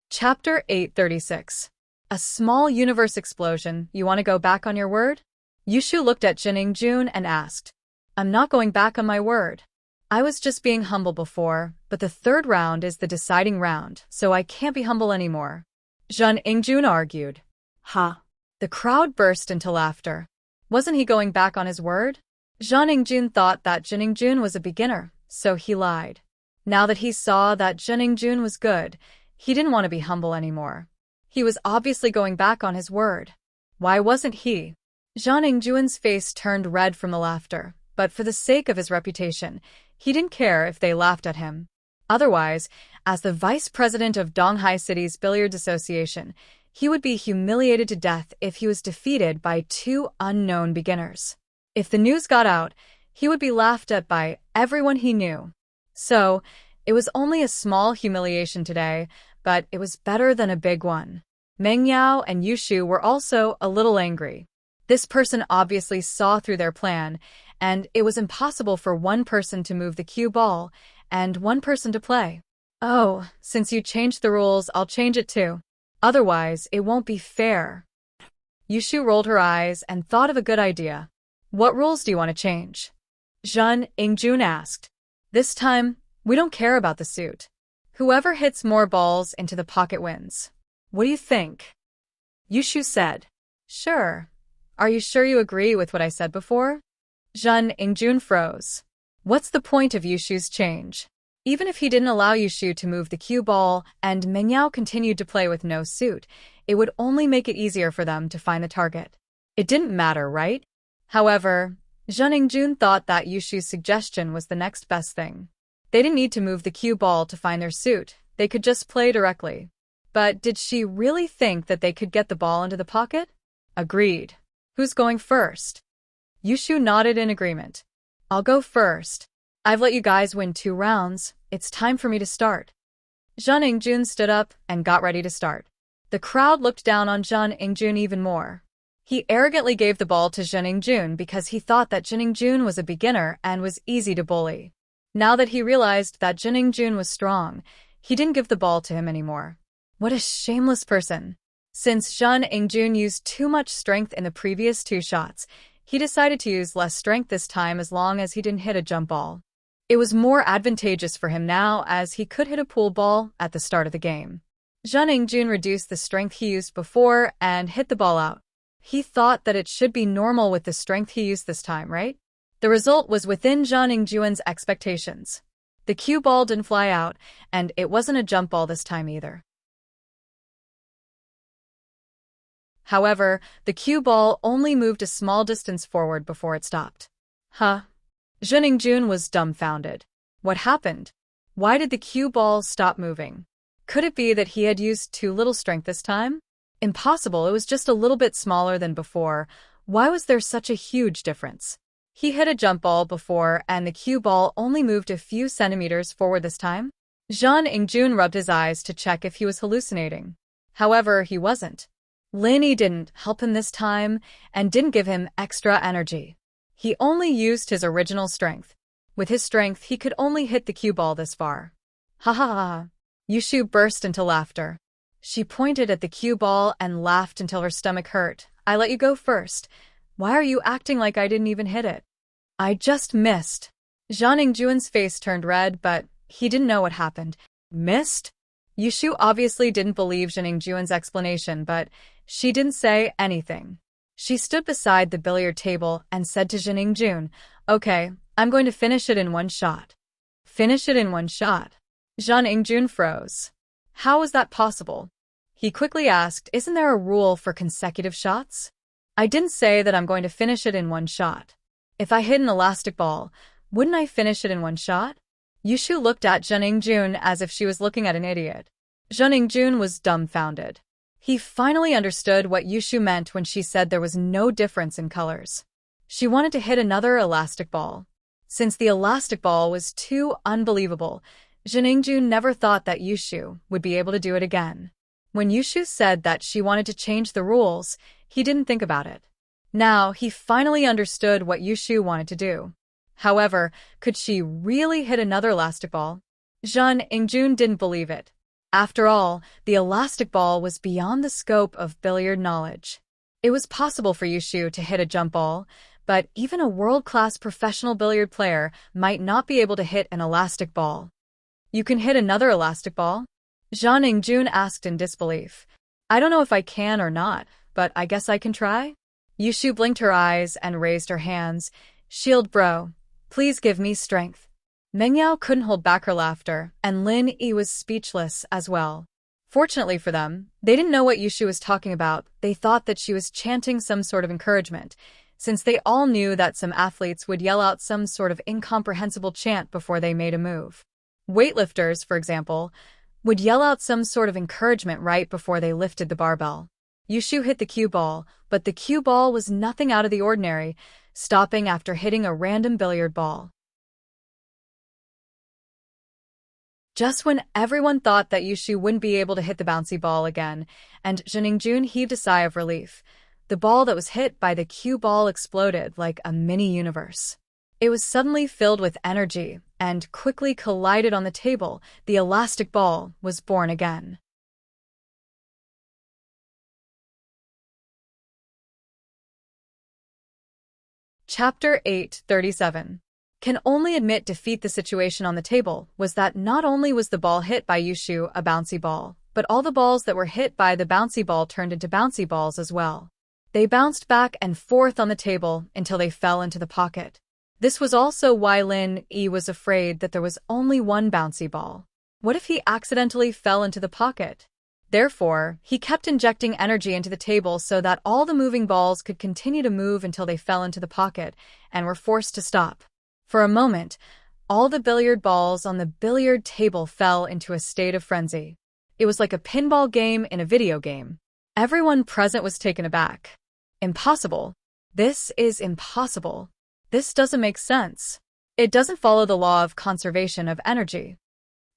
Chapter 836. A small universe explosion. You want to go back on your word? Yushu looked at Zhang Ingjun and asked. I'm not going back on my word. I was just being humble before, but the 3rd round is the deciding round, so I can't be humble anymore. Zhang Ingjun argued. Ha. The crowd burst into laughter. Wasn't he going back on his word? Zhang Ingjun thought that Zhang Ingjun was a beginner, so he lied. Now that he saw that Zhang Ingjun was good, he didn't want to be humble anymore. He was obviously going back on his word. Why wasn't he? Zhang Ingjun's face turned red from the laughter, but for the sake of his reputation, he didn't care if they laughed at him. Otherwise, as the vice president of Donghai City's Billiards Association, he would be humiliated to death if he was defeated by 2 unknown beginners. If the news got out, he would be laughed at by everyone he knew. So, it was only a small humiliation today, but it was better than a big one. Meng Yao and Yushu were also a little angry. This person obviously saw through their plan, and it was impossible for one person to move the cue ball and one person to play. Oh, since you changed the rules, I'll change it too. Otherwise, it won't be fair. Yushu rolled her eyes and thought of a good idea. What rules do you want to change? Zhen Yingjun asked. This time, we don't care about the suit. Whoever hits more balls into the pocket wins. What do you think? Yushu said. Sure. Are you sure you agree with what I said before? Zhen Yingjun froze. What's the point of Yushu's change? Even if he didn't allow Yushu to move the cue ball and Meng Yao continued to play with no suit, it would only make it easier for them to find the target. It didn't matter, right? However, Zhen Yingjun thought that Yushu's suggestion was the next best thing. They didn't need to move the cue ball to find their suit, they could just play directly. But did she really think that they could get the ball into the pocket? Agreed. Who's going first? Yushu nodded in agreement. I'll go first. I've let you guys win 2 rounds, it's time for me to start. Zhen Yingjun stood up and got ready to start. The crowd looked down on Zhen Yingjun even more. He arrogantly gave the ball to Zhen Yingjun because he thought that Zhen Yingjun was a beginner and was easy to bully. Now that he realized that Zhen Yingjun was strong, he didn't give the ball to him anymore. What a shameless person. Since Zhen Yingjun used too much strength in the previous 2 shots, he decided to use less strength this time as long as he didn't hit a jump ball. It was more advantageous for him now as he could hit a pool ball at the start of the game. Zhen Yingjun reduced the strength he used before and hit the ball out. He thought that it should be normal with the strength he used this time, right? The result was within Zhen Yingjun's expectations. The cue ball didn't fly out, and it wasn't a jump ball this time either. However, the cue ball only moved a small distance forward before it stopped. Huh? Zhen Yingjun was dumbfounded. What happened? Why did the cue ball stop moving? Could it be that he had used too little strength this time? Impossible, it was just a little bit smaller than before. Why was there such a huge difference? He hit a jump ball before and the cue ball only moved a few centimeters forward this time? Zhen Yingjun rubbed his eyes to check if he was hallucinating. However, he wasn't. Linny didn't help him this time and didn't give him extra energy. He only used his original strength. With his strength, he could only hit the cue ball this far. Ha ha ha. Yushu burst into laughter. She pointed at the cue ball and laughed until her stomach hurt. I let you go first. Why are you acting like I didn't even hit it? I just missed. Zhen Yingjun's face turned red, but he didn't know what happened. Missed? Yushu obviously didn't believe Zhen Yingjun's explanation, but she didn't say anything. She stood beside the billiard table and said to Zhen Yingjun, Okay, I'm going to finish it in 1 shot. Finish it in 1 shot? Zhen Yingjun froze. How was that possible? He quickly asked, Isn't there a rule for consecutive shots? I didn't say that I'm going to finish it in 1 shot. If I hit an elastic ball, wouldn't I finish it in 1 shot? Yushu looked at Zhen Yingjun as if she was looking at an idiot. Zhen Yingjun was dumbfounded. He finally understood what Yushu meant when she said there was no difference in colors. She wanted to hit another elastic ball. Since the elastic ball was too unbelievable, Zhen Yingjun never thought that Yushu would be able to do it again. When Yushu said that she wanted to change the rules, he didn't think about it. Now, he finally understood what Yushu wanted to do. However, could she really hit another elastic ball? Zhen Yingjun didn't believe it. After all, the elastic ball was beyond the scope of billiard knowledge. It was possible for Yushu to hit a jump ball, but even a world-class professional billiard player might not be able to hit an elastic ball. You can hit another elastic ball? Zhen Yingjun asked in disbelief. I don't know if I can or not, but I guess I can try? Yushu blinked her eyes and raised her hands. Shield bro, please give me strength. Meng Yao couldn't hold back her laughter, and Lin Yi was speechless as well. Fortunately for them, they didn't know what Yushu was talking about. They thought that she was chanting some sort of encouragement, since they all knew that some athletes would yell out some sort of incomprehensible chant before they made a move. Weightlifters, for example, would yell out some sort of encouragement right before they lifted the barbell. Yushu hit the cue ball, but the cue ball was nothing out of the ordinary. stopping after hitting a random billiard ball. Just when everyone thought that Yushu wouldn't be able to hit the bouncy ball again, and Jun heaved a sigh of relief, the ball that was hit by the cue ball exploded like a mini-universe. It was suddenly filled with energy and quickly collided on the table. The elastic ball was born again. Chapter 8:37. Can only admit defeat. The situation on the table was that not only was the ball hit by Yushu a bouncy ball, but all the balls that were hit by the bouncy ball turned into bouncy balls as well. They bounced back and forth on the table until they fell into the pocket. This was also why Lin Yi was afraid that there was only one bouncy ball. What if he accidentally fell into the pocket? Therefore, he kept injecting energy into the table so that all the moving balls could continue to move until they fell into the pocket and were forced to stop. For a moment, all the billiard balls on the billiard table fell into a state of frenzy. It was like a pinball game in a video game. Everyone present was taken aback. Impossible. This is impossible. This doesn't make sense. It doesn't follow the law of conservation of energy.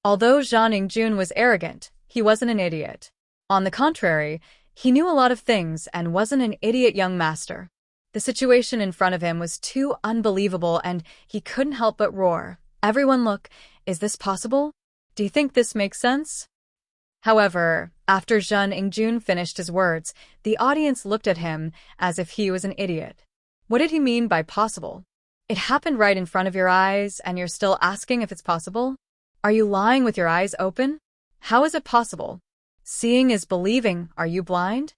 Although Zhang Yingjun was arrogant, he wasn't an idiot. On the contrary, he knew a lot of things and wasn't an idiot young master. The situation in front of him was too unbelievable and he couldn't help but roar. Everyone look, is this possible? Do you think this makes sense? However, after Zhang Yingjun finished his words, the audience looked at him as if he was an idiot. What did he mean by possible? It happened right in front of your eyes and you're still asking if it's possible? Are you lying with your eyes open? How is it possible? Seeing is believing. Are you blind?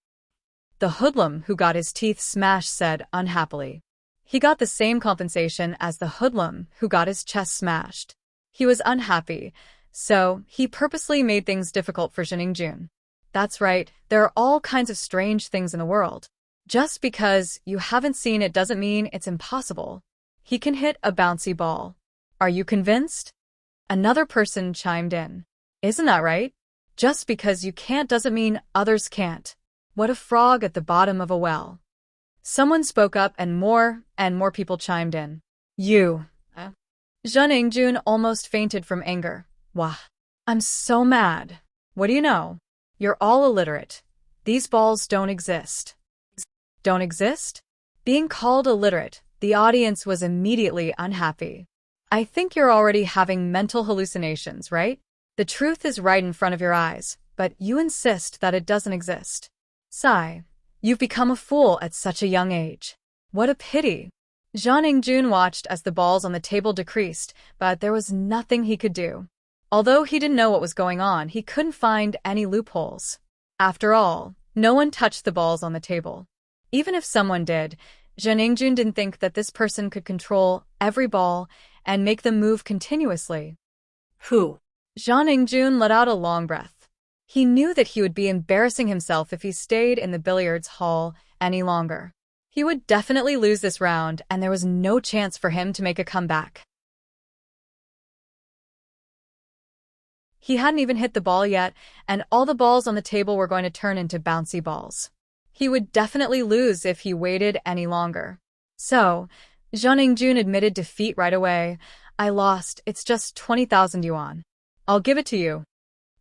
The hoodlum who got his teeth smashed said unhappily. He got the same compensation as the hoodlum who got his chest smashed. He was unhappy, so he purposely made things difficult for Zhang Yingjun. That's right, there are all kinds of strange things in the world. Just because you haven't seen it doesn't mean it's impossible. He can hit a bouncy ball. Are you convinced? Another person chimed in. Isn't that right? Just because you can't doesn't mean others can't. What a frog at the bottom of a well. Someone spoke up and more people chimed in. You. Zhang Yingjun almost fainted from anger. Wah. I'm so mad. What do you know? You're all illiterate. These balls don't exist. Don't exist? Being called illiterate, the audience was immediately unhappy. I think you're already having mental hallucinations, right? The truth is right in front of your eyes, but you insist that it doesn't exist. Sigh. You've become a fool at such a young age. What a pity. Zhang Yingjun watched as the balls on the table decreased, but there was nothing he could do. Although he didn't know what was going on, he couldn't find any loopholes. After all, no one touched the balls on the table. Even if someone did, Zhang Yingjun didn't think that this person could control every ball and make them move continuously. Who? Zhang Yingjun let out a long breath. He knew that he would be embarrassing himself if he stayed in the billiards hall any longer. He would definitely lose this round, and there was no chance for him to make a comeback. He hadn't even hit the ball yet, and all the balls on the table were going to turn into bouncy balls. He would definitely lose if he waited any longer. So, Zhang Yingjun admitted defeat right away. I lost, it's just 20,000 yuan. I'll give it to you.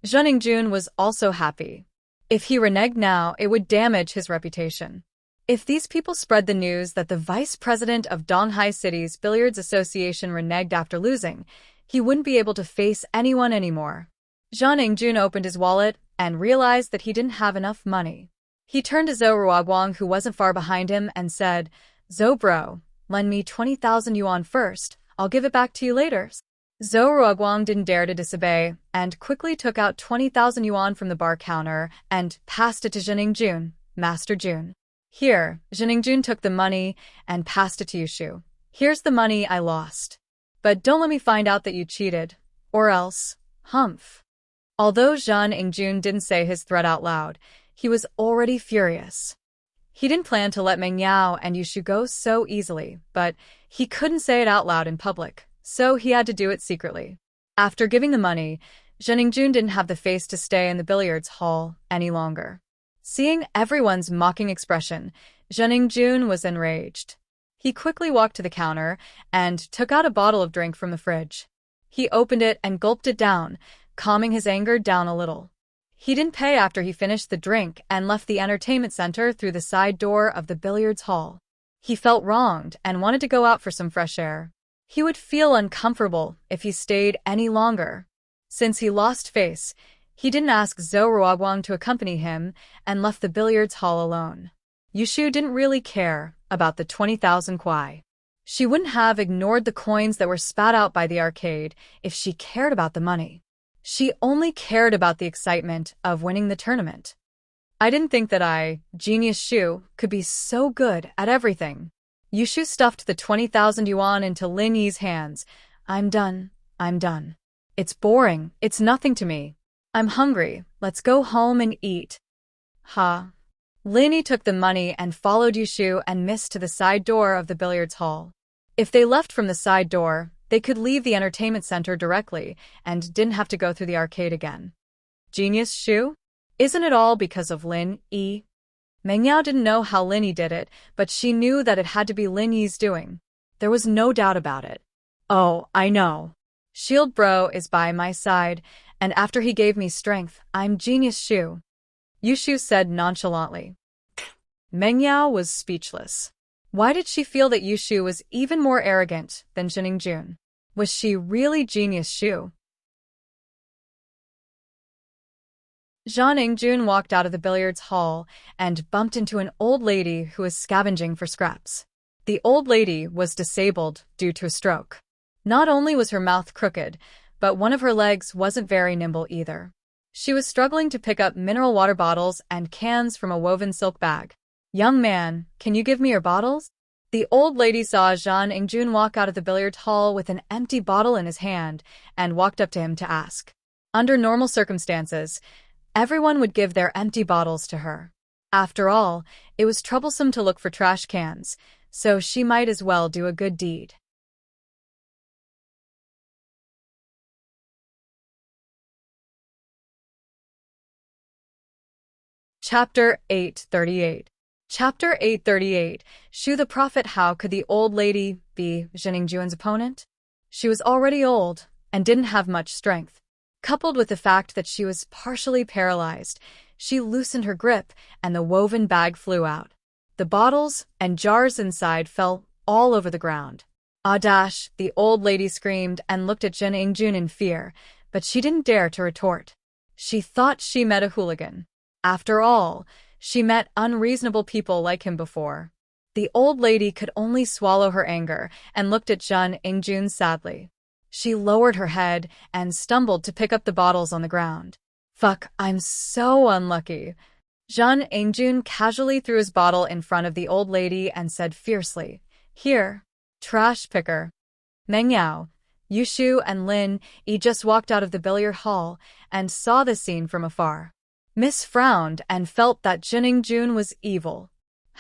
Zhang Yingjun was also happy. If he reneged now, it would damage his reputation. If these people spread the news that the vice president of Donghai City's Billiards Association reneged after losing, he wouldn't be able to face anyone anymore. Zhang Yingjun opened his wallet and realized that he didn't have enough money. He turned to Zhou Ruoguang, who wasn't far behind him, and said, Zhou bro, lend me 20,000 yuan first, I'll give it back to you later. Zhou Ruoguang didn't dare to disobey, and quickly took out 20,000 yuan from the bar counter and passed it to Zhang Yingjun. Master Jun. Here, Zhang Yingjun took the money and passed it to Yushu. Here's the money I lost. But don't let me find out that you cheated. Or else, humph. Although Zhang Yingjun didn't say his threat out loud, he was already furious. He didn't plan to let Meng Yao and Yushu go so easily, but he couldn't say it out loud in public, so he had to do it secretly. After giving the money, Zhang Yingjun didn't have the face to stay in the billiards hall any longer. Seeing everyone's mocking expression, Zhang Yingjun was enraged. He quickly walked to the counter and took out a bottle of drink from the fridge. He opened it and gulped it down, calming his anger down a little. He didn't pay after he finished the drink and left the entertainment center through the side door of the billiards hall. He felt wronged and wanted to go out for some fresh air. He would feel uncomfortable if he stayed any longer. Since he lost face, he didn't ask Zhou Ruoguang to accompany him and left the billiards hall alone. Yushu didn't really care about the 20,000 kuai. She wouldn't have ignored the coins that were spat out by the arcade if she cared about the money. She only cared about the excitement of winning the tournament. I didn't think that Genius Shu, could be so good at everything. Yushu stuffed the 20,000 yuan into Lin Yi's hands. I'm done. It's boring. It's nothing to me. I'm hungry. Let's go home and eat. Lin Yi took the money and followed Yushu and Miss to the side door of the billiards hall. If they left from the side door, they could leave the entertainment center directly and didn't have to go through the arcade again. Genius Shu? Isn't it all because of Lin Yi? Meng Yao didn't know how Lin Yi did it, but she knew that it had to be Lin Yi's doing. There was no doubt about it. Oh, I know. Shield Bro is by my side, and after he gave me strength, I'm Genius Shu. Yushu said nonchalantly. Meng Yao was speechless. Why did she feel that Yushu was even more arrogant than Jining Jun? Was she really Genius Shu? Zhang Ingjun walked out of the billiards hall and bumped into an old lady who was scavenging for scraps. The old lady was disabled due to a stroke. Not only was her mouth crooked, but one of her legs wasn't very nimble either. She was struggling to pick up mineral water bottles and cans from a woven silk bag. Young man, can you give me your bottles? The old lady saw Zhang Ingjun walk out of the billiard hall with an empty bottle in his hand and walked up to him to ask. Under normal circumstances, everyone would give their empty bottles to her. After all, it was troublesome to look for trash cans, so she might as well do a good deed. Chapter 838. Chapter 838. Shu the Prophet. How could the old lady be Jining Jun's opponent? She was already old and didn't have much strength. Coupled with the fact that she was partially paralyzed, she loosened her grip and the woven bag flew out. The bottles and jars inside fell all over the ground. Ah dash, the old lady screamed and looked at Jining Jun in fear, but she didn't dare to retort. She thought she met a hooligan. After all, she met unreasonable people like him before. The old lady could only swallow her anger and looked at Zhang Ingjun sadly. She lowered her head and stumbled to pick up the bottles on the ground. Fuck, I'm so unlucky. Zhang Ingjun casually threw his bottle in front of the old lady and said fiercely, Here, trash picker. Meng Yao, Yushu and Lin Yi just walked out of the billiard hall and saw the scene from afar. Miss frowned and felt that Jining Jun was evil.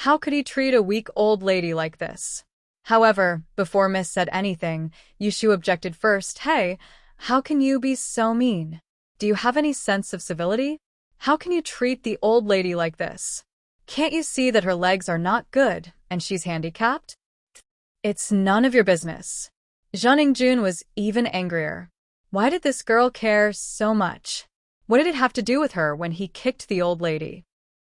How could he treat a weak old lady like this? However, before Miss said anything, Yushu objected first. Hey, how can you be so mean? Do you have any sense of civility? How can you treat the old lady like this? Can't you see that her legs are not good and she's handicapped? It's none of your business. Jining Jun was even angrier. Why did this girl care so much? What did it have to do with her when he kicked the old lady?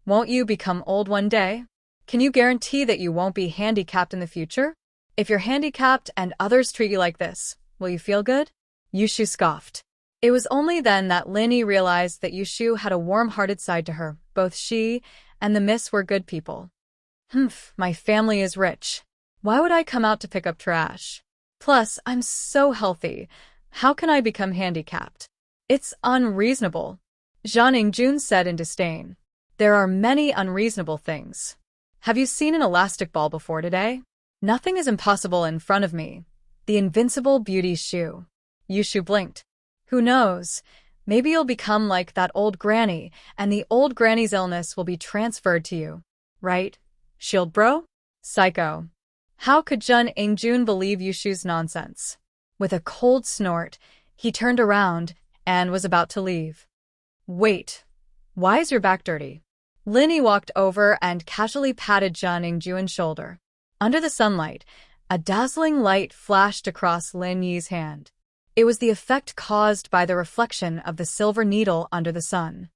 Won't you become old one day? Can you guarantee that you won't be handicapped in the future? If you're handicapped and others treat you like this, will you feel good? Yushu scoffed. It was only then that Lin Yi realized that Yushu had a warm-hearted side to her. Both she and the miss were good people. My family is rich. Why would I come out to pick up trash? Plus, I'm so healthy. How can I become handicapped? It's unreasonable. Zhang Ingjun said in disdain. There are many unreasonable things. Have you seen an elastic ball before today? Nothing is impossible in front of me. The invincible beauty Shu. Yushu blinked. Who knows? Maybe you'll become like that old granny, and the old granny's illness will be transferred to you. Right? Shield bro? Psycho. How could Zhang Ingjun believe Yushu's nonsense? With a cold snort, he turned around and was about to leave. Wait, why is your back dirty? Lin Yi walked over and casually patted Zhang Ingjun's shoulder. Under the sunlight, a dazzling light flashed across Lin Yi's hand. It was the effect caused by the reflection of the silver needle under the sun.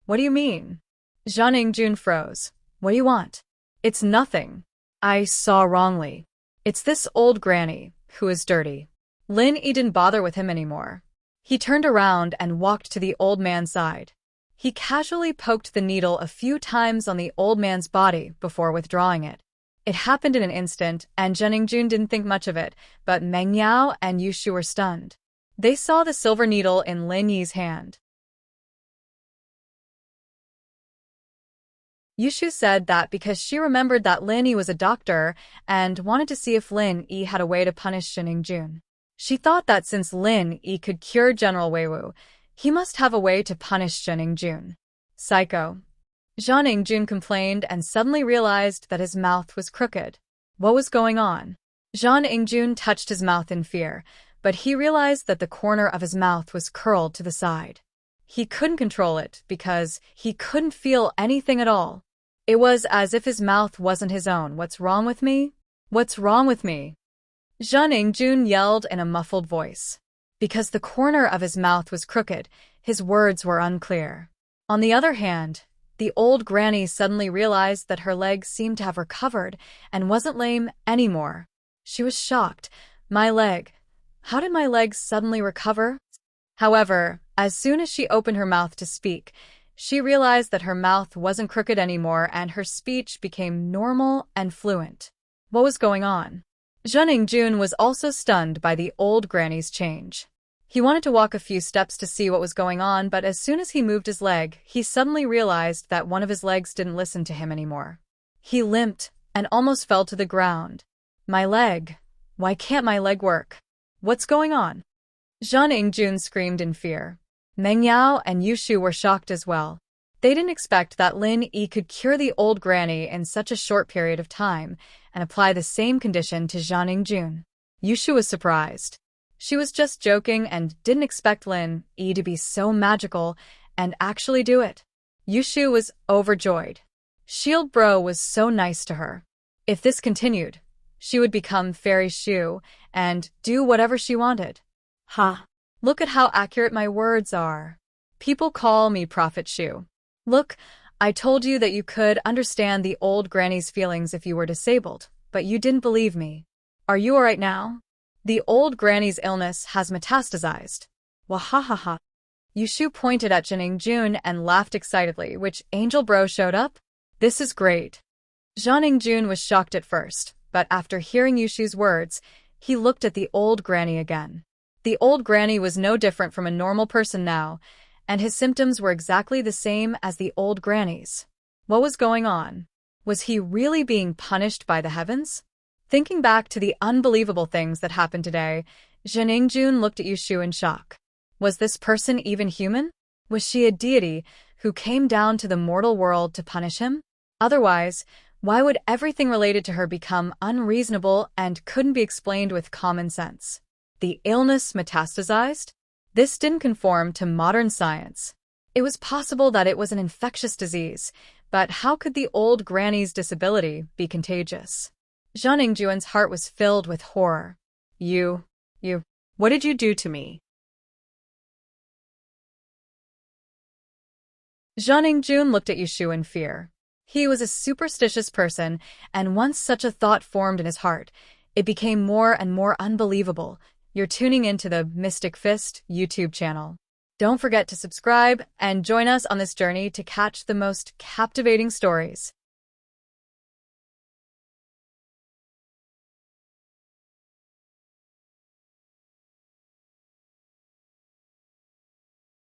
What do you mean? Zhang Yingjun froze. What do you want? It's nothing. I saw wrongly. It's this old granny, who is dirty. Lin Yi didn't bother with him anymore. He turned around and walked to the old man's side. He casually poked the needle a few times on the old man's body before withdrawing it. It happened in an instant, and Zhang Yingjun didn't think much of it, but Meng Yao and Yushu were stunned. They saw the silver needle in Lin Yi's hand. Yushu said that because she remembered that Lin Yi was a doctor and wanted to see if Lin Yi had a way to punish Zhang Yingjun. She thought that since Lin Yi could cure General Weiwu, he must have a way to punish Zhang Yingjun. Psycho. Zhang Yingjun complained and suddenly realized that his mouth was crooked. What was going on? Zhang Yingjun touched his mouth in fear, but he realized that the corner of his mouth was curled to the side. He couldn't control it because he couldn't feel anything at all. It was as if his mouth wasn't his own. What's wrong with me? What's wrong with me? Zhang Yingjun yelled in a muffled voice. Because the corner of his mouth was crooked, his words were unclear. On the other hand, the old granny suddenly realized that her leg seemed to have recovered and wasn't lame anymore. She was shocked. My leg. How did my leg suddenly recover? However, as soon as she opened her mouth to speak, she realized that her mouth wasn't crooked anymore and her speech became normal and fluent. What was going on? Zhang Yingjun was also stunned by the old granny's change. He wanted to walk a few steps to see what was going on, but as soon as he moved his leg, he suddenly realized that one of his legs didn't listen to him anymore. He limped and almost fell to the ground. My leg. Why can't my leg work? What's going on? Zhang Yingjun screamed in fear. Meng Yao and Yushu were shocked as well. They didn't expect that Lin Yi could cure the old granny in such a short period of time and apply the same condition to Zhang Yingjun. Yushu was surprised. She was just joking and didn't expect Lin Yi to be so magical and actually do it. Yushu was overjoyed. Shield Bro was so nice to her. If this continued, she would become Fairy Shu and do whatever she wanted. Ha. Look at how accurate my words are. People call me Prophet Shu. Look, I told you that you could understand the old granny's feelings if you were disabled, but you didn't believe me. Are you alright now? The old granny's illness has metastasized. Wahahaha. Yushu pointed at Zhang Yingjun and laughed excitedly, which Angel Bro showed up. This is great. Zhang Yingjun was shocked at first, but after hearing Yushu's words, he looked at the old granny again. The old granny was no different from a normal person now, and his symptoms were exactly the same as the old granny's. What was going on? Was he really being punished by the heavens? Thinking back to the unbelievable things that happened today, Zhang Yingjun looked at Yushu in shock. Was this person even human? Was she a deity who came down to the mortal world to punish him? Otherwise, why would everything related to her become unreasonable and couldn't be explained with common sense? The illness metastasized? This didn't conform to modern science. It was possible that it was an infectious disease, but how could the old granny's disability be contagious? Zhang Yingjun's heart was filled with horror. You, what did you do to me? Zhang Yingjun looked at Yushu in fear. He was a superstitious person, and once such a thought formed in his heart, it became more and more unbelievable. You're tuning into the Mystic Fist YouTube channel. Don't forget to subscribe and join us on this journey to catch the most captivating stories.